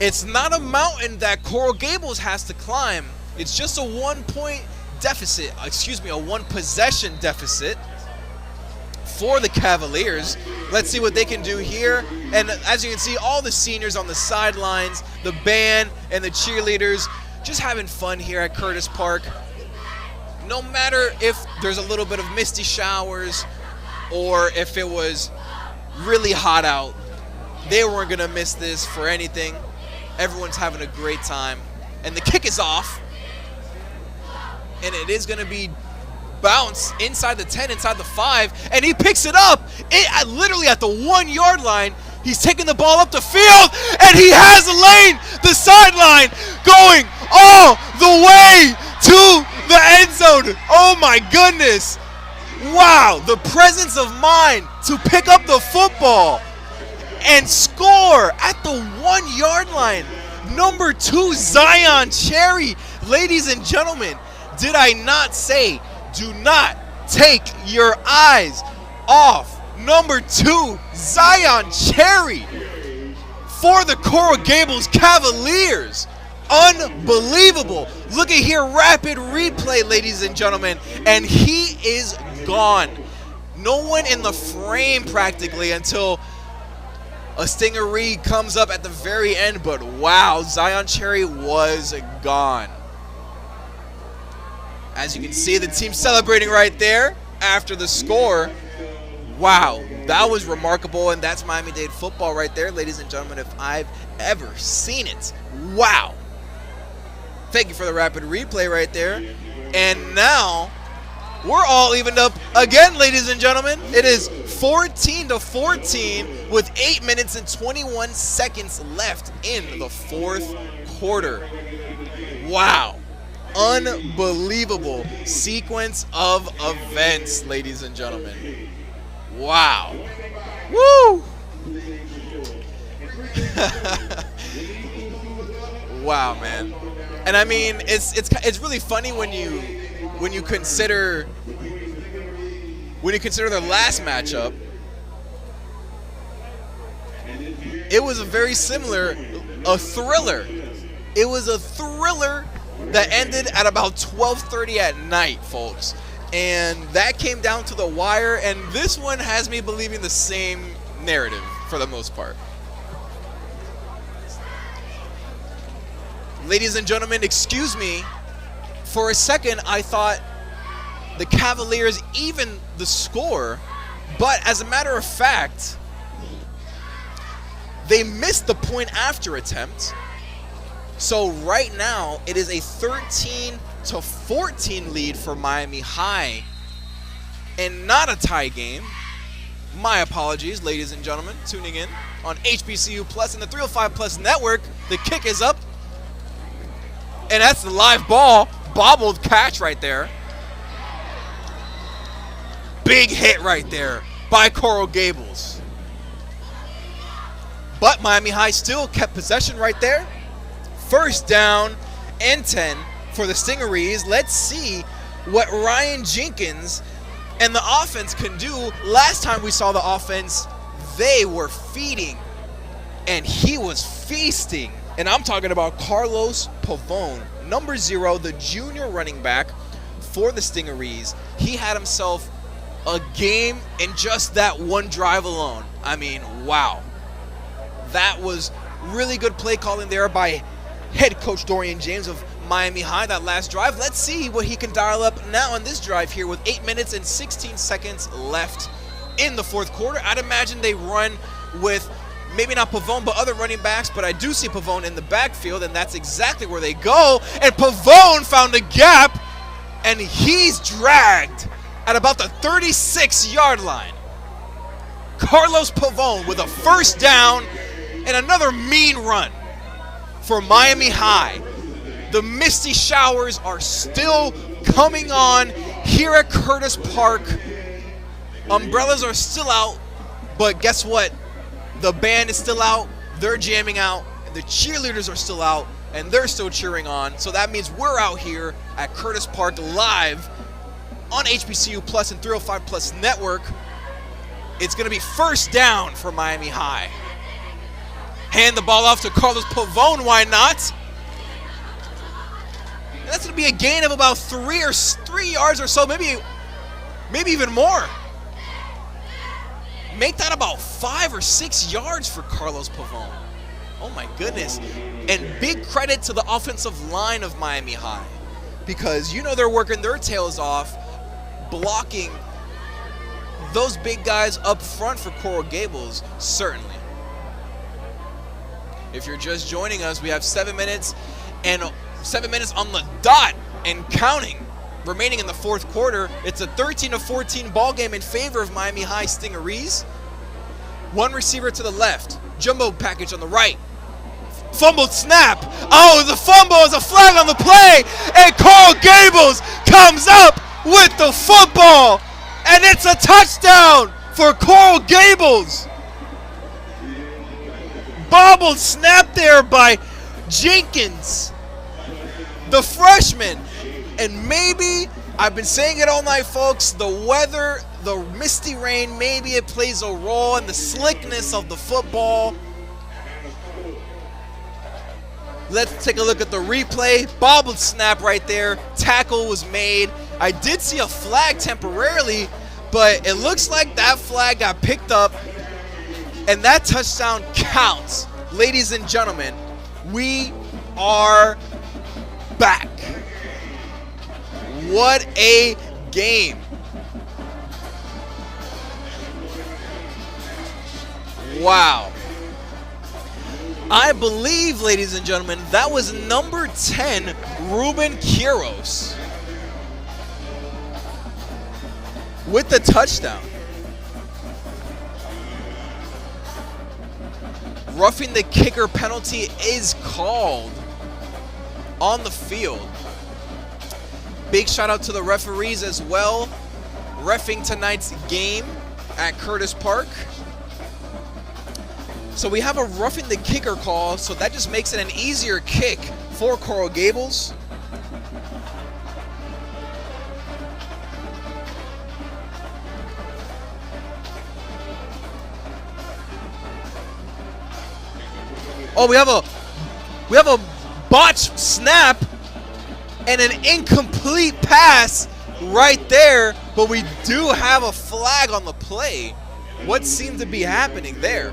Speaker 5: It's not a mountain that Coral Gables has to climb. It's just a 1 point deficit, a 1 possession deficit for the Cavaliers. Let's see what they can do here. And as you can see, all the seniors on the sidelines, the band and the cheerleaders, just having fun here at Curtis Park. No matter if there's a little bit of misty showers or if it was really hot out, they weren't gonna miss this for anything. Everyone's having a great time. And the kick is off. And it is gonna be bounce inside the 10, inside the 5, and he picks it up literally at the 1 yard line. He's taking the ball up the field, and he has a lane, the sideline, going all the way to the end zone. Oh my goodness. Wow, the presence of mind to pick up the football and score at the 1 yard line. Number 2, Zion Cherry. Ladies and gentlemen, did I not say, do not take your eyes off number 2, Zion Cherry for the Coral Gables Cavaliers. Unbelievable. Look at here, rapid replay, ladies and gentlemen, and he is gone. No one in the frame practically until a stingery comes up at the very end, but wow, Zion Cherry was gone. As you can see, the team celebrating right there after the score. Wow, that was remarkable, and that's Miami-Dade football right there, ladies and gentlemen, if I've ever seen it. Wow. Thank you for the rapid replay right there. And now, we're all evened up again, ladies and gentlemen. It is 14-14 with 8 minutes and 21 seconds left in the fourth quarter. Wow. Unbelievable sequence of events, ladies and gentlemen. Wow. Woo! Wow, man. And I mean, it's really funny when you consider their last matchup. It was a very similar, a thriller. It was a thriller that ended at about 12:30 at night, folks. And that came down to the wire, and this one has me believing the same narrative for the most part. Ladies and gentlemen, excuse me. For a second, I thought the Cavaliers even the score, but as a matter of fact, they missed the point after attempt. So right now, it is a 13-14 lead for Miami High, and not a tie game. My apologies, ladies and gentlemen, tuning in on HBCU Plus and the 305 Plus Network. The kick is up, and that's the live ball, bobbled catch right there. Big hit right there by Coral Gables. But Miami High still kept possession right there. First down and 10 for the Stingarees. Let's see what Ryan Jenkins and the offense can do. Last time we saw the offense, they were feeding, and he was feasting. And I'm talking about Carlos Pavone, number 0, the junior running back for the Stingarees. He had himself a game in just that one drive alone. I mean, wow. That was really good play calling there by head coach Dorian James of Miami High that last drive. Let's see what he can dial up now on this drive here with 8 minutes and 16 seconds left in the fourth quarter. I'd imagine they run with maybe not Pavone, but other running backs, but I do see Pavone in the backfield, and that's exactly where they go. And Pavone found a gap, and he's dragged at about the 36-yard line. Carlos Pavone with a first down and another mean run for Miami High. The misty showers are still coming on here at Curtis Park. Umbrellas are still out, but guess what? The band is still out. They're jamming out. The cheerleaders are still out, and they're still cheering on. So that means we're out here at Curtis Park live on HBCU Plus and 305 Plus Network. It's going to be first down for Miami High. Hand the ball off to Carlos Pavone, why not? And that's going to be a gain of about 3 yards or so, maybe even more. Make that about 5 or 6 yards for Carlos Pavone. Oh my goodness. And big credit to the offensive line of Miami High, because you know they're working their tails off blocking those big guys up front for Coral Gables, certainly. If you're just joining us, we have 7 minutes on the dot and counting remaining in the fourth quarter. It's a 13-14 ball game in favor of Miami High Stingarees. One receiver to the left, jumbo package on the right. Fumbled snap. Oh, the fumble is a flag on the play, and Coral Gables comes up with the football, and it's a touchdown for Coral Gables. Bobbled snap there by Jenkins, the freshman. And maybe, I've been saying it all night, folks, the weather, the misty rain, maybe it plays a role in the slickness of the football. Let's take a look at the replay. Bobbled snap right there. Tackle was made. I did see a flag temporarily, but it looks like that flag got picked up, and that touchdown counts. Ladies and gentlemen, we are back. What a game. Wow. I believe, ladies and gentlemen, that was number 10, Ruben Quiros, with the touchdown. Roughing the kicker penalty is called on the field. Big shout out to the referees as well, reffing tonight's game at Curtis Park. So we have a roughing the kicker call, so that just makes it an easier kick for Coral Gables. Oh, we have a botched snap and an incomplete pass right there, but we do have a flag on the play. What seemed to be happening there?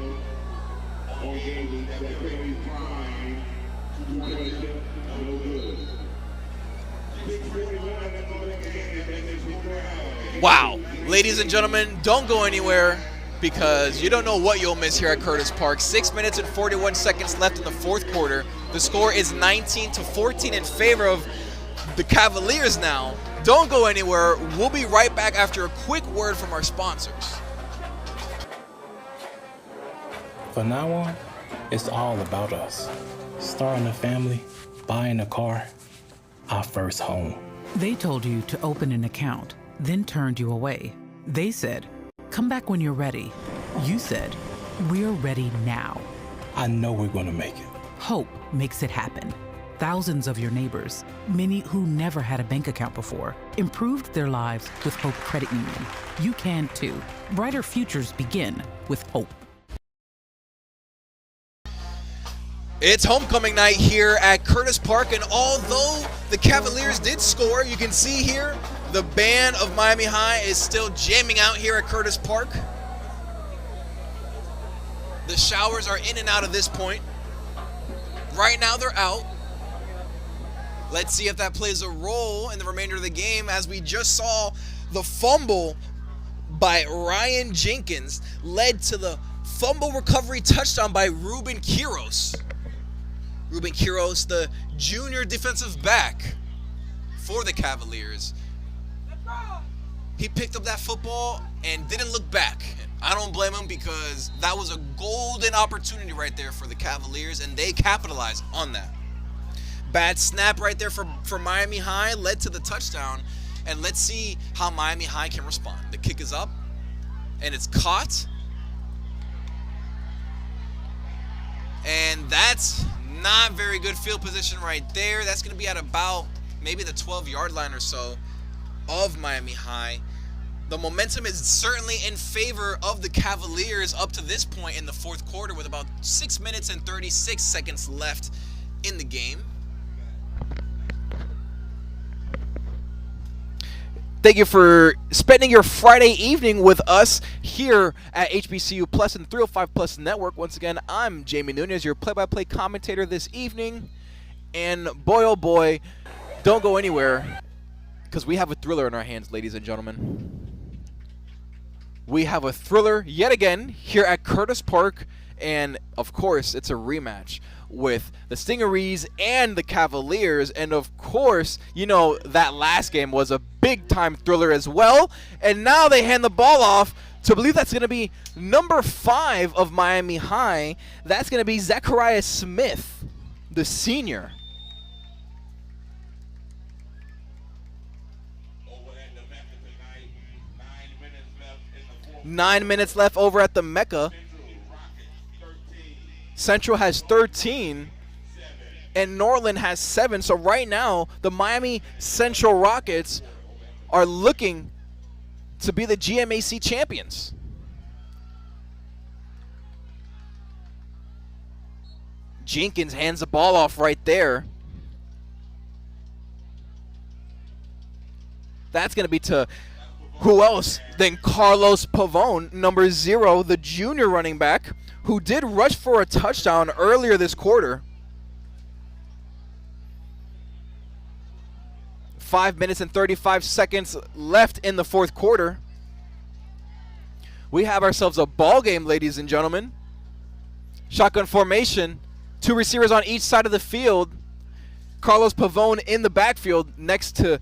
Speaker 5: Wow. Ladies and gentlemen, don't go anywhere, because you don't know what you'll miss here at Curtis Park. 6 minutes and 41 seconds left in the fourth quarter. The score is 19-14 in favor of the Cavaliers now. Don't go anywhere. We'll be right back after a quick word from our sponsors.
Speaker 19: From now on, it's all about us. Starting a family, buying a car, our first home.
Speaker 15: They told you to open an account, then turned you away. They said, come back when you're ready. You said, we're ready now.
Speaker 19: I know we're going to make it.
Speaker 15: Hope makes it happen. Thousands of your neighbors, many who never had a bank account before, improved their lives with Hope Credit Union. You can too. Brighter futures begin with hope.
Speaker 5: It's homecoming night here at Curtis Park, and although the Cavaliers did score, you can see here the band of Miami High is still jamming out here at Curtis Park. The showers are in and out at this point. Right now they're out. Let's see if that plays a role in the remainder of the game, as we just saw the fumble by Ryan Jenkins led to the fumble recovery touchdown by Ruben Quiros. Ruben Quiros, the junior defensive back for the Cavaliers. He picked up that football and didn't look back. I don't blame him, because that was a golden opportunity right there for the Cavaliers, and they capitalized on that. Bad snap right there for Miami High led to the touchdown, and let's see how Miami High can respond. The kick is up, and it's caught. And that's not very good field position right there. That's going to be at about maybe the 12-yard line or so of Miami High. The momentum is certainly in favor of the Cavaliers up to this point in the fourth quarter with about 6 minutes and 36 seconds left in the game. Thank you for spending your Friday evening with us here at HBCU Plus and 305 Plus Network. Once again, I'm Jamie Nunez, your play-by-play commentator this evening. And boy, oh boy, don't go anywhere because we have a thriller in our hands, ladies and gentlemen. We have a thriller yet again here at Curtis Park, and of course, it's a rematch with the Stingarees and the Cavaliers, and of course, you know, that last game was a big-time thriller as well, and now they hand the ball off to, I believe that's going to be number 5 of Miami High. That's going to be Zachariah Smith, the senior. 9 minutes left over at the Mecca. Central has 13, and Norland has 7. So right now, the Miami Central Rockets are looking to be the GMAC champions. Jenkins hands the ball off right there. That's going to be to who else than Carlos Pavone, number 0, the junior running back, who did rush for a touchdown earlier this quarter. 5 minutes and 35 seconds left in the fourth quarter. We have ourselves a ball game, ladies and gentlemen. Shotgun formation, 2 receivers on each side of the field. Carlos Pavone in the backfield next to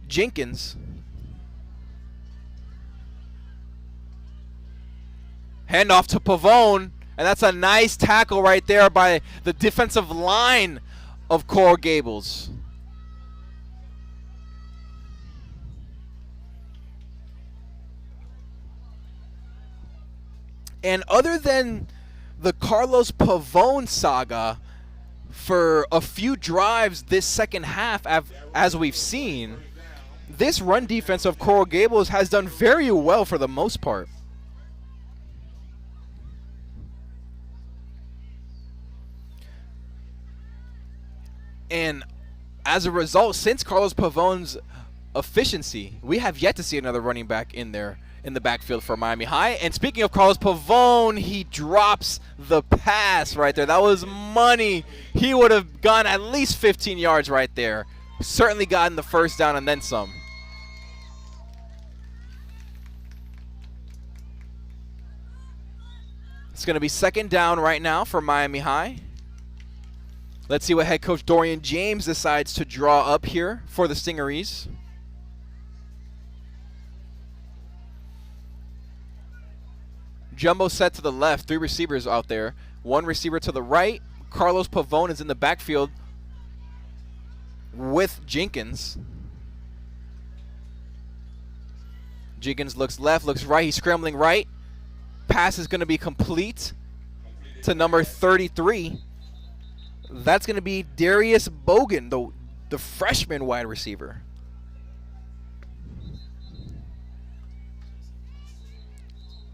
Speaker 5: Jenkins. Handoff to Pavone, and that's a nice tackle right there by the defensive line of Coral Gables. And other than the Carlos Pavone saga, for a few drives this second half, as we've seen, this run defense of Coral Gables has done very well for the most part. And as a result, since Carlos Pavone's efficiency, we have yet to see another running back in there in the backfield for Miami High. And speaking of Carlos Pavone, he drops the pass right there. That was money. He would have gone at least 15 yards right there. Certainly gotten the first down and then some. It's going to be second down right now for Miami High. Let's see what head coach Dorian James decides to draw up here for the Stingarees. Jumbo set to the left, 3 receivers out there. 1 receiver to the right. Carlos Pavone is in the backfield with Jenkins. Jenkins looks left, looks right. He's scrambling right. Pass is going to be complete to number 33. That's going to be Darius Bogan, the freshman wide receiver.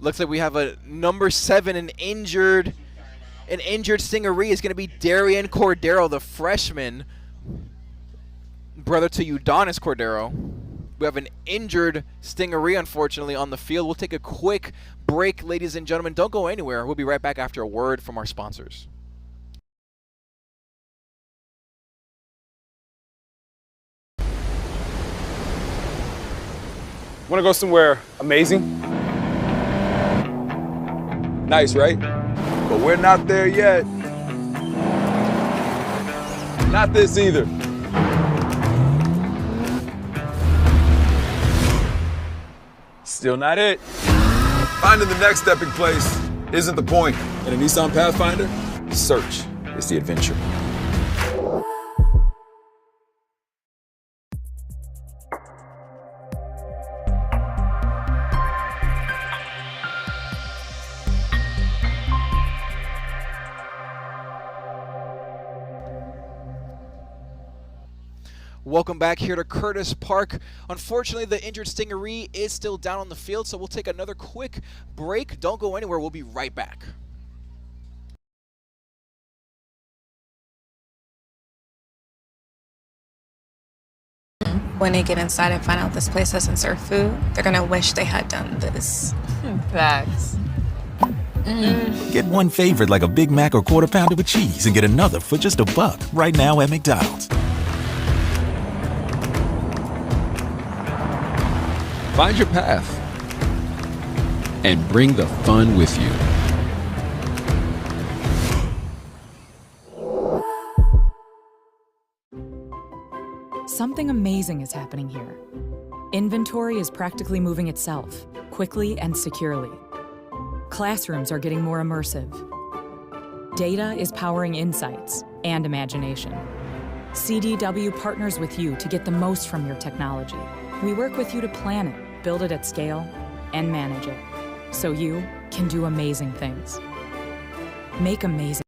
Speaker 5: Looks like we have a number 7, an injured Stingaree is going to be Darian Cordero, the freshman, brother to Udonis Cordero. We have an injured Stingaree, unfortunately, on the field. We'll take a quick break, ladies and gentlemen. Don't go anywhere. We'll be right back after a word from our sponsors.
Speaker 3: Want to go somewhere amazing? Nice, right? But we're not there yet. Not this either. Still not it. Finding the next epic place isn't the point. In a Nissan Pathfinder, search is the adventure.
Speaker 5: Welcome back here to Curtis Park. Unfortunately, the injured Stingaree is still down on the field, so we'll take another quick break. Don't go anywhere. We'll be right back.
Speaker 20: When they get inside and find out this place doesn't serve food, they're gonna wish they had done this.
Speaker 16: Facts.
Speaker 13: Get one favorite like a Big Mac or Quarter Pounder with cheese and get another for just $1 right now at McDonald's.
Speaker 21: Find your path and bring the fun with you.
Speaker 7: Something amazing is happening here. Inventory is practically moving itself, quickly and securely. Classrooms are getting more immersive. Data is powering insights and imagination. CDW partners with you to get the most from your technology. We work with you to plan it, build it at scale, and manage it, so you can do amazing things. Make amazing.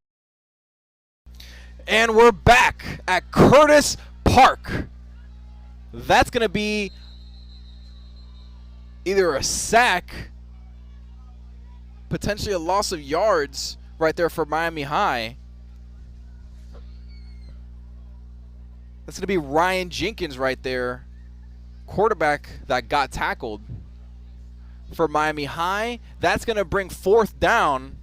Speaker 5: And we're back at Curtis Park. That's going to be either a sack, potentially a loss of yards right there for Miami High. That's going to be Ryan Jenkins right there, quarterback that got tackled for Miami High. That's going to bring 4th down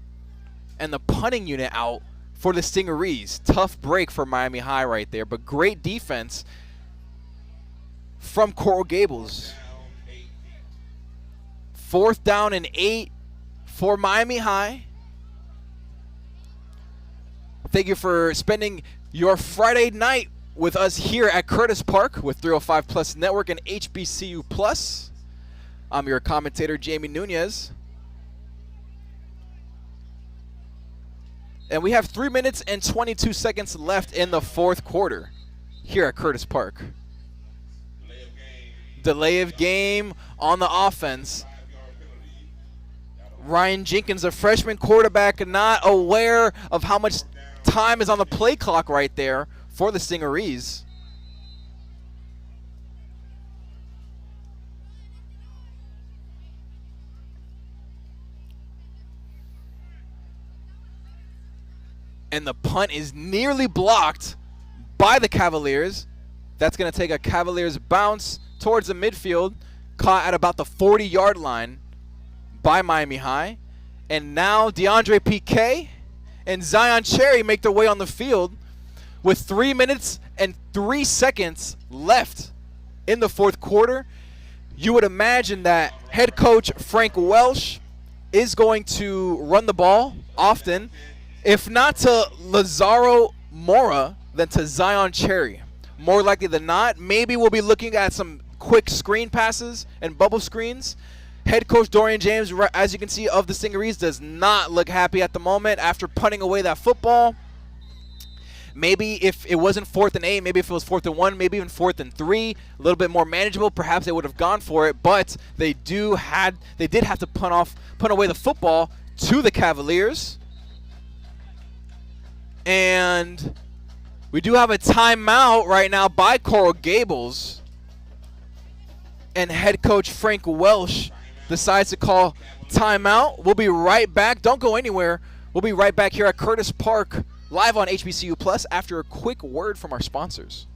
Speaker 5: and the punting unit out for the Stingarees. Tough break for Miami High right there, but great defense from Coral Gables. 4th down and 8 for Miami High. Thank you for spending your Friday night with us here at Curtis Park with 305 Plus Network and HBCU Plus. I'm your commentator, Jamie Nunez. And we have 3 minutes and 22 seconds left in the 4th quarter here at Curtis Park. Delay of game on the offense. Ryan Jenkins, a freshman quarterback, not aware of how much time is on the play clock right there for the Stingarees. And the punt is nearly blocked by the Cavaliers. That's going to take a Cavaliers bounce towards the midfield, caught at about the 40-yard line by Miami High. And now DeAndre Piquet and Zion Cherry make their way on the field with 3 minutes and 3 seconds left in the 4th quarter. You would imagine that head coach Frank Welsh is going to run the ball often, if not to Lazaro Mora, then to Zion Cherry. More likely than not, maybe we'll be looking at some quick screen passes and bubble screens. Head coach Dorian James, as you can see, of the Stingarees, does not look happy at the moment after punting away that football. Maybe if it wasn't 4th and 8, maybe if it was 4th and 1, maybe even 4th and 3, a little bit more manageable, perhaps they would have gone for it. But they did have to punt away the football to the Cavaliers. And we do have a timeout right now by Coral Gables. And head coach Frank Welsh decides to call timeout. We'll be right back. Don't go anywhere. We'll be right back here at Curtis Park, live on HBCU Plus, after a quick word from our sponsors.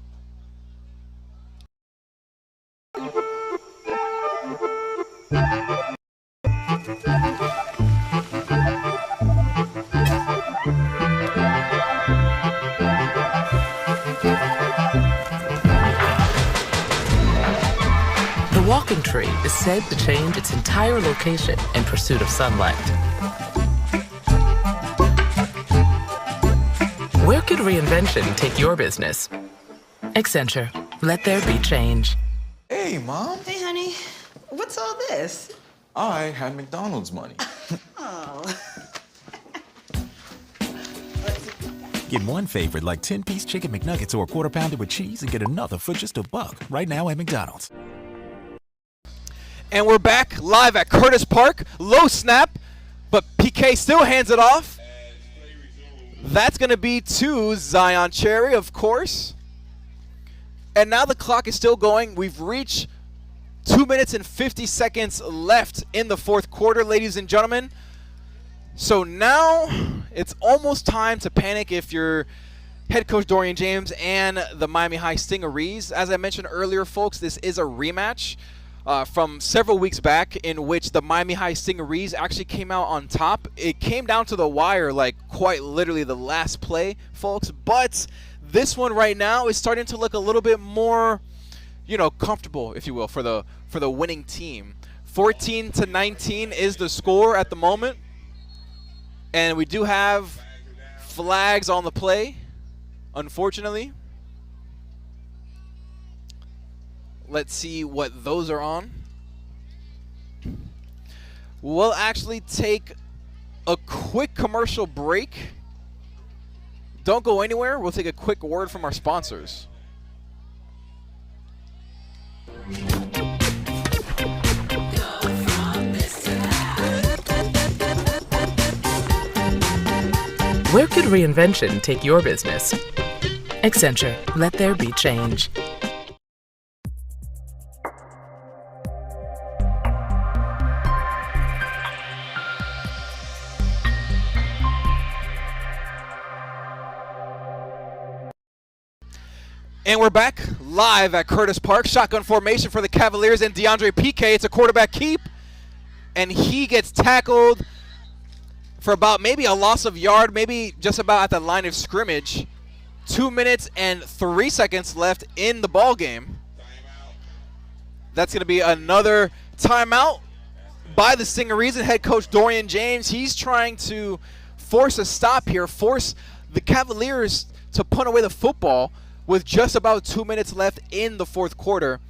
Speaker 22: The walking tree is said to change its entire location in pursuit of sunlight. Where could reinvention take your business? Accenture. Let there be change.
Speaker 12: Hey, Mom.
Speaker 11: Hey, honey. What's all this?
Speaker 12: I had McDonald's money.
Speaker 11: Oh.
Speaker 13: Get one favorite like 10-piece chicken McNuggets or Quarter Pounder with cheese and get another for just $1 right now at McDonald's.
Speaker 5: And we're back live at Curtis Park. Low snap, but PK still hands it off. That's going to be to Zion Cherry, of course. And now the clock is still going. We've reached 2 minutes and 50 seconds left in the fourth quarter, ladies and gentlemen. So now it's almost time to panic if you're head coach Dorian James and the Miami High Stingarees. As I mentioned earlier, folks, this is a rematch from several weeks back in which the Miami High Stingarees actually came out on top. It came down to the wire, like quite literally the last play, folks. But this one right now is starting to look a little bit more, you know, comfortable, if you will, for the winning team. 14-19 is the score at the moment. And we do have flags on the play, unfortunately. Let's see what those are on. We'll actually take a quick commercial break. Don't go anywhere. We'll take a quick word from our sponsors.
Speaker 22: Where could reinvention take your business? Accenture, let there be change.
Speaker 5: And we're back live at Curtis Park. Shotgun formation for the Cavaliers and DeAndre Piquet. It's a quarterback keep. And he gets tackled for about maybe a loss of yard, maybe just about at the line of scrimmage. 2 minutes and 3 seconds left in the ball game. That's going to be another timeout by the Stingarees and head coach Dorian James. He's trying to force a stop here, force the Cavaliers to punt away the football with just about 2 minutes left in the fourth quarter.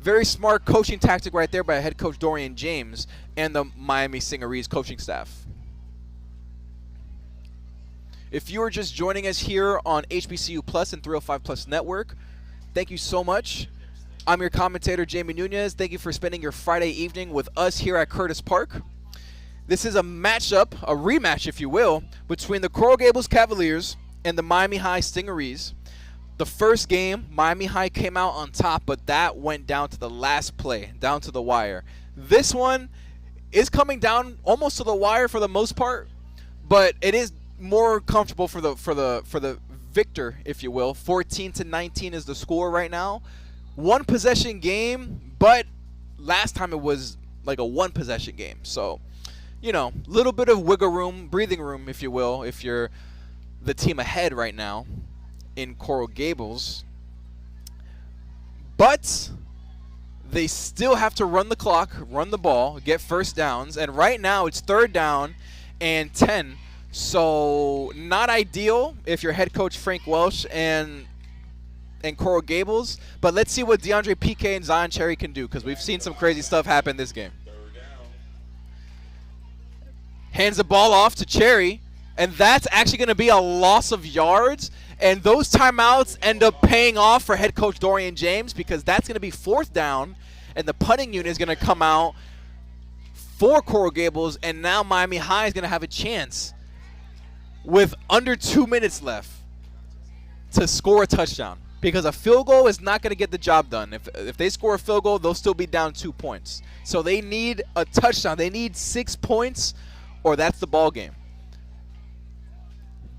Speaker 5: Very smart coaching tactic right there by head coach Dorian James and the Miami Stingarees coaching staff. If you are just joining us here on HBCU Plus and 305 Plus Network, thank you so much. I'm your commentator, Jamie Nunez. Thank you for spending your Friday evening with us here at Curtis Park. This is a matchup, a rematch, if you will, between the Coral Gables Cavaliers and the Miami High Stingarees. The first game, Miami High came out on top, but that went down to the last play, down to the wire. This one is coming down almost to the wire for the most part, but it is more comfortable for the victor, if you will. 14-19 is the score right now. One possession game, but last time it was like a one possession game. So, you know, little bit of wiggle room, breathing room, if you will, if you're the team ahead right now in Coral Gables. But they still have to run the clock, run the ball, get first downs, and right now it's 3rd down and 10. So not ideal if you're head coach Frank Welsh and Coral Gables. But let's see what DeAndre Piquet and Zion Cherry can do, because we've seen some crazy stuff happen this game. Hands the ball off to Cherry, and that's actually going to be a loss of yards. And those timeouts end up paying off for head coach Dorian James, because that's going to be 4th down, and the punting unit is going to come out for Coral Gables, and now Miami High is going to have a chance with under 2 minutes left to score a touchdown, because a field goal is not going to get the job done. If they score a field goal, they'll still be down 2 points. So they need a touchdown. They need 6 points, or that's the ball game.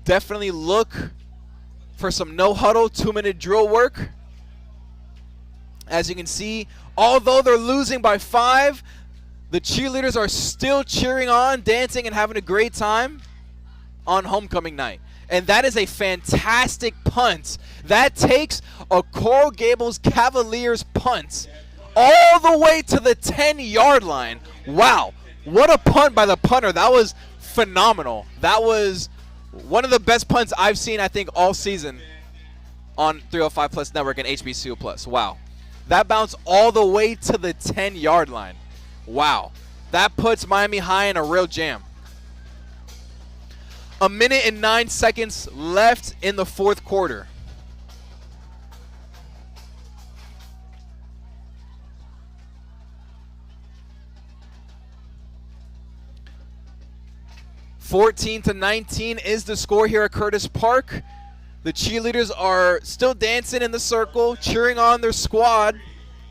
Speaker 5: Definitely look for some no-huddle, 2-minute drill work. As you can see, although they're losing by 5, the cheerleaders are still cheering on, dancing, and having a great time on homecoming night. And that is a fantastic punt. That takes a Coral Gables Cavaliers punt all the way to the 10-yard line. Wow, what a punt by the punter. That was phenomenal. That was one of the best punts I've seen, I think, all season on 305 Plus Network and HBCU Plus. Wow. That bounced all the way to the 10-yard line. Wow. That puts Miami High in a real jam. 1 minute and 9 seconds left in the fourth quarter. (14-19) is the score here at Curtis Park. The cheerleaders are still dancing in the circle, cheering on their squad.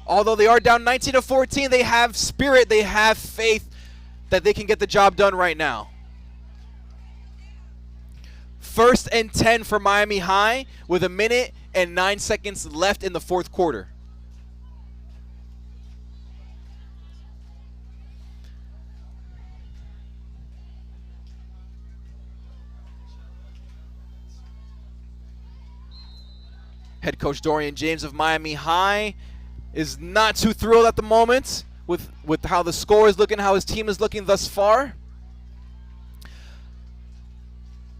Speaker 5: Although they are down 19-14, they have spirit, they have faith that they can get the job done right now. 1st and 10 for Miami High with 1 minute and 9 seconds left in the 4th quarter. Head coach Dorian James of Miami High is not too thrilled at the moment with how the score is looking, how his team is looking thus far.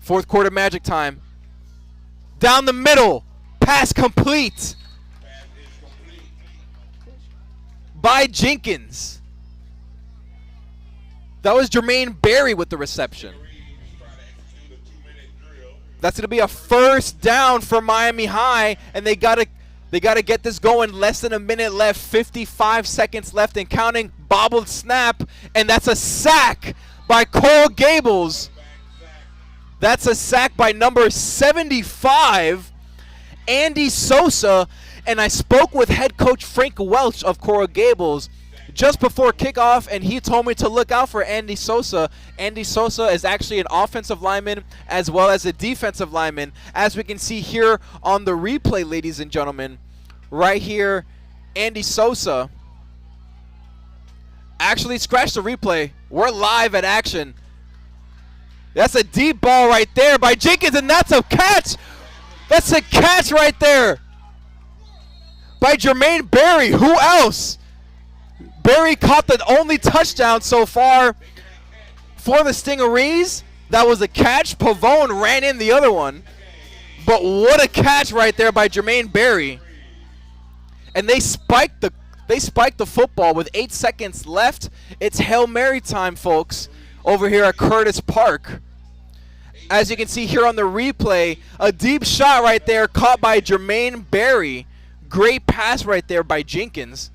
Speaker 5: 4th quarter magic time. Down the middle. Pass complete by Jenkins. That was Jermaine Berry with the reception. That's going to be a 1st down for Miami High, and they gotta get this going. Less than a minute left, 55 seconds left and counting. Bobbled snap, and that's a sack by Coral Gables. That's a sack by number 75, Andy Sosa. And I spoke with head coach Frank Welch of Coral Gables just before kickoff, and he told me to look out for Andy Sosa. Andy Sosa is actually an offensive lineman as well as a defensive lineman. As we can see here on the replay, ladies and gentlemen, right here, Andy Sosa actually scratched the replay. We're live at action. That's a deep ball right there by Jenkins, and that's a catch. That's a catch right there by Jermaine Berry. Who else? Berry caught the only touchdown so far for the Stingarees. That was a catch. Pavone ran in the other one. But what a catch right there by Jermaine Berry. And they spiked the football with 8 seconds left. It's Hail Mary time, folks, over here at Curtis Park. As you can see here on the replay, a deep shot right there caught by Jermaine Berry. Great pass right there by Jenkins,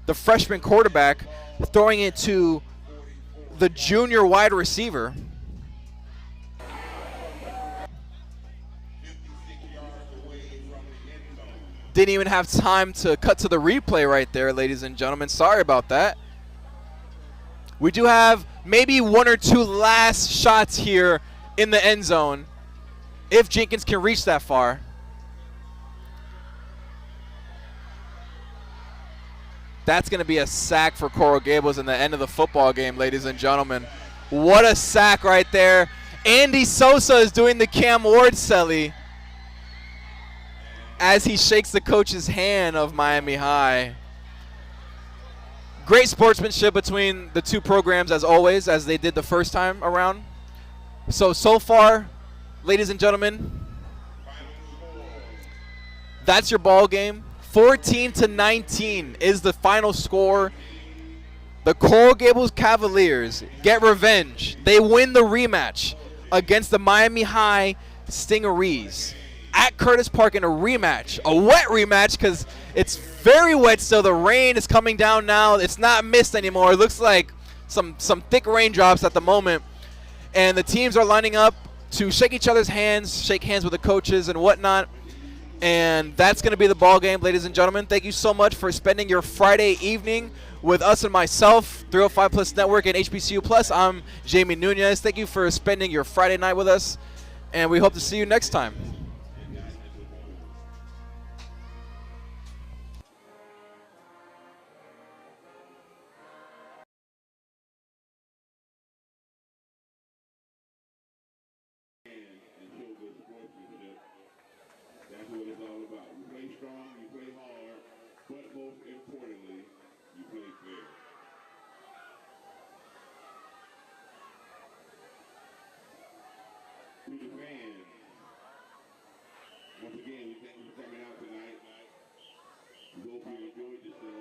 Speaker 5: the freshman quarterback, throwing it to the junior wide receiver. Didn't even have time to cut to the replay right there, ladies and gentlemen. Sorry about that. We do have maybe 1 or 2 last shots here in the end zone if Jenkins can reach that far. That's going to be a sack for Coral Gables in the end of the football game, ladies and gentlemen. What a sack right there. Andy Sosa is doing the Cam Ward celly as he shakes the coach's hand of Miami High. Great sportsmanship between the two programs, as always, as they did the first time around. So far, ladies and gentlemen, that's your ball game. 14-19 is the final score. The Coral Gables Cavaliers get revenge. They win the rematch against the Miami High Stingarees at Curtis Park in a rematch, a wet rematch, because it's very wet still. The rain is coming down now. It's not mist anymore. It looks like some thick raindrops at the moment. And the teams are lining up to shake each other's hands, shake hands with the coaches and whatnot. And that's going to be the ball game, ladies and gentlemen. Thank you so much for spending your Friday evening with us and myself, 305 Plus Network and HBCU Plus. I'm Jamie Nunez. Thank you for spending your Friday night with us, and we hope to see you next time.
Speaker 1: That's what it's all about. You play strong, you play hard, but most importantly, you play fair. To the fans, once again, we thank you for coming out tonight. We hope you enjoyed yourself.